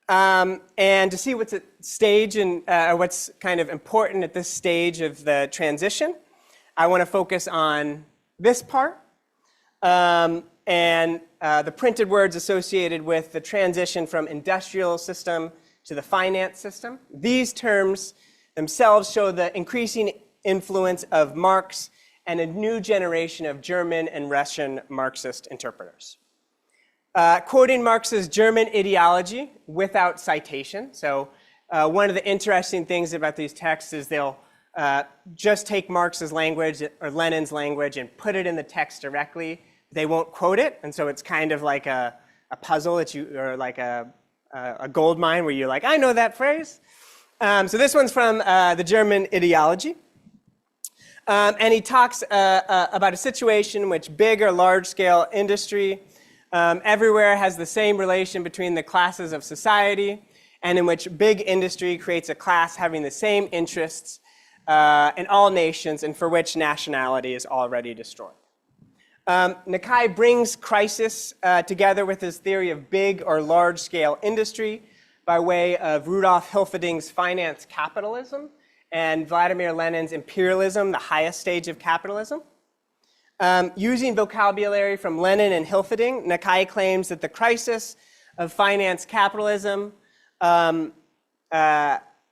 F: And to see what's at stage and what's kind of important at this stage of the transition, I want to focus on this part and the printed words associated with the transition from industrial system to the finance system. These terms themselves show the increasing influence of Marx and a new generation of German and Russian Marxist interpreters. Quoting Marx's German ideology without citation. So one of the interesting things about these texts is they'll just take Marx's language or Lenin's language and put it in the text directly, they won't quote it. And so it's kind of like a puzzle that or like a gold mine where you're like, I know that phrase. So this one's from the German Ideology. And he talks about a situation in which big or large-scale industry everywhere has the same relation between the classes of society, and in which big industry creates a class having the same interests in all nations, and for which nationality is already destroyed. Nakai brings crisis together with his theory of big or large-scale industry by way of Rudolf Hilferding's finance capitalism and Vladimir Lenin's imperialism, the highest stage of capitalism. Using vocabulary from Lenin and Hilferding, Nakai claims that the crisis of finance capitalism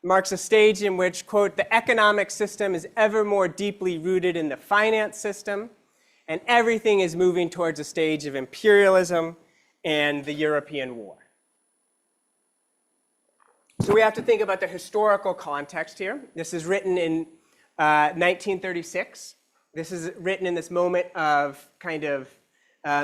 F: marks a stage in which, quote, the economic system is ever more deeply rooted in the finance system, and everything is moving towards a stage of imperialism and the European war. So we have to think about the historical context here. This is written in 1936. This is written in this moment of kind of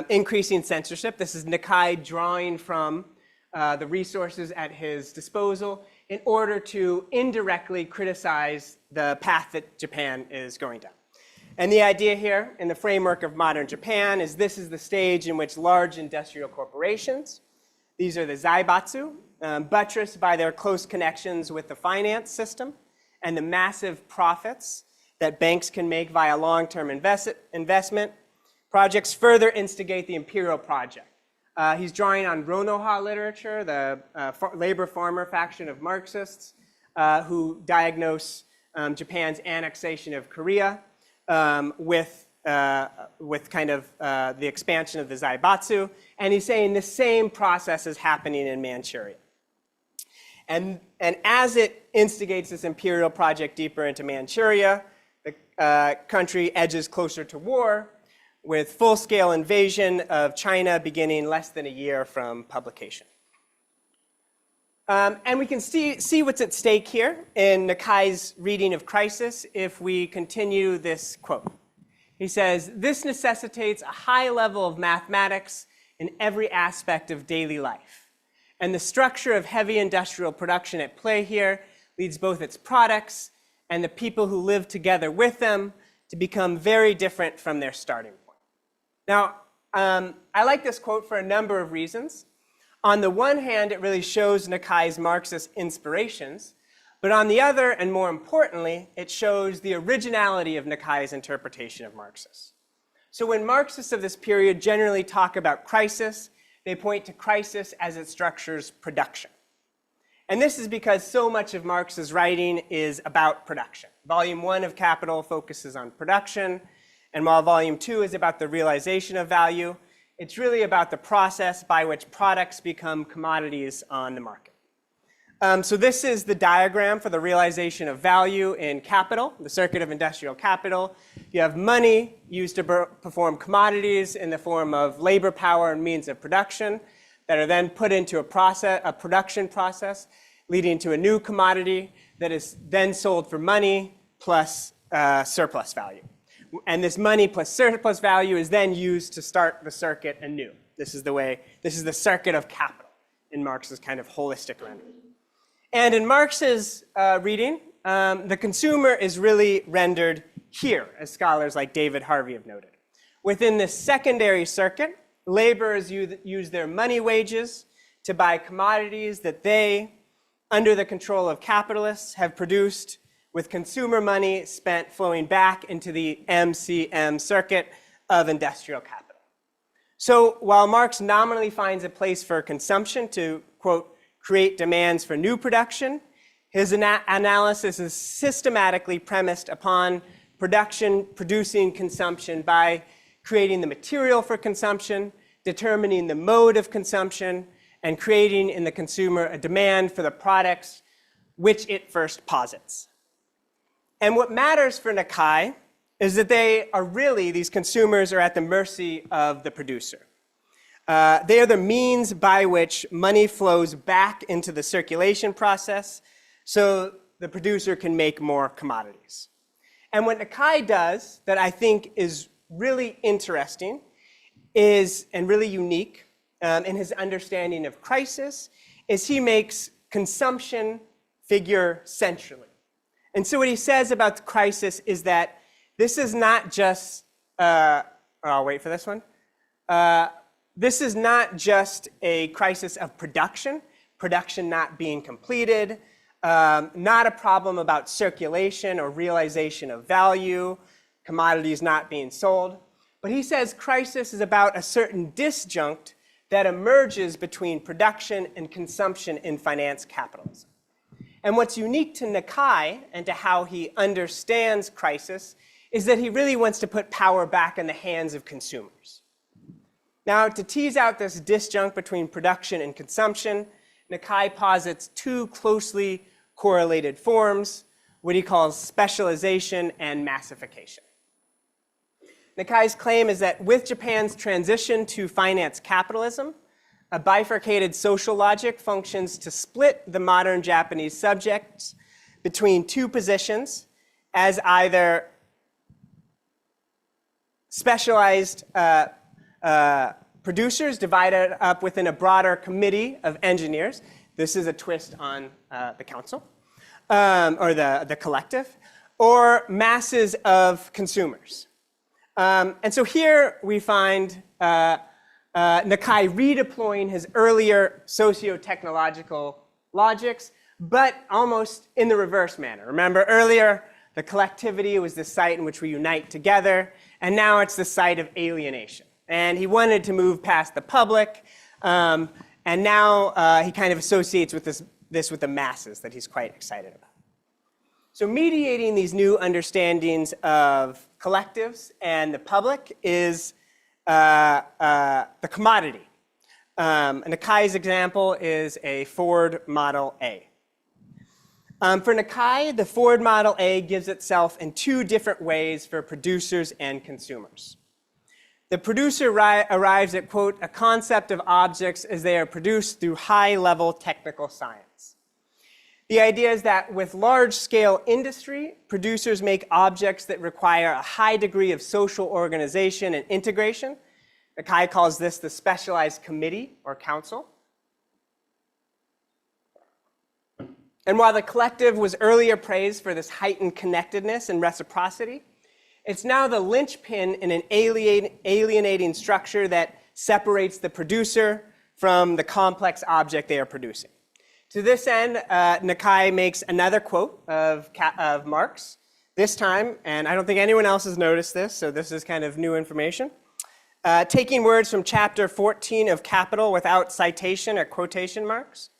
F: increasing censorship. This is Nakai drawing from the resources at his disposal in order to indirectly criticize the path that Japan is going down. And the idea here, in the framework of modern Japan, is this is the stage in which large industrial corporations, these are the zaibatsu, buttressed by their close connections with the finance system and the massive profits that banks can make via long-term investment projects, further instigate the imperial project. He's drawing on Ronoha literature, the labor farmer faction of Marxists who diagnose Japan's annexation of Korea with kind of the expansion of the zaibatsu. And he's saying the same process is happening in Manchuria. And as it instigates this imperial project deeper into Manchuria, the country edges closer to war, with full-scale invasion of China beginning less than a year from publication. And we can see what's at stake here in Nakai's reading of Crisis if we continue this quote. He says, "This necessitates a high level of mathematics in every aspect of daily life. And the structure of heavy industrial production at play here leads both its products and the people who live together with them to become very different from their starting point." Now, I like this quote for a number of reasons. On the one hand, it really shows Nakai's Marxist inspirations, but on the other, and more importantly, it shows the originality of Nakai's interpretation of Marxists. So when Marxists of this period generally talk about crisis, they point to crisis as it structures production. And this is because so much of Marx's writing is about production. Volume 1 of Capital focuses on production, and while Volume 2 is about the realization of value, it's really about the process by which products become commodities on the market. So this is the diagram for the realization of value in capital, the circuit of industrial capital. You have money used to perform commodities in the form of labor power and means of production that are then put into a production process, leading to a new commodity that is then sold for money plus surplus value. And this money plus surplus value is then used to start the circuit anew. This is the circuit of capital in Marx's kind of holistic rendering. And in Marx's reading, the consumer is really rendered here, as scholars like David Harvey have noted. Within this secondary circuit, laborers use their money wages to buy commodities that they, under the control of capitalists, have produced with consumer money spent flowing back into the MCM circuit of industrial capital. So while Marx nominally finds a place for consumption to, quote, create demands for new production, his analysis is systematically premised upon production producing consumption by creating the material for consumption, determining the mode of consumption, and creating in the consumer a demand for the products which it first posits. And what matters for Nakai is that these consumers are at the mercy of the producer. They are the means by which money flows back into the circulation process. So the producer can make more commodities. And what Nakai does that I think is really interesting and really unique in his understanding of crisis is he makes consumption figure centrally. And so what he says about the crisis is that this is not just, I'll wait for this one. This is not just a crisis of production not being completed, not a problem about circulation or realization of value, commodities not being sold. But he says crisis is about a certain disjunct that emerges between production and consumption in finance capitalism. And what's unique to Nakai and to how he understands crisis is that he really wants to put power back in the hands of consumers. Now, to tease out this disjunct between production and consumption, Nakai posits two closely correlated forms, what he calls specialization and massification. Nakai's claim is that with Japan's transition to finance capitalism, a bifurcated social logic functions to split the modern Japanese subjects between two positions as either specialized producers divided up within a broader committee of engineers. This is a twist on the council, or the collective, or masses of consumers. And so here we find Nakai redeploying his earlier socio-technological logics, but almost in the reverse manner. Remember earlier, the collectivity was the site in which we unite together, and now it's the site of alienation. And he wanted to move past the public, and now he kind of associates with this with the masses that he's quite excited about. So mediating these new understandings of collectives and the public is the commodity. Nakai's example is a Ford Model A. For Nakai, the Ford Model A gives itself in two different ways for producers and consumers. The producer arrives at, quote, a concept of objects as they are produced through high-level technical science. The idea is that with large-scale industry, producers make objects that require a high degree of social organization and integration. Nakai calls this the specialized committee or council. And while the collective was earlier praised for this heightened connectedness and reciprocity, it's now the linchpin in an alienating structure that separates the producer from the complex object they are producing. To this end, Nakai makes another quote of Marx, this time, and I don't think anyone else has noticed this, so this is kind of new information. Taking words from chapter 14 of Capital without citation or quotation marks,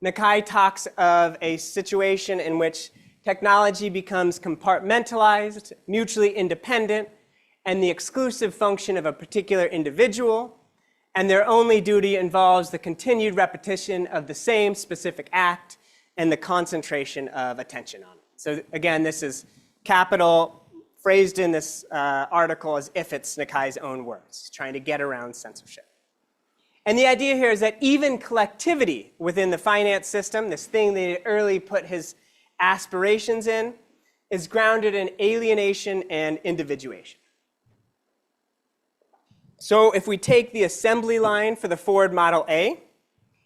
F: Nakai talks of a situation in which technology becomes compartmentalized, mutually independent, and the exclusive function of a particular individual, and their only duty involves the continued repetition of the same specific act and the concentration of attention on it. So again, this is Capital phrased in this article as if it's Nakai's own words. He's trying to get around censorship. And the idea here is that even collectivity within the finance system, this thing that he early put his aspirations in, is grounded in alienation and individuation. So if we take the assembly line for the Ford Model A,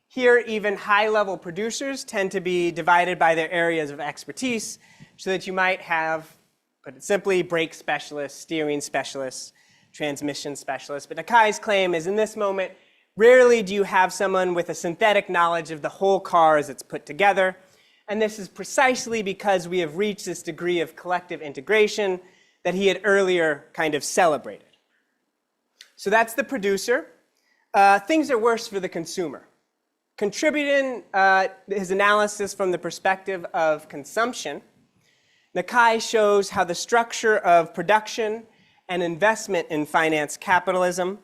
F: here even high-level producers tend to be divided by their areas of expertise so that you might have, put it simply, brake specialists, steering specialists, transmission specialists. But Nakai's claim is in this moment, rarely do you have someone with a synthetic knowledge of the whole car as it's put together. And this is precisely because we have reached this degree of collective integration that he had earlier kind of celebrated. So that's the producer. Things are worse for the consumer. Contributing his analysis from the perspective of consumption, Nakai shows how the structure of production and investment in finance capitalism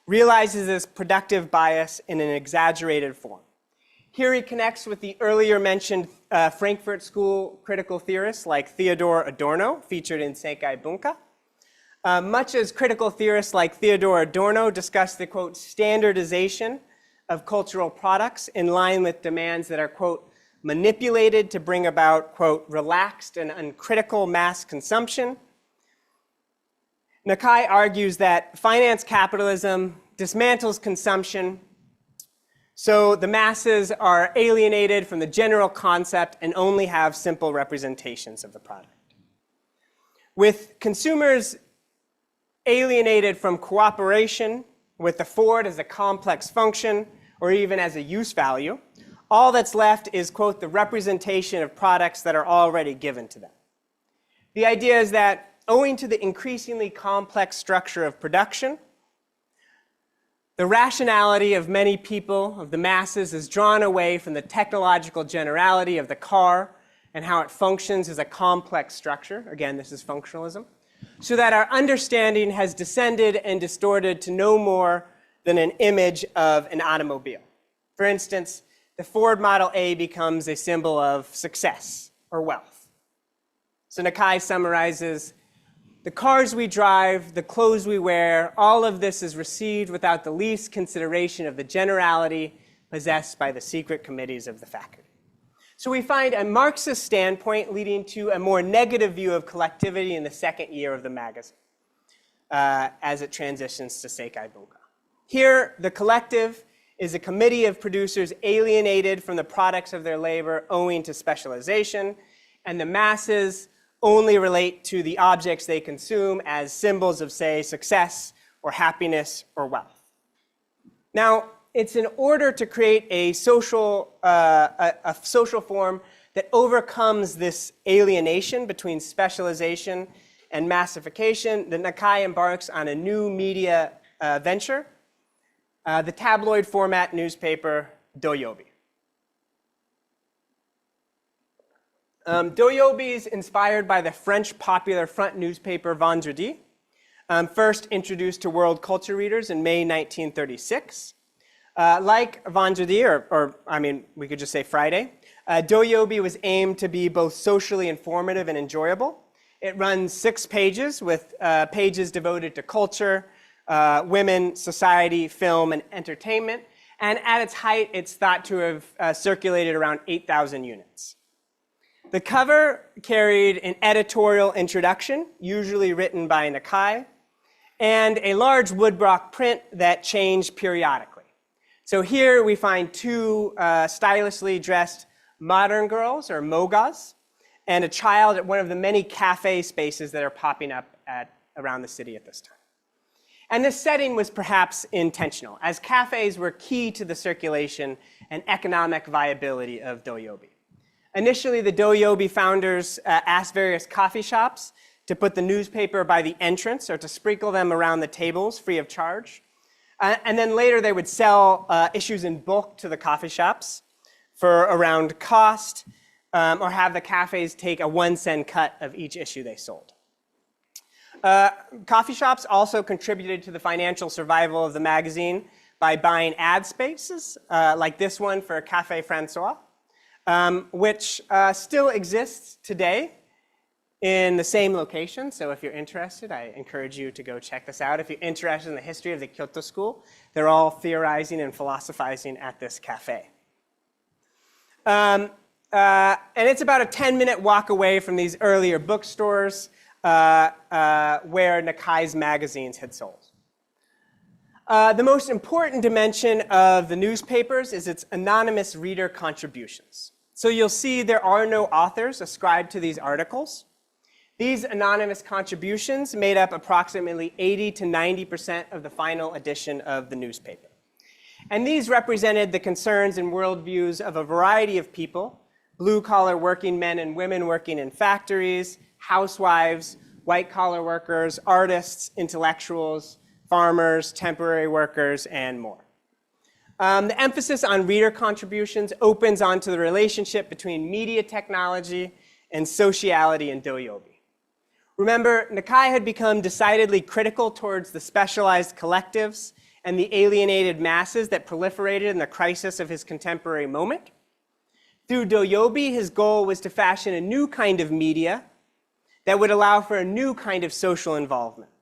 F: realizes this productive bias in an exaggerated form. Here he connects with the earlier mentioned Frankfurt School critical theorists like Theodor Adorno, featured in Seikai Bunka. Much as critical theorists like Theodor Adorno discuss the, quote, standardization of cultural products in line with demands that are, quote, manipulated to bring about, quote, relaxed and uncritical mass consumption. Nakai argues that finance capitalism dismantles consumption, so the masses are alienated from the general concept and only have simple representations of the product. With consumers alienated from cooperation with the Ford as a complex function or even as a use value, all that's left is, quote, the representation of products that are already given to them. The idea is that owing to the increasingly complex structure of production, the rationality of many people, of the masses, is drawn away from the technological generality of the car and how it functions as a complex structure. Again, this is functionalism. So that our understanding has descended and distorted to no more than an image of an automobile. For instance, the Ford Model A becomes a symbol of success or wealth. So Nakai summarizes, the cars we drive, the clothes we wear, all of this is received without the least consideration of the generality possessed by the secret committees of the faculty. So we find a Marxist standpoint leading to a more negative view of collectivity in the second year of the magazine as it transitions to Seikai Bunka. Here, the collective is a committee of producers alienated from the products of their labor owing to specialization, and the masses only relate to the objects they consume as symbols of, say, success or happiness or wealth. Now, it's in order to create a social form that overcomes this alienation between specialization and massification that Nakai embarks on a new media venture, the tabloid format newspaper Doyobi. Doyobi is inspired by the French popular front newspaper Vendredi, first introduced to world culture readers in May 1936. Like Vendredi, or I mean, we could just say Friday, Doyobi was aimed to be both socially informative and enjoyable. It runs 6 pages with pages devoted to culture, women, society, film, and entertainment. And at its height, it's thought to have circulated around 8,000 units. The cover carried an editorial introduction, usually written by Nakai, and a large woodblock print that changed periodically. So here we find 2 stylishly dressed modern girls, or mogas, and a child at one of the many cafe spaces that are popping up around the city at this time. And this setting was perhaps intentional, as cafes were key to the circulation and economic viability of Doyobi. Initially, the Doyobi founders asked various coffee shops to put the newspaper by the entrance or to sprinkle them around the tables free of charge. And then later, they would sell issues in bulk to the coffee shops for around cost, or have the cafes take a 1-cent cut of each issue they sold. Coffee shops also contributed to the financial survival of the magazine by buying ad spaces, like this one for Café François, which still exists today in the same location. So if you're interested, I encourage you to go check this out. If you're interested in the history of the Kyoto school, they're all theorizing and philosophizing at this cafe. And it's about a 10-minute walk away from these earlier bookstores where Nakai's magazines had sold. The most important dimension of the newspapers is its anonymous reader contributions. So you'll see there are no authors ascribed to these articles. These anonymous contributions made up approximately 80 to 90% of the final edition of the newspaper. And these represented the concerns and worldviews of a variety of people: blue-collar working men and women working in factories, housewives, white-collar workers, artists, intellectuals, farmers, temporary workers, and more. The emphasis on reader contributions opens onto the relationship between media technology and sociality in Doyobi. Remember, Nakai had become decidedly critical towards the specialized collectives and the alienated masses that proliferated in the crisis of his contemporary moment. Through Doyobi, his goal was to fashion a new kind of media that would allow for a new kind of social involvement.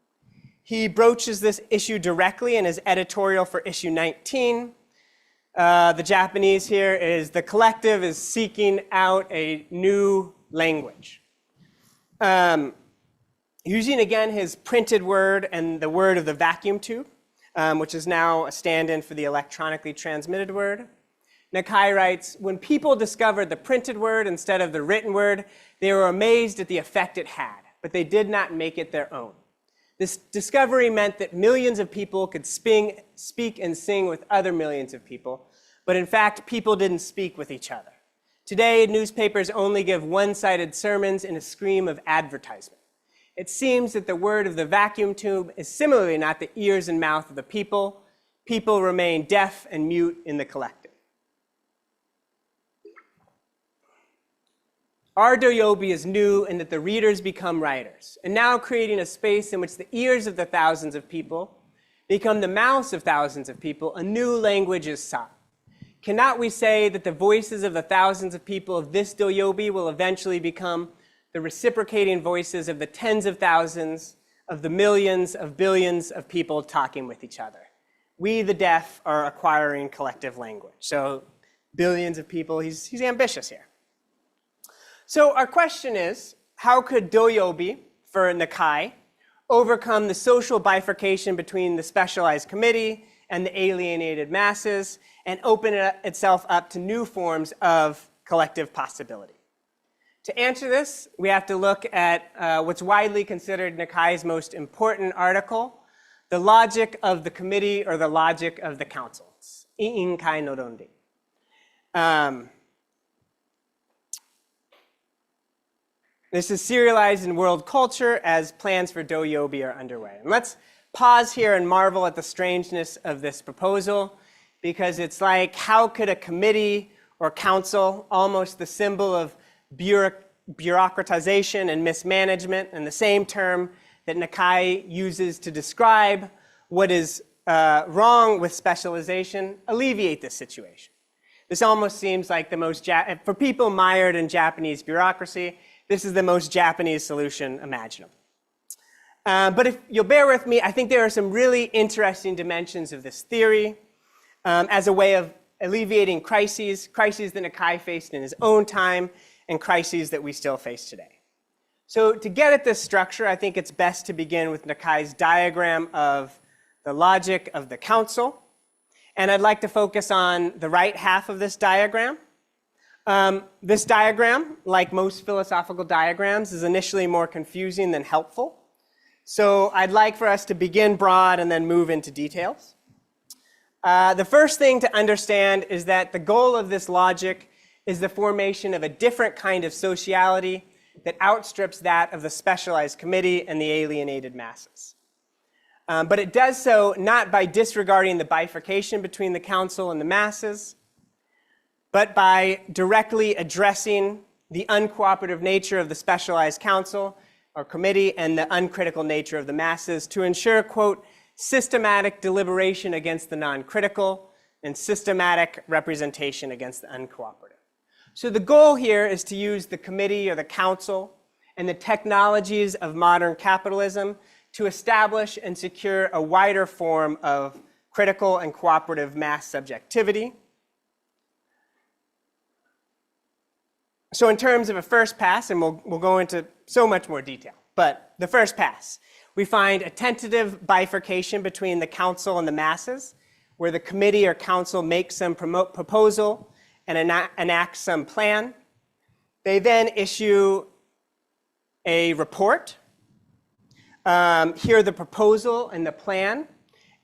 F: He broaches this issue directly in his editorial for issue 19. the Japanese here, is the collective is seeking out a new language. Using again his printed word and the word of the vacuum tube, which is now a stand-in for the electronically transmitted word. Nakai writes, when people discovered the printed word instead of the written word, they were amazed at the effect it had, but they did not make it their own. This discovery meant that millions of people could speak and sing with other millions of people, but in fact, people didn't speak with each other. Today, newspapers only give one-sided sermons in a scream of advertisement. It seems that the word of the vacuum tube is similarly not the ears and mouth of the people. People remain deaf and mute in the collective. Our Doyobi is new in that the readers become writers, and now creating a space in which the ears of the thousands of people become the mouths of thousands of people, a new language is sought. Cannot we say that the voices of the thousands of people of this Doyobi will eventually become the reciprocating voices of the tens of thousands, of the millions, of billions of people talking with each other? We, the deaf, are acquiring collective language. So billions of people, he's ambitious here. So our question is, how could Doyobi, for Nakai, overcome the social bifurcation between the specialized committee and the alienated masses and open itself up to new forms of collective possibility? To answer this, we have to look at what's widely considered Nakai's most important article, the logic of the committee or the logic of the council. Iinkai no Rondi. This is serialized in world culture as plans for Doyobi are underway. And let's pause here and marvel at the strangeness of this proposal, because it's like, how could a committee or council, almost the symbol of bureaucratization and mismanagement, and the same term that Nakai uses to describe what is wrong with specialization, alleviate this situation? This almost seems like the most, for people mired in Japanese bureaucracy, this is the most Japanese solution imaginable. But if you'll bear with me, I think there are some really interesting dimensions of this theory as a way of alleviating crises that Nakai faced in his own time and crises that we still face today. So to get at this structure, I think it's best to begin with Nakai's diagram of the logic of the council. And I'd like to focus on the right half of this diagram. This diagram, like most philosophical diagrams, is initially more confusing than helpful. So I'd like for us to begin broad and then move into details. The first thing to understand is that the goal of this logic is the formation of a different kind of sociality that outstrips that of the specialized committee and the alienated masses. But it does so not by disregarding the bifurcation between the council and the masses, but by directly addressing the uncooperative nature of the specialized council or committee and the uncritical nature of the masses to ensure, quote, systematic deliberation against the non-critical and systematic representation against the uncooperative. So the goal here is to use the committee or the council and the technologies of modern capitalism to establish and secure a wider form of critical and cooperative mass subjectivity. So in terms of a first pass, and we'll go into so much more detail, but the first pass, we find a tentative bifurcation between the council and the masses, where the committee or council makes some proposal and enacts some plan. They then issue a report. Here the proposal and the plan,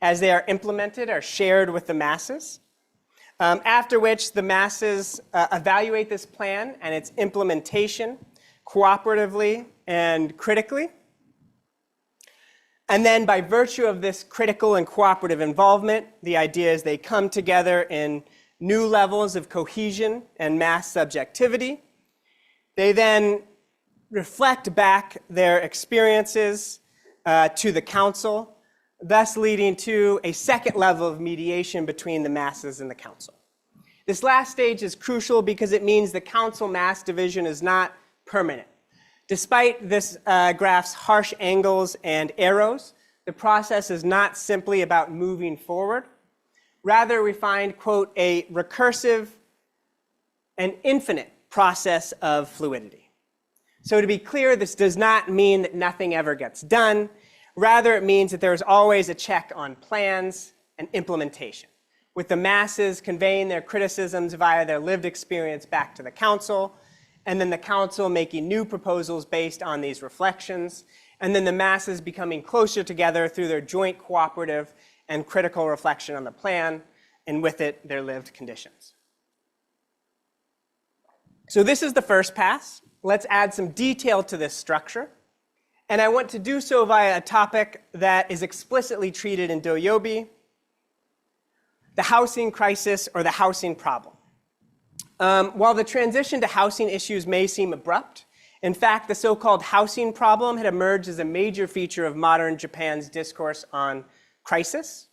F: as they are implemented, are shared with the masses. After which the masses evaluate this plan and its implementation cooperatively and critically. And then by virtue of this critical and cooperative involvement, the idea is they come together in new levels of cohesion and mass subjectivity. They then reflect back their experiences to the council, thus leading to a second level of mediation between the masses and the council. This last stage is crucial because it means the council-mass division is not permanent. Despite this graph's harsh angles and arrows, the process is not simply about moving forward. Rather, we find, quote, a recursive and infinite process of fluidity. So to be clear, this does not mean that nothing ever gets done. Rather, it means that there is always a check on plans and implementation, with the masses conveying their criticisms via their lived experience back to the council, and then the council making new proposals based on these reflections, and then the masses becoming closer together through their joint cooperative and critical reflection on the plan, and with it, their lived conditions. So this is the first pass. Let's add some detail to this structure. And I want to do so via a topic that is explicitly treated in Doyobi, the housing crisis or the housing problem. While the transition to housing issues may seem abrupt, in fact, the so-called housing problem had emerged as a major feature of modern Japan's discourse on crisis.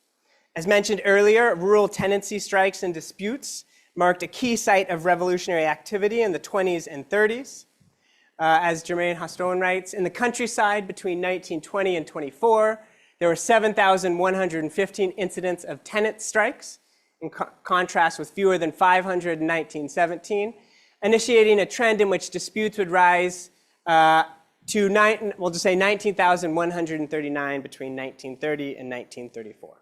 F: As mentioned earlier, rural tenancy strikes and disputes marked a key site of revolutionary activity in the 20s and 30s. As Jermaine Hoston writes, in the countryside between 1920 and 24, there were 7,115 incidents of tenant strikes, in contrast with fewer than 500 in 1917, initiating a trend in which disputes would rise to, we'll just say 19,139 between 1930 and 1934.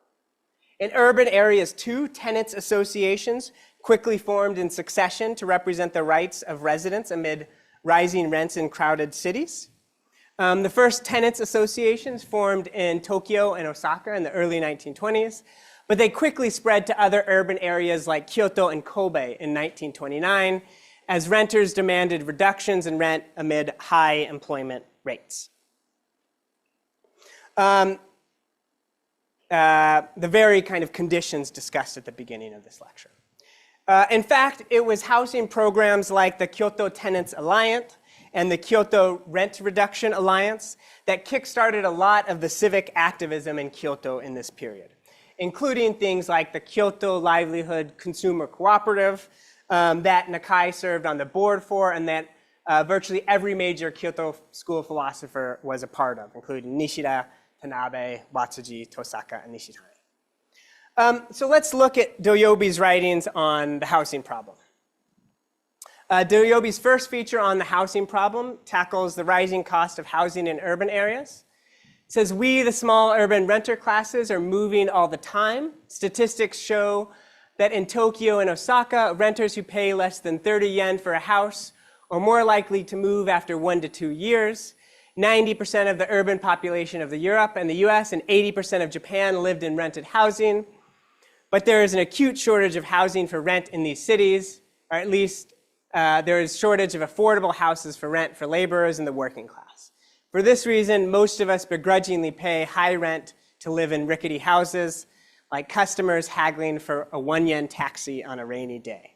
F: In urban areas too, tenants associations quickly formed in succession to represent the rights of residents amid rising rents in crowded cities. The first tenants associations formed in Tokyo and Osaka in the early 1920s, but they quickly spread to other urban areas like Kyoto and Kobe in 1929, as renters demanded reductions in rent amid high employment rates. The very kind of conditions discussed at the beginning of this lecture. In fact, it was housing programs like the Kyoto Tenants Alliance and the Kyoto Rent Reduction Alliance that kickstarted a lot of the civic activism in Kyoto in this period, including things like the Kyoto Livelihood Consumer Cooperative that Nakai served on the board for, and that virtually every major Kyoto school philosopher was a part of, including Nishida, Tanabe, Watsuji, Tosaka, and Nishitani. So let's look at Doyobi's writings on the housing problem. Doyobi's first feature on the housing problem tackles the rising cost of housing in urban areas. It says, we, the small urban renter classes, are moving all the time. Statistics show that in Tokyo and Osaka, renters who pay less than 30 yen for a house are more likely to move after 1 to 2 years. 90% of the urban population of Europe and the US and 80% of Japan lived in rented housing. But there is an acute shortage of housing for rent in these cities, or at least there is shortage of affordable houses for rent for laborers in the working class. For this reason, most of us begrudgingly pay high rent to live in rickety houses, like customers haggling for a 1 yen taxi on a rainy day.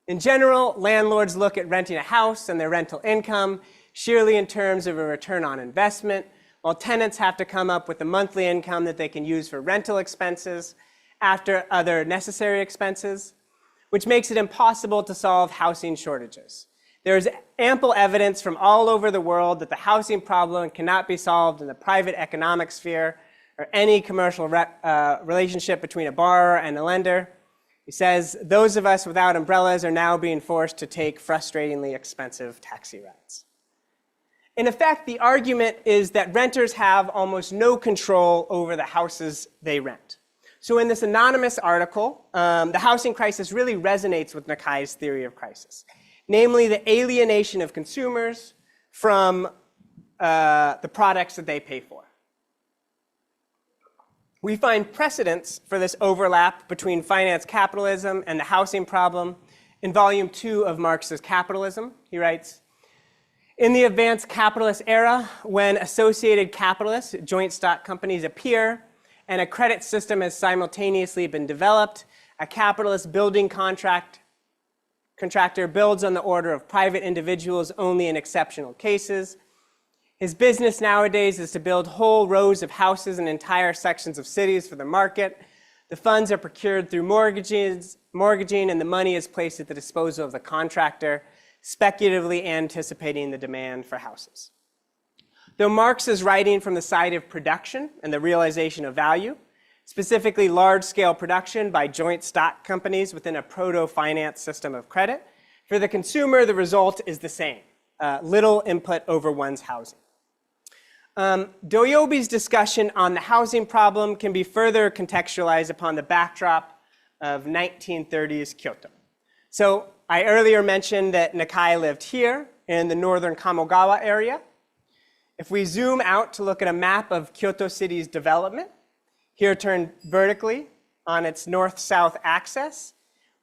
F: In general, landlords look at renting a house and their rental income sheerly in terms of a return on investment, while tenants have to come up with a monthly income that they can use for rental expenses after other necessary expenses, which makes it impossible to solve housing shortages. There is ample evidence from all over the world that the housing problem cannot be solved in the private economic sphere or any commercial relationship between a borrower and a lender. He says, those of us without umbrellas are now being forced to take frustratingly expensive taxi rides. In effect, the argument is that renters have almost no control over the houses they rent. So in this anonymous article, the housing crisis really resonates with Nakai's theory of crisis, namely the alienation of consumers from the products that they pay for. We find precedents for this overlap between finance capitalism and the housing problem in volume 2 of Marx's Capitalism. He writes, in the advanced capitalist era, when associated capitalists, joint stock companies, appear, and a credit system has simultaneously been developed, a capitalist building contractor builds on the order of private individuals only in exceptional cases. His business nowadays is to build whole rows of houses and entire sections of cities for the market. The funds are procured through mortgaging, and the money is placed at the disposal of the contractor, speculatively anticipating the demand for houses. Though Marx is writing from the side of production and the realization of value, specifically large-scale production by joint stock companies within a proto-finance system of credit. For the consumer, the result is the same, little input over one's housing. Doyobi's discussion on the housing problem can be further contextualized upon the backdrop of 1930s Kyoto. So I earlier mentioned that Nakai lived here in the northern Kamogawa area. If we zoom out to look at a map of Kyoto City's development, here turned vertically on its north-south axis,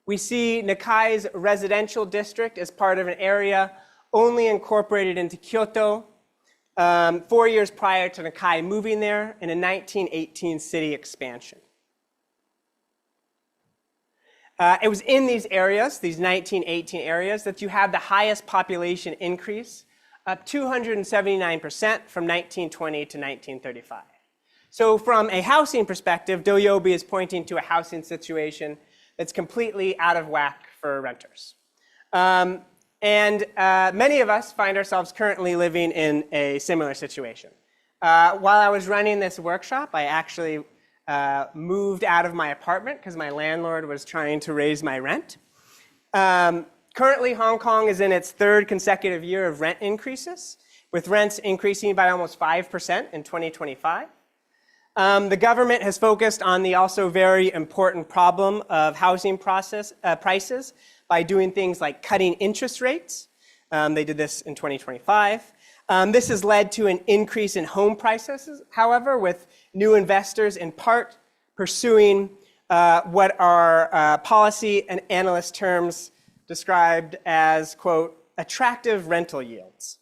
F: we see Nakai's residential district as part of an area only incorporated into Kyoto 4 years prior to Nakai moving there in a 1918 city expansion. It was in these areas, these 1918 areas, that you have the highest population increase, up 279% from 1920 to 1935. So from a housing perspective, Doyobi is pointing to a housing situation that's completely out of whack for renters. Many of us find ourselves currently living in a similar situation. While I was running this workshop, I actually moved out of my apartment because my landlord was trying to raise my rent. Currently, Hong Kong is in its third consecutive year of rent increases, with rents increasing by almost 5% in 2025. The government has focused on the also very important problem of housing prices by doing things like cutting interest rates. They did this in 2025. This has led to an increase in home prices, however, with new investors in part pursuing what are policy and analyst terms described as, quote, attractive rental yields.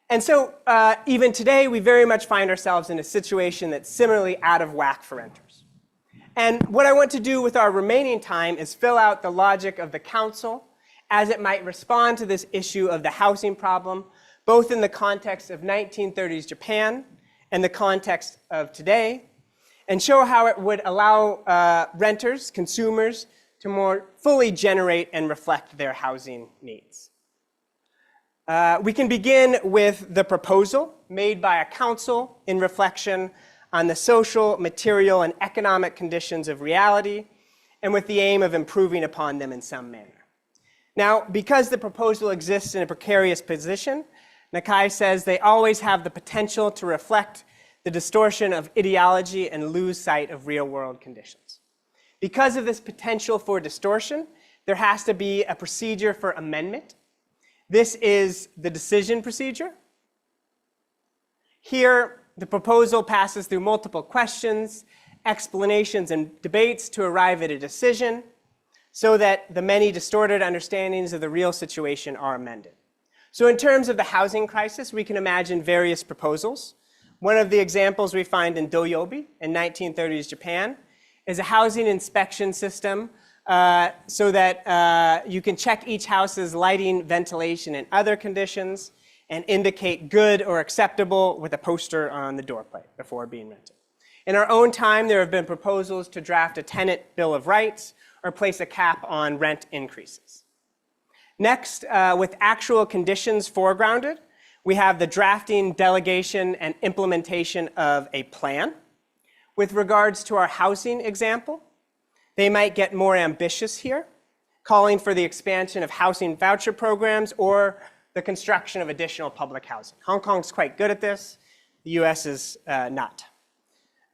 F: And so even today, we very much find ourselves in a situation that's similarly out of whack for renters. And what I want to do with our remaining time is fill out the logic of the council as it might respond to this issue of the housing problem, both in the context of 1930s Japan and the context of today, and show how it would allow renters, consumers, to more fully generate and reflect their housing needs. We can begin with the proposal made by a council in reflection on the social, material, and economic conditions of reality, and with the aim of improving upon them in some manner. Now, because the proposal exists in a precarious position, Nakai says they always have the potential to reflect the distortion of ideology and lose sight of real-world conditions. Because of this potential for distortion, there has to be a procedure for amendment. This is the decision procedure. Here, the proposal passes through multiple questions, explanations, and debates to arrive at a decision so that the many distorted understandings of the real situation are amended. So in terms of the housing crisis, we can imagine various proposals. One of the examples we find in Doyobi in 1930s Japan is a housing inspection system so that you can check each house's lighting, ventilation, and other conditions and indicate good or acceptable with a poster on the doorplate before being rented. In our own time, there have been proposals to draft a tenant bill of rights or place a cap on rent increases. Next, with actual conditions foregrounded, we have the drafting, delegation, and implementation of a plan. With regards to our housing example, they might get more ambitious here, calling for the expansion of housing voucher programs or the construction of additional public housing. Hong Kong's quite good at this. The US is not.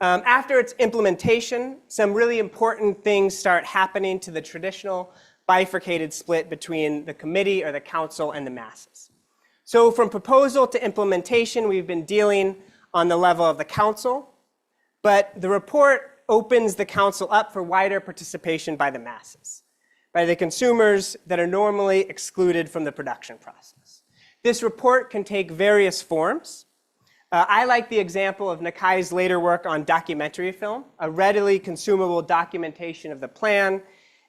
F: After its implementation, some really important things start happening to the traditional bifurcated split between the committee or the council and the masses. So from proposal to implementation, we've been dealing on the level of the council, but the report opens the council up for wider participation by the masses, by the consumers that are normally excluded from the production process. This report can take various forms. I like the example of Nakai's later work on documentary film, a readily consumable documentation of the plan,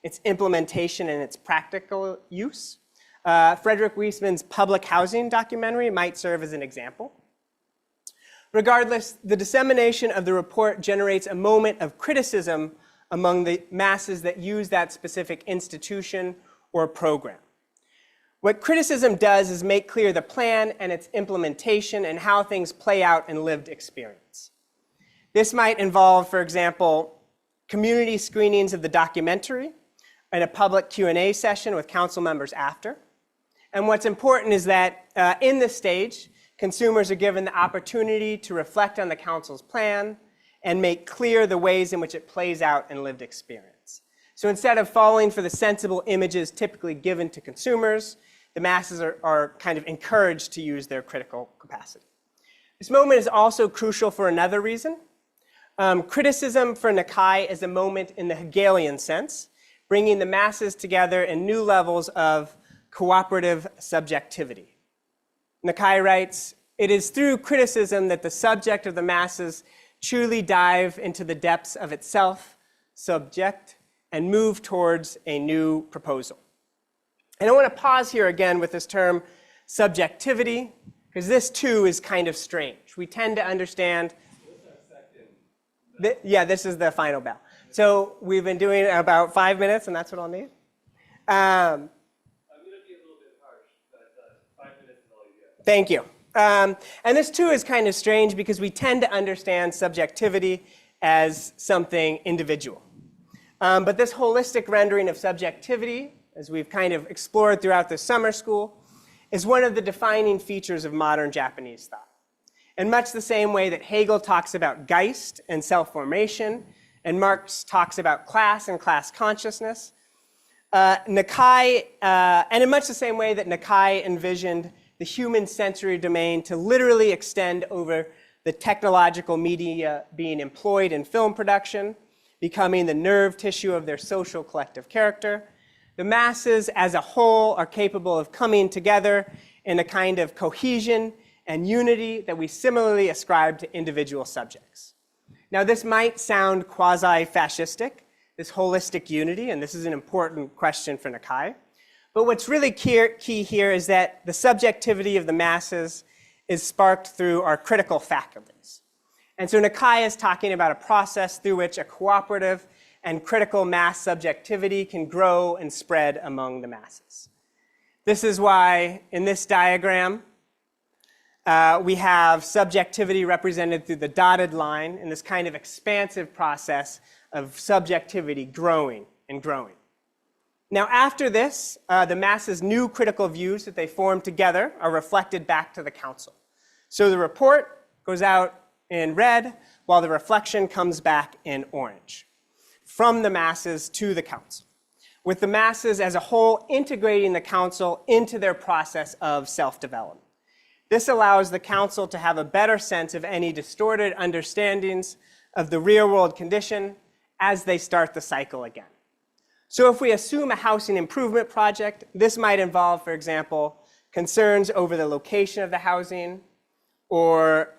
F: its implementation, and its practical use. Frederick Wiesman's public housing documentary might serve as an example. Regardless, the dissemination of the report generates a moment of criticism among the masses that use that specific institution or program. What criticism does is make clear the plan and its implementation and how things play out in lived experience. This might involve, for example, community screenings of the documentary and a public Q&A session with council members after. And what's important is that in this stage, consumers are given the opportunity to reflect on the council's plan and make clear the ways in which it plays out in lived experience. So instead of falling for the sensible images typically given to consumers, the masses are kind of encouraged to use their critical capacity. This moment is also crucial for another reason. Criticism for Nikai is a moment in the Hegelian sense, bringing the masses together in new levels of cooperative subjectivity. Nikai writes, "It is through criticism that the subject of the masses truly dive into the depths of itself, subject, and move towards a new proposal." And I want to pause here again with this term subjectivity, because this too is kind of strange. We tend to understand, yeah, this is the final bell. So we've been doing about 5 minutes, and that's what I'll need. I'm going to be a little bit harsh, but 5 minutes is all you get. Thank you. And this too is kind of strange because we tend to understand subjectivity as something individual. But this holistic rendering of subjectivity, as we've kind of explored throughout the summer school, is one of the defining features of modern Japanese thought. In much the same way that Hegel talks about Geist and self-formation, and Marx talks about class and class consciousness, Nikai, and in much the same way that Nikai envisioned the human sensory domain to literally extend over the technological media being employed in film production, becoming the nerve tissue of their social collective character, the masses as a whole are capable of coming together in a kind of cohesion and unity that we similarly ascribe to individual subjects. Now, this might sound quasi-fascistic, this holistic unity, and this is an important question for Nikai. But what's really key here is that the subjectivity of the masses is sparked through our critical faculties. And so Nikai is talking about a process through which a cooperative and critical mass subjectivity can grow and spread among the masses. This is why, in this diagram, we have subjectivity represented through the dotted line in this kind of expansive process of subjectivity growing and growing. Now, after this, the masses' new critical views that they form together are reflected back to the council. So the report goes out in red, while the reflection comes back in orange, from the masses to the council, with the masses as a whole integrating the council into their process of self-development. This allows the council to have a better sense of any distorted understandings of the real-world condition as they start the cycle again. So if we assume a housing improvement project, this might involve, for example, concerns over the location of the housing, or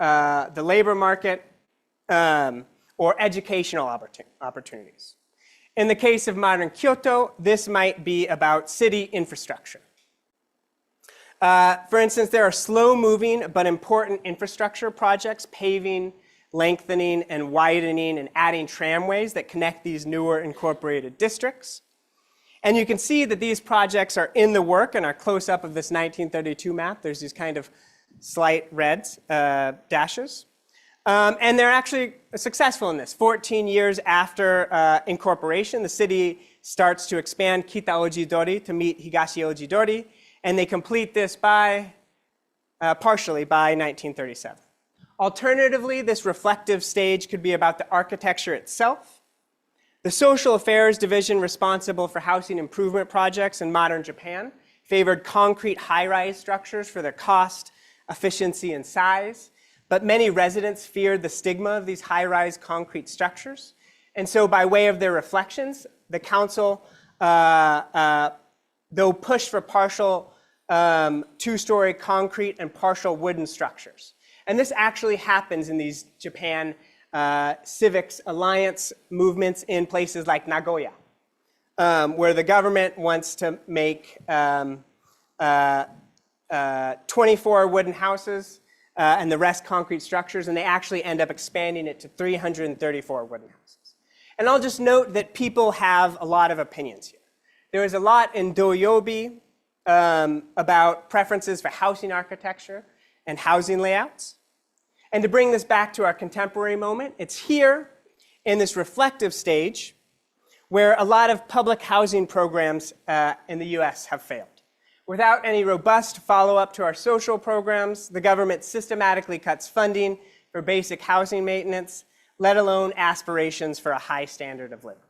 F: the labor market, or educational opportunities. In the case of modern Kyoto, this might be about city infrastructure. For instance, there are slow-moving but important infrastructure projects, paving, lengthening, and widening, and adding tramways that connect these newer incorporated districts. And you can see that these projects are in the work in our close-up of this 1932 map. There's these kind of slight red dashes. And they're actually successful in this. 14 years after incorporation, the city starts to expand Kita Ojidori to meet Higashi Ojidori, and they complete this partially by 1937. Alternatively, this reflective stage could be about the architecture itself. The Social Affairs Division responsible for housing improvement projects in modern Japan favored concrete high-rise structures for their cost, efficiency, and size. But many residents feared the stigma of these high-rise concrete structures. And so by way of their reflections, the council, though pushed for partial two-story concrete and partial wooden structures. And this actually happens in these Japan civics alliance movements in places like Nagoya, where the government wants to make 24 wooden houses and the rest concrete structures, and they actually end up expanding it to 334 wooden houses. And I'll just note that people have a lot of opinions here. There is a lot in Doyobi about preferences for housing architecture and housing layouts. And to bring this back to our contemporary moment, it's here in this reflective stage where a lot of public housing programs in the US have failed. Without any robust follow-up to our social programs, the government systematically cuts funding for basic housing maintenance, let alone aspirations for a high standard of living.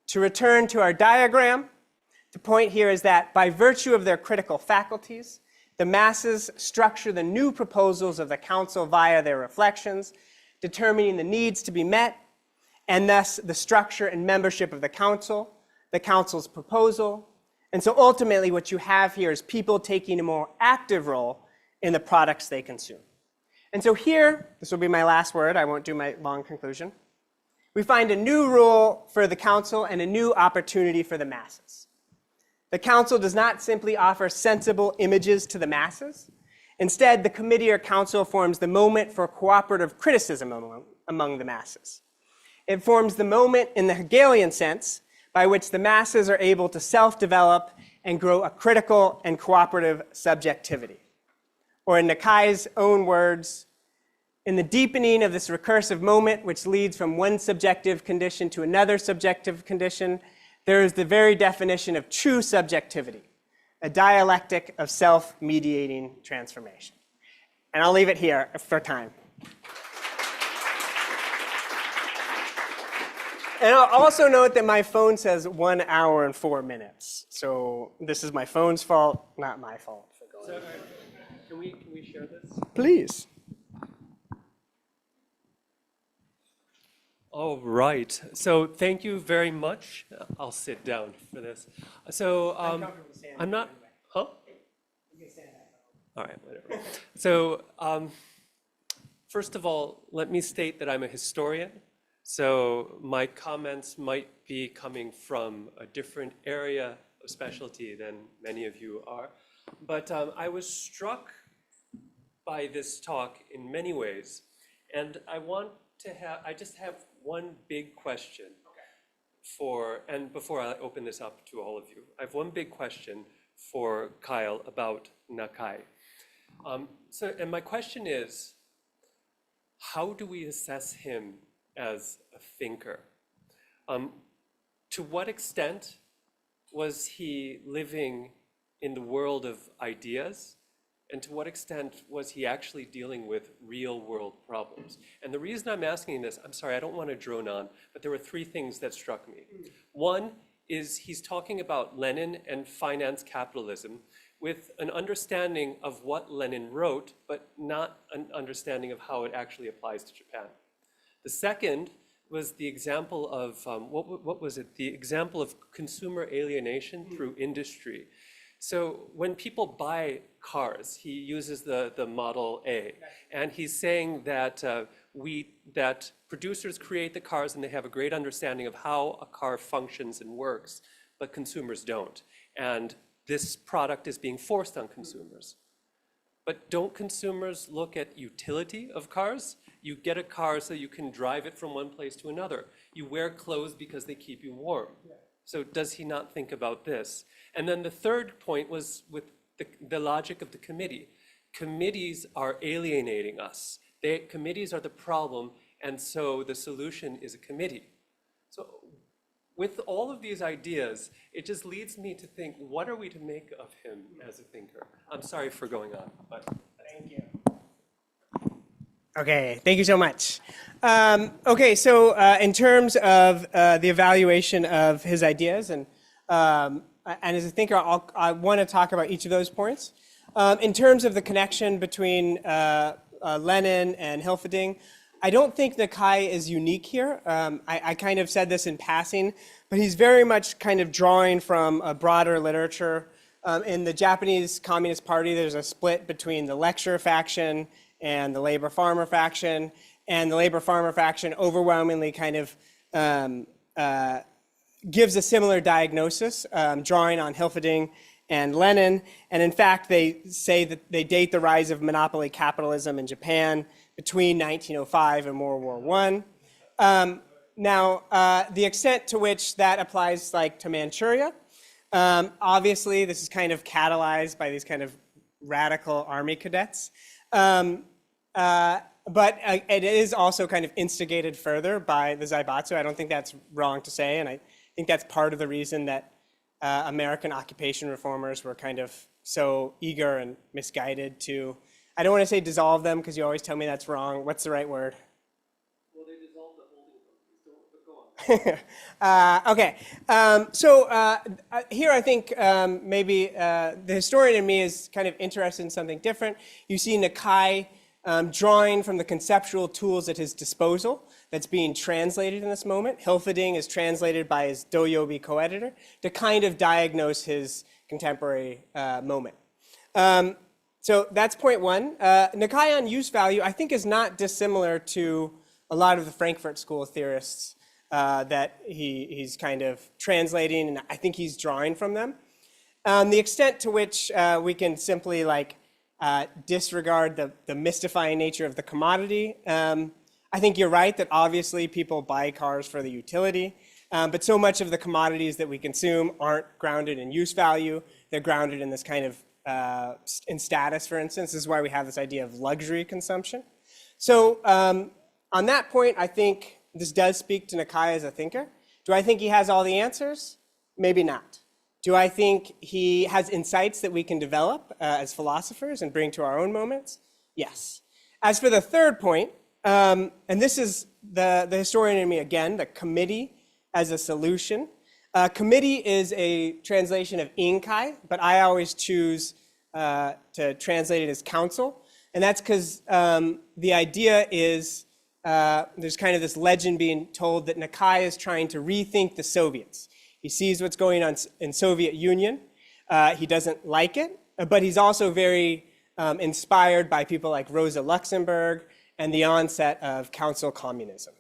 F: To return to our diagram, the point here is that by virtue of their critical faculties, the masses structure the new proposals of the council via their reflections, determining the needs to be met, and thus the structure and membership of the council's proposal. And so ultimately what you have here is people taking a more active role in the products they consume. And so here, this will be my last word, I won't do my long conclusion. We find a new role for the council and a new opportunity for the masses. The council does not simply offer sensible images to the masses. Instead, the committee or council forms the moment for cooperative criticism among the masses. It forms the moment in the Hegelian sense by which the masses are able to self-develop and grow a critical and cooperative subjectivity. Or in Nakai's own words, in the deepening of this recursive moment, which leads from one subjective condition to another subjective condition, there is the very definition of true subjectivity, a dialectic of self-mediating transformation. And I'll leave it here for time. And I'll also note that my phone says 1 hour and 4 minutes. So this is my phone's fault, not my fault. For going.
C: Can we share this?
F: Please.
C: All right. So thank you very much. I'll sit down for this. So I'm not. Huh? All right. Whatever. So first of all, let me state that I'm a historian. So my comments might be coming from a different area of specialty than many of you are. But I was struck by this talk in many ways. And I just have one big question and before I open this up to all of you, I have one big question for Kyle about Nakai. And my question is, how do we assess him as a thinker? To what extent was he living in the world of ideas? And to what extent was he actually dealing with real world problems? And the reason I'm asking this, I'm sorry, I don't want to drone on, but there were 3 things that struck me. One is he's talking about Lenin and finance capitalism with an understanding of what Lenin wrote, but not an understanding of how it actually applies to Japan. The second was the example of, what was it? The example of consumer alienation through industry. So when people buy cars, he uses the Model A, and he's saying that that producers create the cars and they have a great understanding of how a car functions and works, but consumers don't. And this product is being forced on consumers. But don't consumers look at utility of cars? You get a car so you can drive it from one place to another. You wear clothes because they keep you warm. So does he not think about this? And then the third point was with the logic of the committee. Committees are alienating us. Committees are the problem, and so the solution is a committee. So with all of these ideas, it just leads me to think, what are we to make of him as a thinker? I'm sorry for going on, but
F: thank you. Okay, thank you so much. Okay, so in terms of the evaluation of his ideas and as a thinker, I want to talk about each of those points. In terms of the connection between Lenin and Hilferding, I don't think Nakai is unique here. I kind of said this in passing, but he's very much kind of drawing from a broader literature. In the Japanese Communist Party, there's a split between the lecturer faction and the labor-farmer faction, and the labor-farmer faction overwhelmingly kind of gives a similar diagnosis, drawing on Hilferding and Lenin. And in fact, they say that they date the rise of monopoly capitalism in Japan between 1905 and World War I. Now, the extent to which that applies like to Manchuria, obviously this is kind of catalyzed by these kind of radical army cadets. But it is also kind of instigated further by the Zaibatsu. I don't think that's wrong to say, and I think that's part of the reason that American occupation reformers were kind of so eager and misguided to, I don't want to say dissolve them because you always tell me that's wrong. What's the right word?
C: Well, they dissolved the holding companies, but go on.
F: Okay, here I think maybe the historian in me is kind of interested in something different. You see Nakai drawing from the conceptual tools at his disposal that's being translated in this moment. Hilfeding is translated by his Doyobi co-editor to kind of diagnose his contemporary moment. So that's point one. Nakai on use value, I think, is not dissimilar to a lot of the Frankfurt School theorists that he's kind of translating, and I think he's drawing from them. The extent to which we can simply disregard the mystifying nature of the commodity. I think you're right that obviously people buy cars for the utility, but so much of the commodities that we consume aren't grounded in use value. They're grounded in this kind of, in status, for instance. This is why we have this idea of luxury consumption. So on that point, I think this does speak to Nakai as a thinker. Do I think he has all the answers? Maybe not. Do I think he has insights that we can develop as philosophers and bring to our own moments? Yes. As for the third point, and this is the historian in me again, the committee as a solution. Committee is a translation of inkai, but I always choose to translate it as council. And that's because the idea is there's kind of this legend being told that Nakai is trying to rethink the Soviets. He sees what's going on in Soviet Union. He doesn't like it, but he's also very inspired by people like Rosa Luxemburg and the onset of council communism.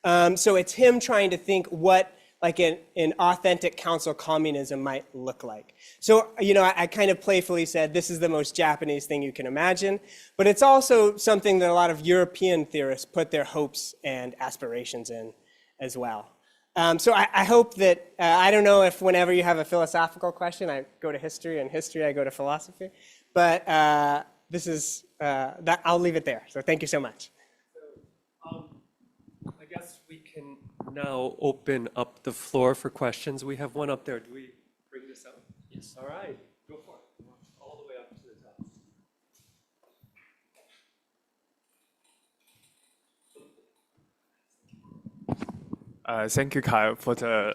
F: So it's him trying to think what an authentic council communism might look like. So, I kind of playfully said, this is the most Japanese thing you can imagine, but it's also something that a lot of European theorists put their hopes and aspirations in as well. So I hope that, I don't know if whenever you have a philosophical question, I go to history, and history I go to philosophy, but this is, that I'll leave it there. So thank you so much.
C: I guess we can now open up the floor for questions. We have one up there. Do we bring this out? Yes. All right, go for it. All the way up to the top.
K: Thank you, Kyle, for the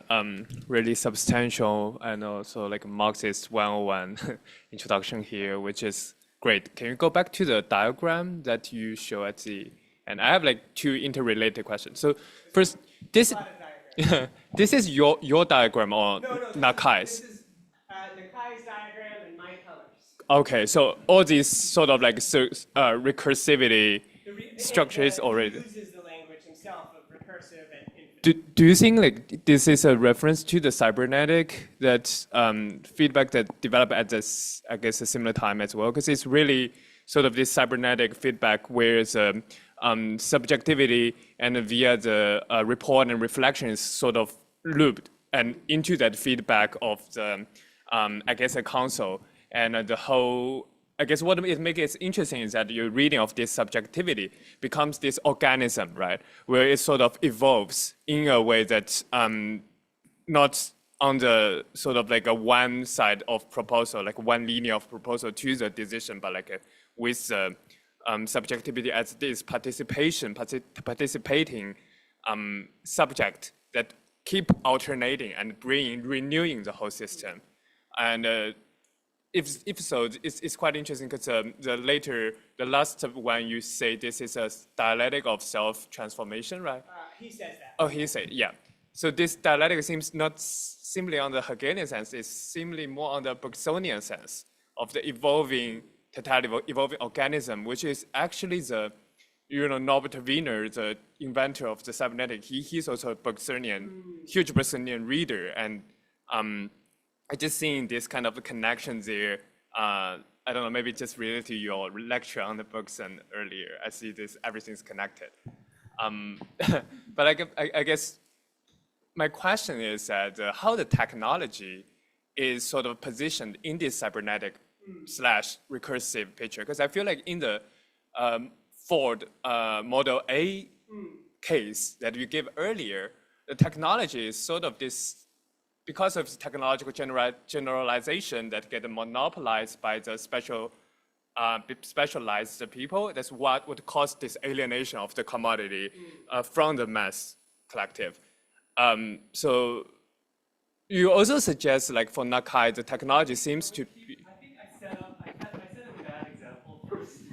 K: really substantial and also Marxist 101 introduction here, which is great. Can you go back to the diagram that you show at the end? I have two interrelated questions. So first, this is your diagram or Nakai's?
F: This is Nakai's diagram and my colors.
K: Okay, so all these sort of recursivity structures already.
F: He uses the language himself of recursive and infinite.
K: Do you think this is a reference to the cybernetic feedback that developed at this, I guess, a similar time as well? Because it's really sort of this cybernetic feedback where subjectivity and via the report and reflection is sort of looped and into that feedback of the, I guess, a council and the whole. I guess what it makes it interesting is that your reading of this subjectivity becomes this organism, right? Where it sort of evolves in a way that's not on the sort of a one side of proposal, one linear of proposal to the decision, but with subjectivity as this participating subject that keep alternating and renewing the whole system. And if so, it's quite interesting because the last one you say this is a dialectic of self-transformation, right?
F: He says that.
K: Oh, he said, yeah. So this dialectic seems not simply on the Hegelian sense, it's simply more on the Bergsonian sense of the evolving totality, evolving organism, which is actually the, Norbert Wiener, the inventor of the cybernetic, he's also a huge Bergsonian reader, and I just seeing this kind of connection there. I don't know, maybe just related to your lecture on the Bergson earlier. I see this, everything's connected. But I guess my question is that how the technology is sort of positioned in this cybernetic / recursive picture. Because I feel like in the Ford Model A case that you gave earlier, the technology is sort of this, because of technological generalization that get monopolized by the specialized people, that's what would cause this alienation of the commodity from the mass collective. So you also suggest, like for Nakai, the technology seems to be.
C: I think I set up a bad example first.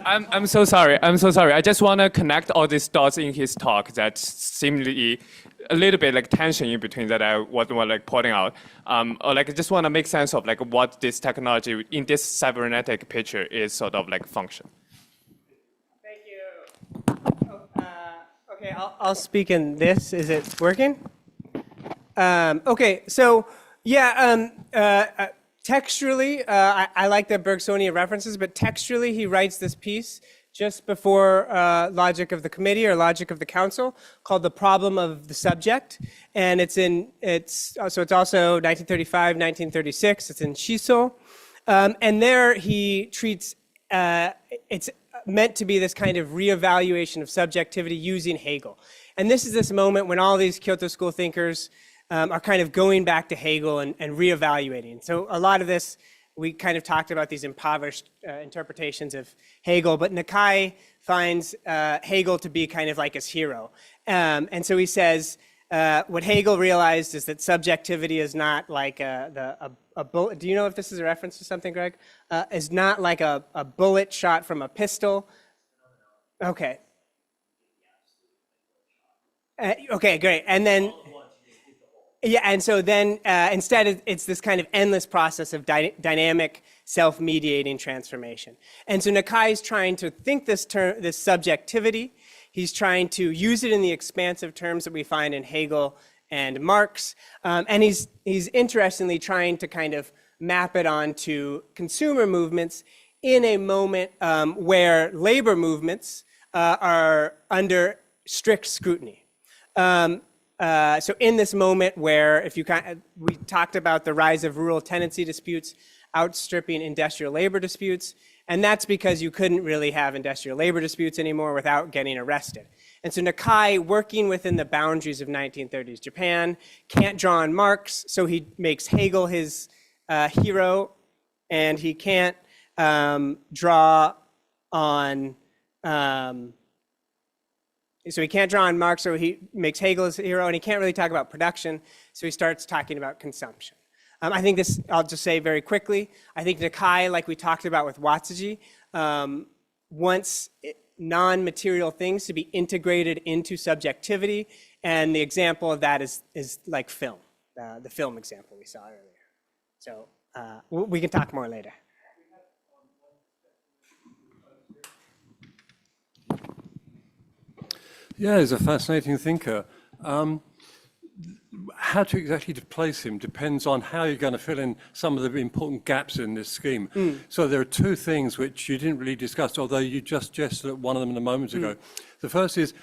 K: I'm so sorry. I'm so sorry. I just want to connect all these dots in his talk that seemingly a little bit like tension in between that I was like pointing out. Or like I just want to make sense of like what this technology in this cybernetic picture is sort of like function.
F: Thank you. Okay, I'll speak in this. Is it working? Okay, so yeah, textually, I like the Bergsonian references, but textually he writes this piece just before Logic of the Committee or Logic of the Council called The Problem of the Subject. And it's also 1935, 1936, it's in Shiso. And there he treats, it's meant to be this kind of reevaluation of subjectivity using Hegel. And this is this moment when all these Kyoto School thinkers are kind of going back to Hegel and reevaluating. So a lot of this, we kind of talked about these impoverished interpretations of Hegel, but Nakai finds Hegel to be kind of like his hero. And so he says, what Hegel realized is that subjectivity is not like a bullet. Do you know if this is a reference to something, Greg? Is not like a bullet shot from a pistol. Okay. Okay, great. And then, yeah, and so then instead it's this kind of endless process of dynamic self-mediating transformation. And so Nakai is trying to think this subjectivity. He's trying to use it in the expansive terms that we find in Hegel and Marx. And he's interestingly trying to kind of map it onto consumer movements in a moment where labor movements are under strict scrutiny. So in this moment where we talked about the rise of rural tenancy disputes outstripping industrial labor disputes, and that's because you couldn't really have industrial labor disputes anymore without getting arrested. And so Nakai, working within the boundaries of 1930s Japan, can't draw on Marx, so he makes Hegel his hero, and he can't draw on so he can't draw on Marx, so he makes Hegel his hero, and he can't really talk about production, so he starts talking about consumption. I think this, I'll just say very quickly, I think Nakai, like we talked about with Watsuji, wants non-material things to be integrated into subjectivity, and the example of that is like film, the film example we saw earlier. So we can talk more later.
L: Yeah, he's a fascinating thinker. How to exactly place him depends on how you're going to fill in some of the important gaps in this scheme. So there are two things which you didn't really discuss, although you just gestured at one of them a moment ago. The first is,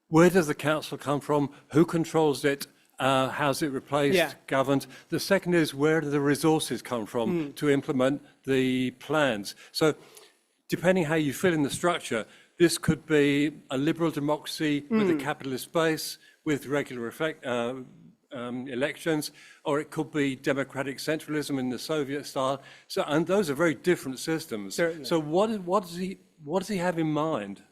L: where does the council come from? Who controls it? How's it replaced, governed? The second is, where do the resources come from to implement the plans? So depending how you fill in the structure, this could be a liberal democracy with a capitalist base, with regular elections, or it could be democratic centralism in the Soviet style. So, and those are very different systems.
F: Certainly.
L: So what does he have in mind?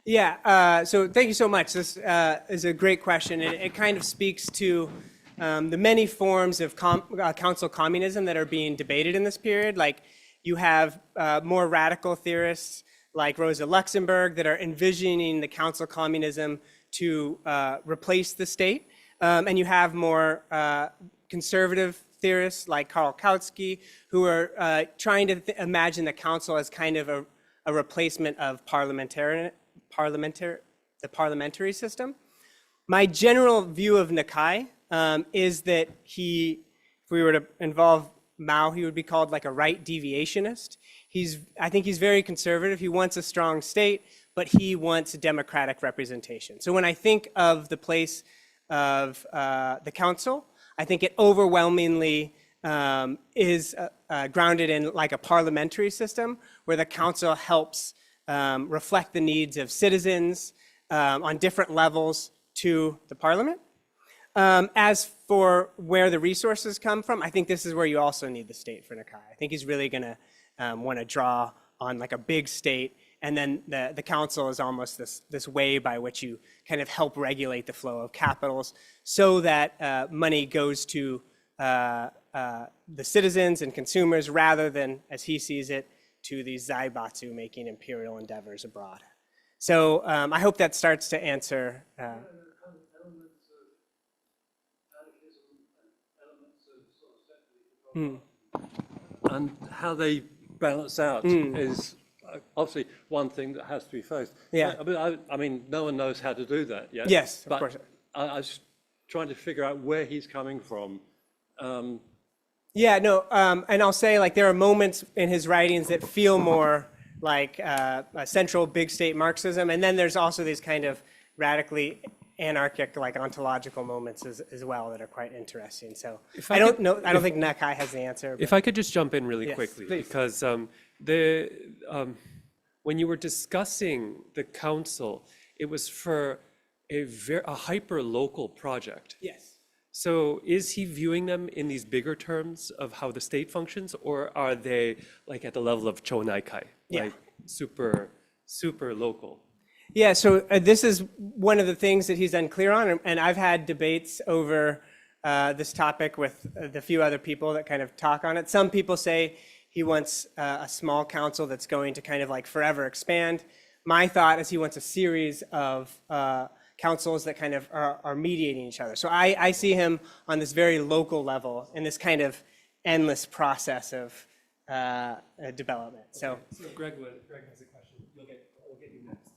F: Yeah, so thank you so much. This is a great question. It kind of speaks to the many forms of council communism that are being debated in this period. Like you have more radical theorists like Rosa Luxemburg that are envisioning the council communism to replace the state. And you have more conservative theorists like Karl Kautsky who are trying to imagine the council as kind of a replacement of the parliamentary system. My general view of Nakai is that if we were to involve Mao, he would be called like a right deviationist. I think he's very conservative. He wants a strong state, but he wants democratic representation. So when I think of the place of the council, I think it overwhelmingly is grounded in like a parliamentary system where the council helps reflect the needs of citizens on different levels to the parliament. As for where the resources come from, I think this is where you also need the state for Nakai. I think he's really going to want to draw on like a big state, and then the council is almost this way by which you kind of help regulate the flow of capitals so that money goes to the citizens and consumers rather than, as he sees it, to these zaibatsu making imperial endeavors abroad. So I hope that starts to answer.
L: And how they balance out is obviously one thing that has to be faced.
F: Yeah.
L: I mean, no one knows how to do that yet.
F: Yes, of
L: but
F: course.
L: I was trying to figure out where he's coming from.
F: Yeah, no, and I'll say like there are moments in his writings that feel more like a central big state Marxism, and then there's also these kind of radically anarchic, like ontological moments as well that are quite interesting. So I don't think Nakai has the answer.
C: If I could just jump in really
F: Yes,
C: quickly,
F: please.
C: because when you were discussing the council, it was for a hyper local project.
F: Yes.
C: So is he viewing them in these bigger terms of how the state functions, or are they like at the level of Chonaikai, like super local?
F: Yeah, so this is one of the things that he's unclear on, and I've had debates over this topic with the few other people that kind of talk on it. Some people say he wants a small council that's going to kind of like forever expand. My thought is he wants a series of councils that kind of are mediating each other. So I see him on this very local level in this kind of endless process of development. So
C: Greg has a question. We'll get you next.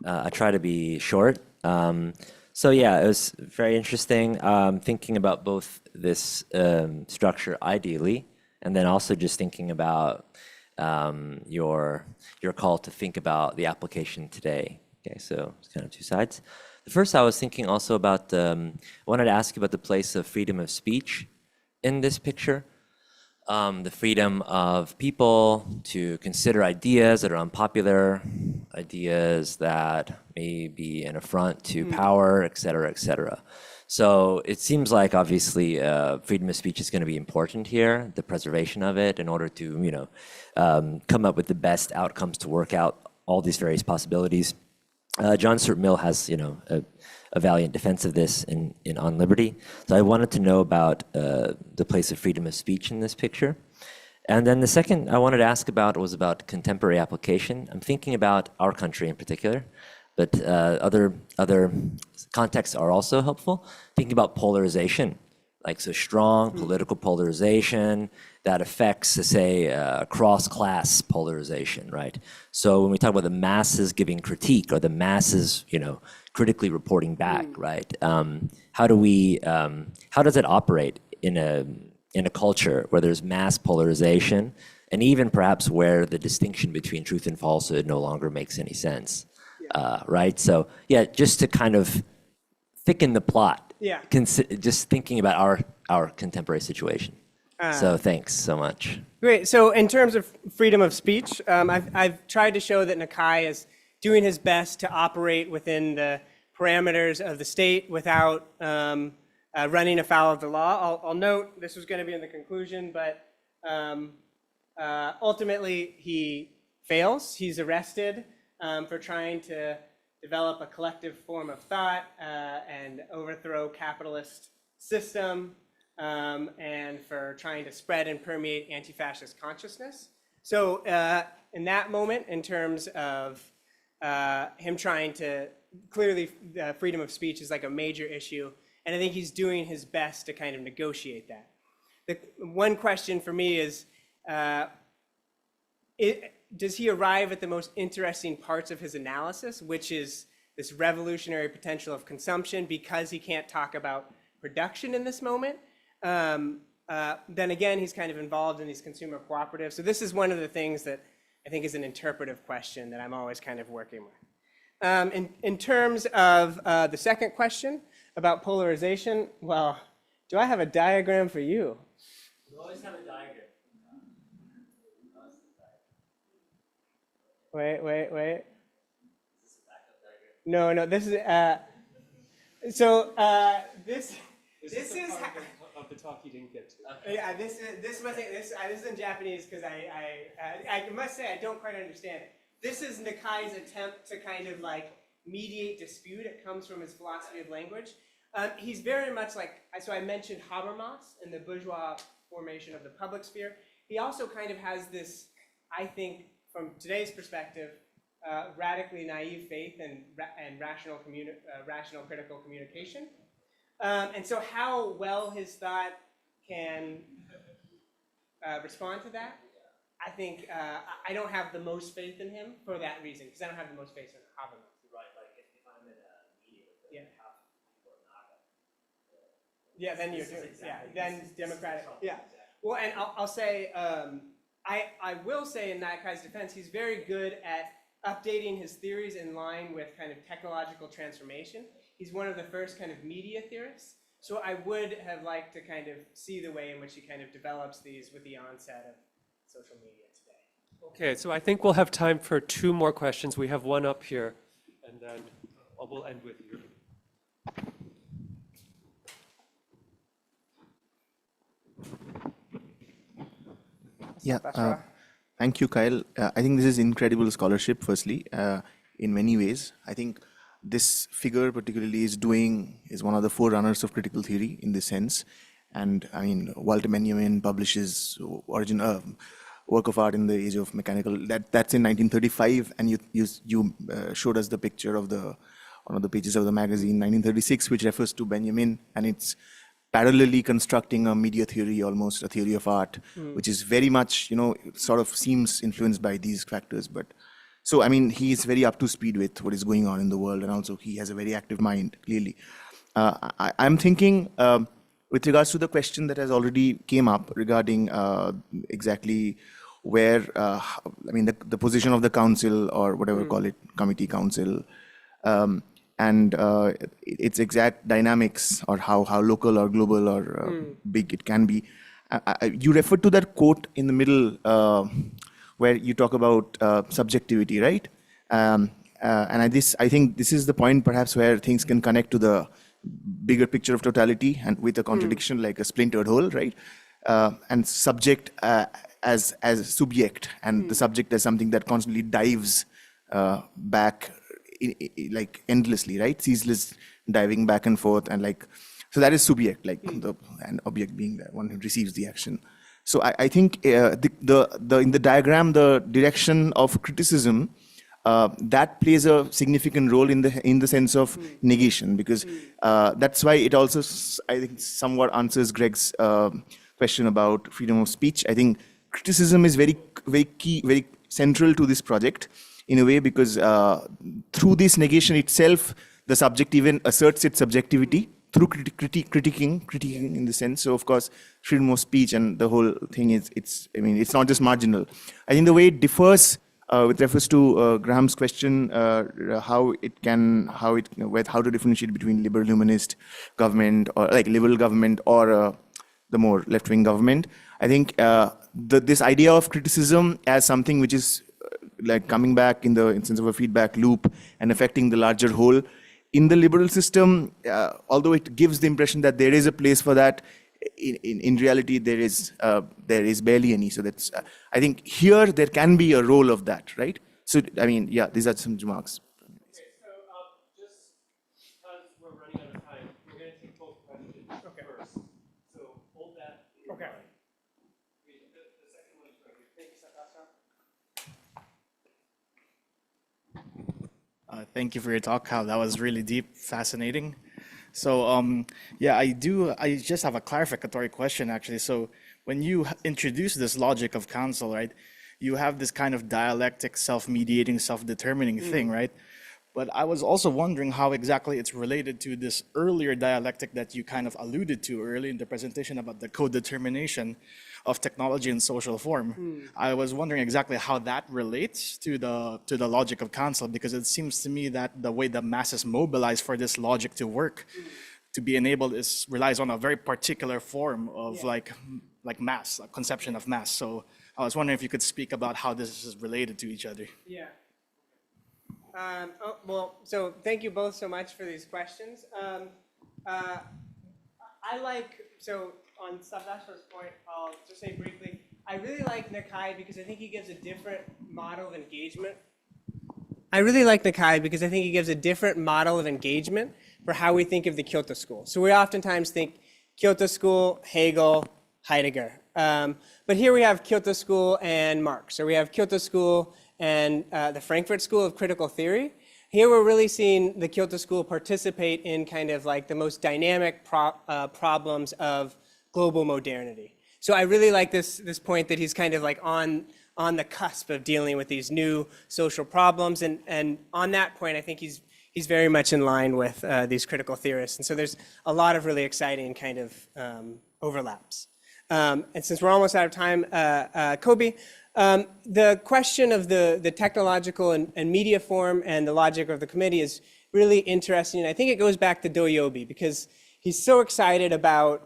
M: I try to be short. So yeah, it was very interesting thinking about both this structure ideally, and then also just thinking about your call to think about the application today. Okay, so it's kind of two sides. The first, I was thinking also about, I wanted to ask you about the place of freedom of speech in this picture. The freedom of people to consider ideas that are unpopular, ideas that may be an affront to power, et cetera, et cetera. So it seems like obviously freedom of speech is going to be important here, the preservation of it, in order to come up with the best outcomes to work out all these various possibilities. John Stuart Mill has a valiant defense of this in On Liberty. So I wanted to know about the place of freedom of speech in this picture. And then the second I wanted to ask about was about contemporary application. I'm thinking about our country in particular, but other contexts are also helpful. Thinking about polarization, like so strong political polarization that affects, say, cross-class polarization, right? So when we talk about the masses giving critique or the masses, critically reporting back, right? How does it operate in a culture where there's mass polarization, and even perhaps where the distinction between truth and falsehood no longer makes any sense, right? So yeah, just to kind of thicken the plot, just thinking about our contemporary situation. So thanks so much.
F: great. So in terms of freedom of speech, I've tried to show that Nakai is doing his best to operate within the parameters of the state without running afoul of the law. I'll note this was going to be in the conclusion, but ultimately he fails. He's arrested for trying to develop a collective form of thought and overthrow capitalist system, and for trying to spread and permeate anti-fascist consciousness. So in that moment, in terms of him trying to, clearly freedom of speech is like a major issue, and I think he's doing his best to kind of negotiate that. The one question for me is, does he arrive at the most interesting parts of his analysis, which is this revolutionary potential of consumption, because he can't talk about production in this moment? Then again, he's kind of involved in these consumer cooperatives. So this is one of the things that I think is an interpretive question that I'm always kind of working with. In terms of the second question about polarization, well, do I have a diagram for you?
M: You always have a diagram.
F: Wait. No, this is, this is,
C: Of the talk you didn't get to.
F: yeah, this is in Japanese because I must say I don't quite understand it. This is Nakai's attempt to kind of like mediate dispute. It comes from his philosophy of language. He's very much like, so I mentioned Habermas and the bourgeois formation of the public sphere. He also kind of has this, I think, from today's perspective, radically naive faith and rational critical communication. And so how well his thought can respond to that, I think I don't have the most faith in him for that reason, because I don't have the most faith in Habermas.
D: Right, like if I'm in a meeting with
F: Yeah.
D: half the people are not.
F: Yeah, then you're doing,
D: Exactly,
F: then
D: this is
F: democratic,
D: trouble,
F: yeah.
D: exactly.
F: Well, and I'll say, I will say in Nakai's defense, he's very good at updating his theories in line with kind of technological transformation. He's one of the first kind of media theorists. So I would have liked to kind of see the way in which he kind of develops these with the onset of social media today.
C: Okay, so I think we'll have time for 2 more questions. We have one up here, and then we'll end with you.
I: Yeah, thank you, Kyle. I think this is incredible scholarship, firstly, in many ways. I think this figure particularly is one of the forerunners of critical theory in this sense. And I mean, Walter Benjamin publishes work of art in the age of mechanical, that's in 1935, and you showed us the picture of one of the pages of the magazine, 1936, which refers to Benjamin, and it's parallelly constructing a media theory, almost a theory of art, which is very much, sort of seems influenced by these factors. But so, I mean, he is very up to speed with what is going on in the world, and also he has a very active mind, clearly. I'm thinking, with regards to the question that has already came up regarding exactly where, I mean, the position of the council or whatever call it, committee council, and its exact dynamics, or how local or global or big it can be. You referred to that quote in the middle where you talk about subjectivity, right? And I think this is the point perhaps where things can connect to the bigger picture of totality, and with a contradiction like a splintered whole, right? And subject as subject, and the subject as something that constantly dives back like endlessly, right? Ceaseless diving back and forth, and like, so that is subject, like and object being the one who receives the action. So I think in the diagram, the direction of criticism, that plays a significant role in the sense of negation, because that's why it also, I think, somewhat answers Greg's question about freedom of speech. I think criticism is very key, very central to this project in a way, because through this negation itself, the subject even asserts its subjectivity through critiquing in the sense. So of course, freedom of speech and the whole thing it's not just marginal. I think the way it differs with reference to Graham's question, how to differentiate between liberal humanist government, or like liberal government, or the more left-wing government. I think this idea of criticism as something which is like coming back in the sense of a feedback loop and affecting the larger whole. In the liberal system, although it gives the impression that there is a place for that, in reality there is barely any. So that's I think here there can be a role of that, right? So I mean, yeah, these are some remarks.
C: Okay, so just because we're running out of time, we're going to take both questions first. So hold that in your mind. The second one is right here. Thank you, Sakasa.
G: Thank you for your talk, Kyle. That was really deep, fascinating. So yeah, I just have a clarificatory question, actually. So when you introduce this logic of counsel, right, you have this kind of dialectic, self-mediating, self-determining thing, right? But I was also wondering how exactly it's related to this earlier dialectic that you kind of alluded to early in the presentation about the co-determination of technology and social form. I was wondering exactly how that relates to the logic of counsel, because it seems to me that the way the masses mobilize for this logic to work, to be enabled, relies on a very particular form of like mass, a conception of mass. So I was wondering if you could speak about how this is related to each other.
F: Yeah. So thank you both so much for these questions. So on Savdashar's point, I'll just say briefly, I really like Nakai because I think he gives a different model of engagement. For how we think of the Kyoto school. So we oftentimes think Kyoto school, Hegel, Heidegger. But here we have Kyoto school and Marx, or we have Kyoto school and the Frankfurt School of Critical Theory. Here we're really seeing the Kyoto school participate in kind of like the most dynamic problems of global modernity. So I really like this point that he's kind of like on the cusp of dealing with these new social problems. And on that point, I think he's very much in line with these critical theorists. And so there's a lot of really exciting kind of overlaps. And since we're almost out of time, Kobe, the question of the technological and media form and the logic of the committee is really interesting. And I think it goes back to Doyobi because he's so excited about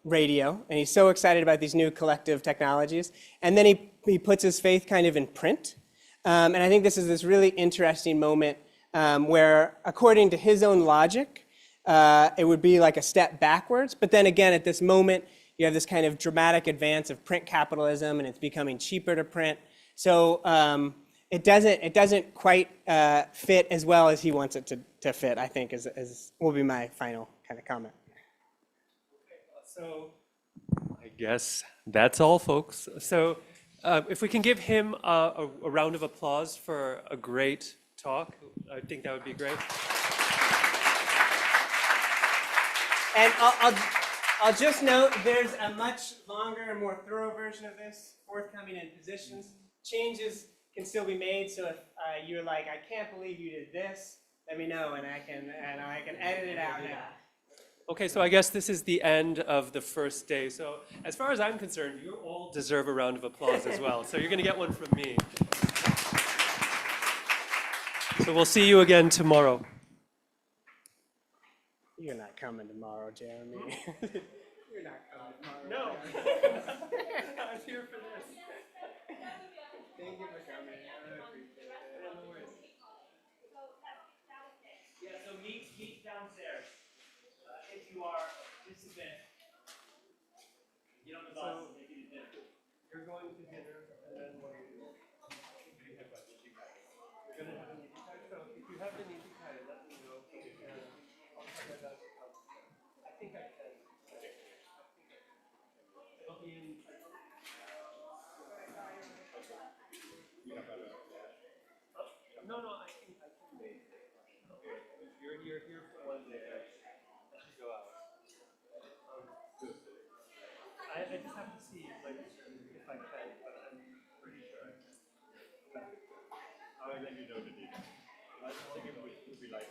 F: radio and he's so excited about these new collective technologies. And then he puts his faith kind of in print. And I think this is this really interesting moment where, according to his own logic, it would be like a step backwards. But then again, at this moment, you have this kind of dramatic advance of print capitalism, and it's becoming cheaper to print. So it doesn't quite fit as well as he wants it to fit, I think, as will be my final kind of comment.
C: So I guess that's all, folks. So if we can give him a round of applause for a great talk, I think that would be great.
F: And I'll just note there's a much longer and more thorough version of this forthcoming in Positions. Changes can still be made, so if you're like, I can't believe you did this, let me know and I can edit it out now.
C: Okay, so I guess this is the end of the first day. So as far as I'm concerned, you all deserve a round of applause as well. So you're going to get one from me. So we'll see you again tomorrow.
F: You're not coming tomorrow, Jeremy. You're not coming tomorrow.
C: No. I'm here for this.
F: Thank you for coming. I appreciate it.
D: Yeah, so meet downstairs. If you are a participant, get on the bus and take you to dinner.
C: You're going to dinner, and then what are you doing? You're going to have an easy time. So if you have an easy time, let me know. I'll try my best to help. I think I can. I'll be in. No, I think I can make it. You're here for one day. Go out. I just have to see if I can, but I'm pretty sure I can.
A: I'll let you know the details. I think it would be like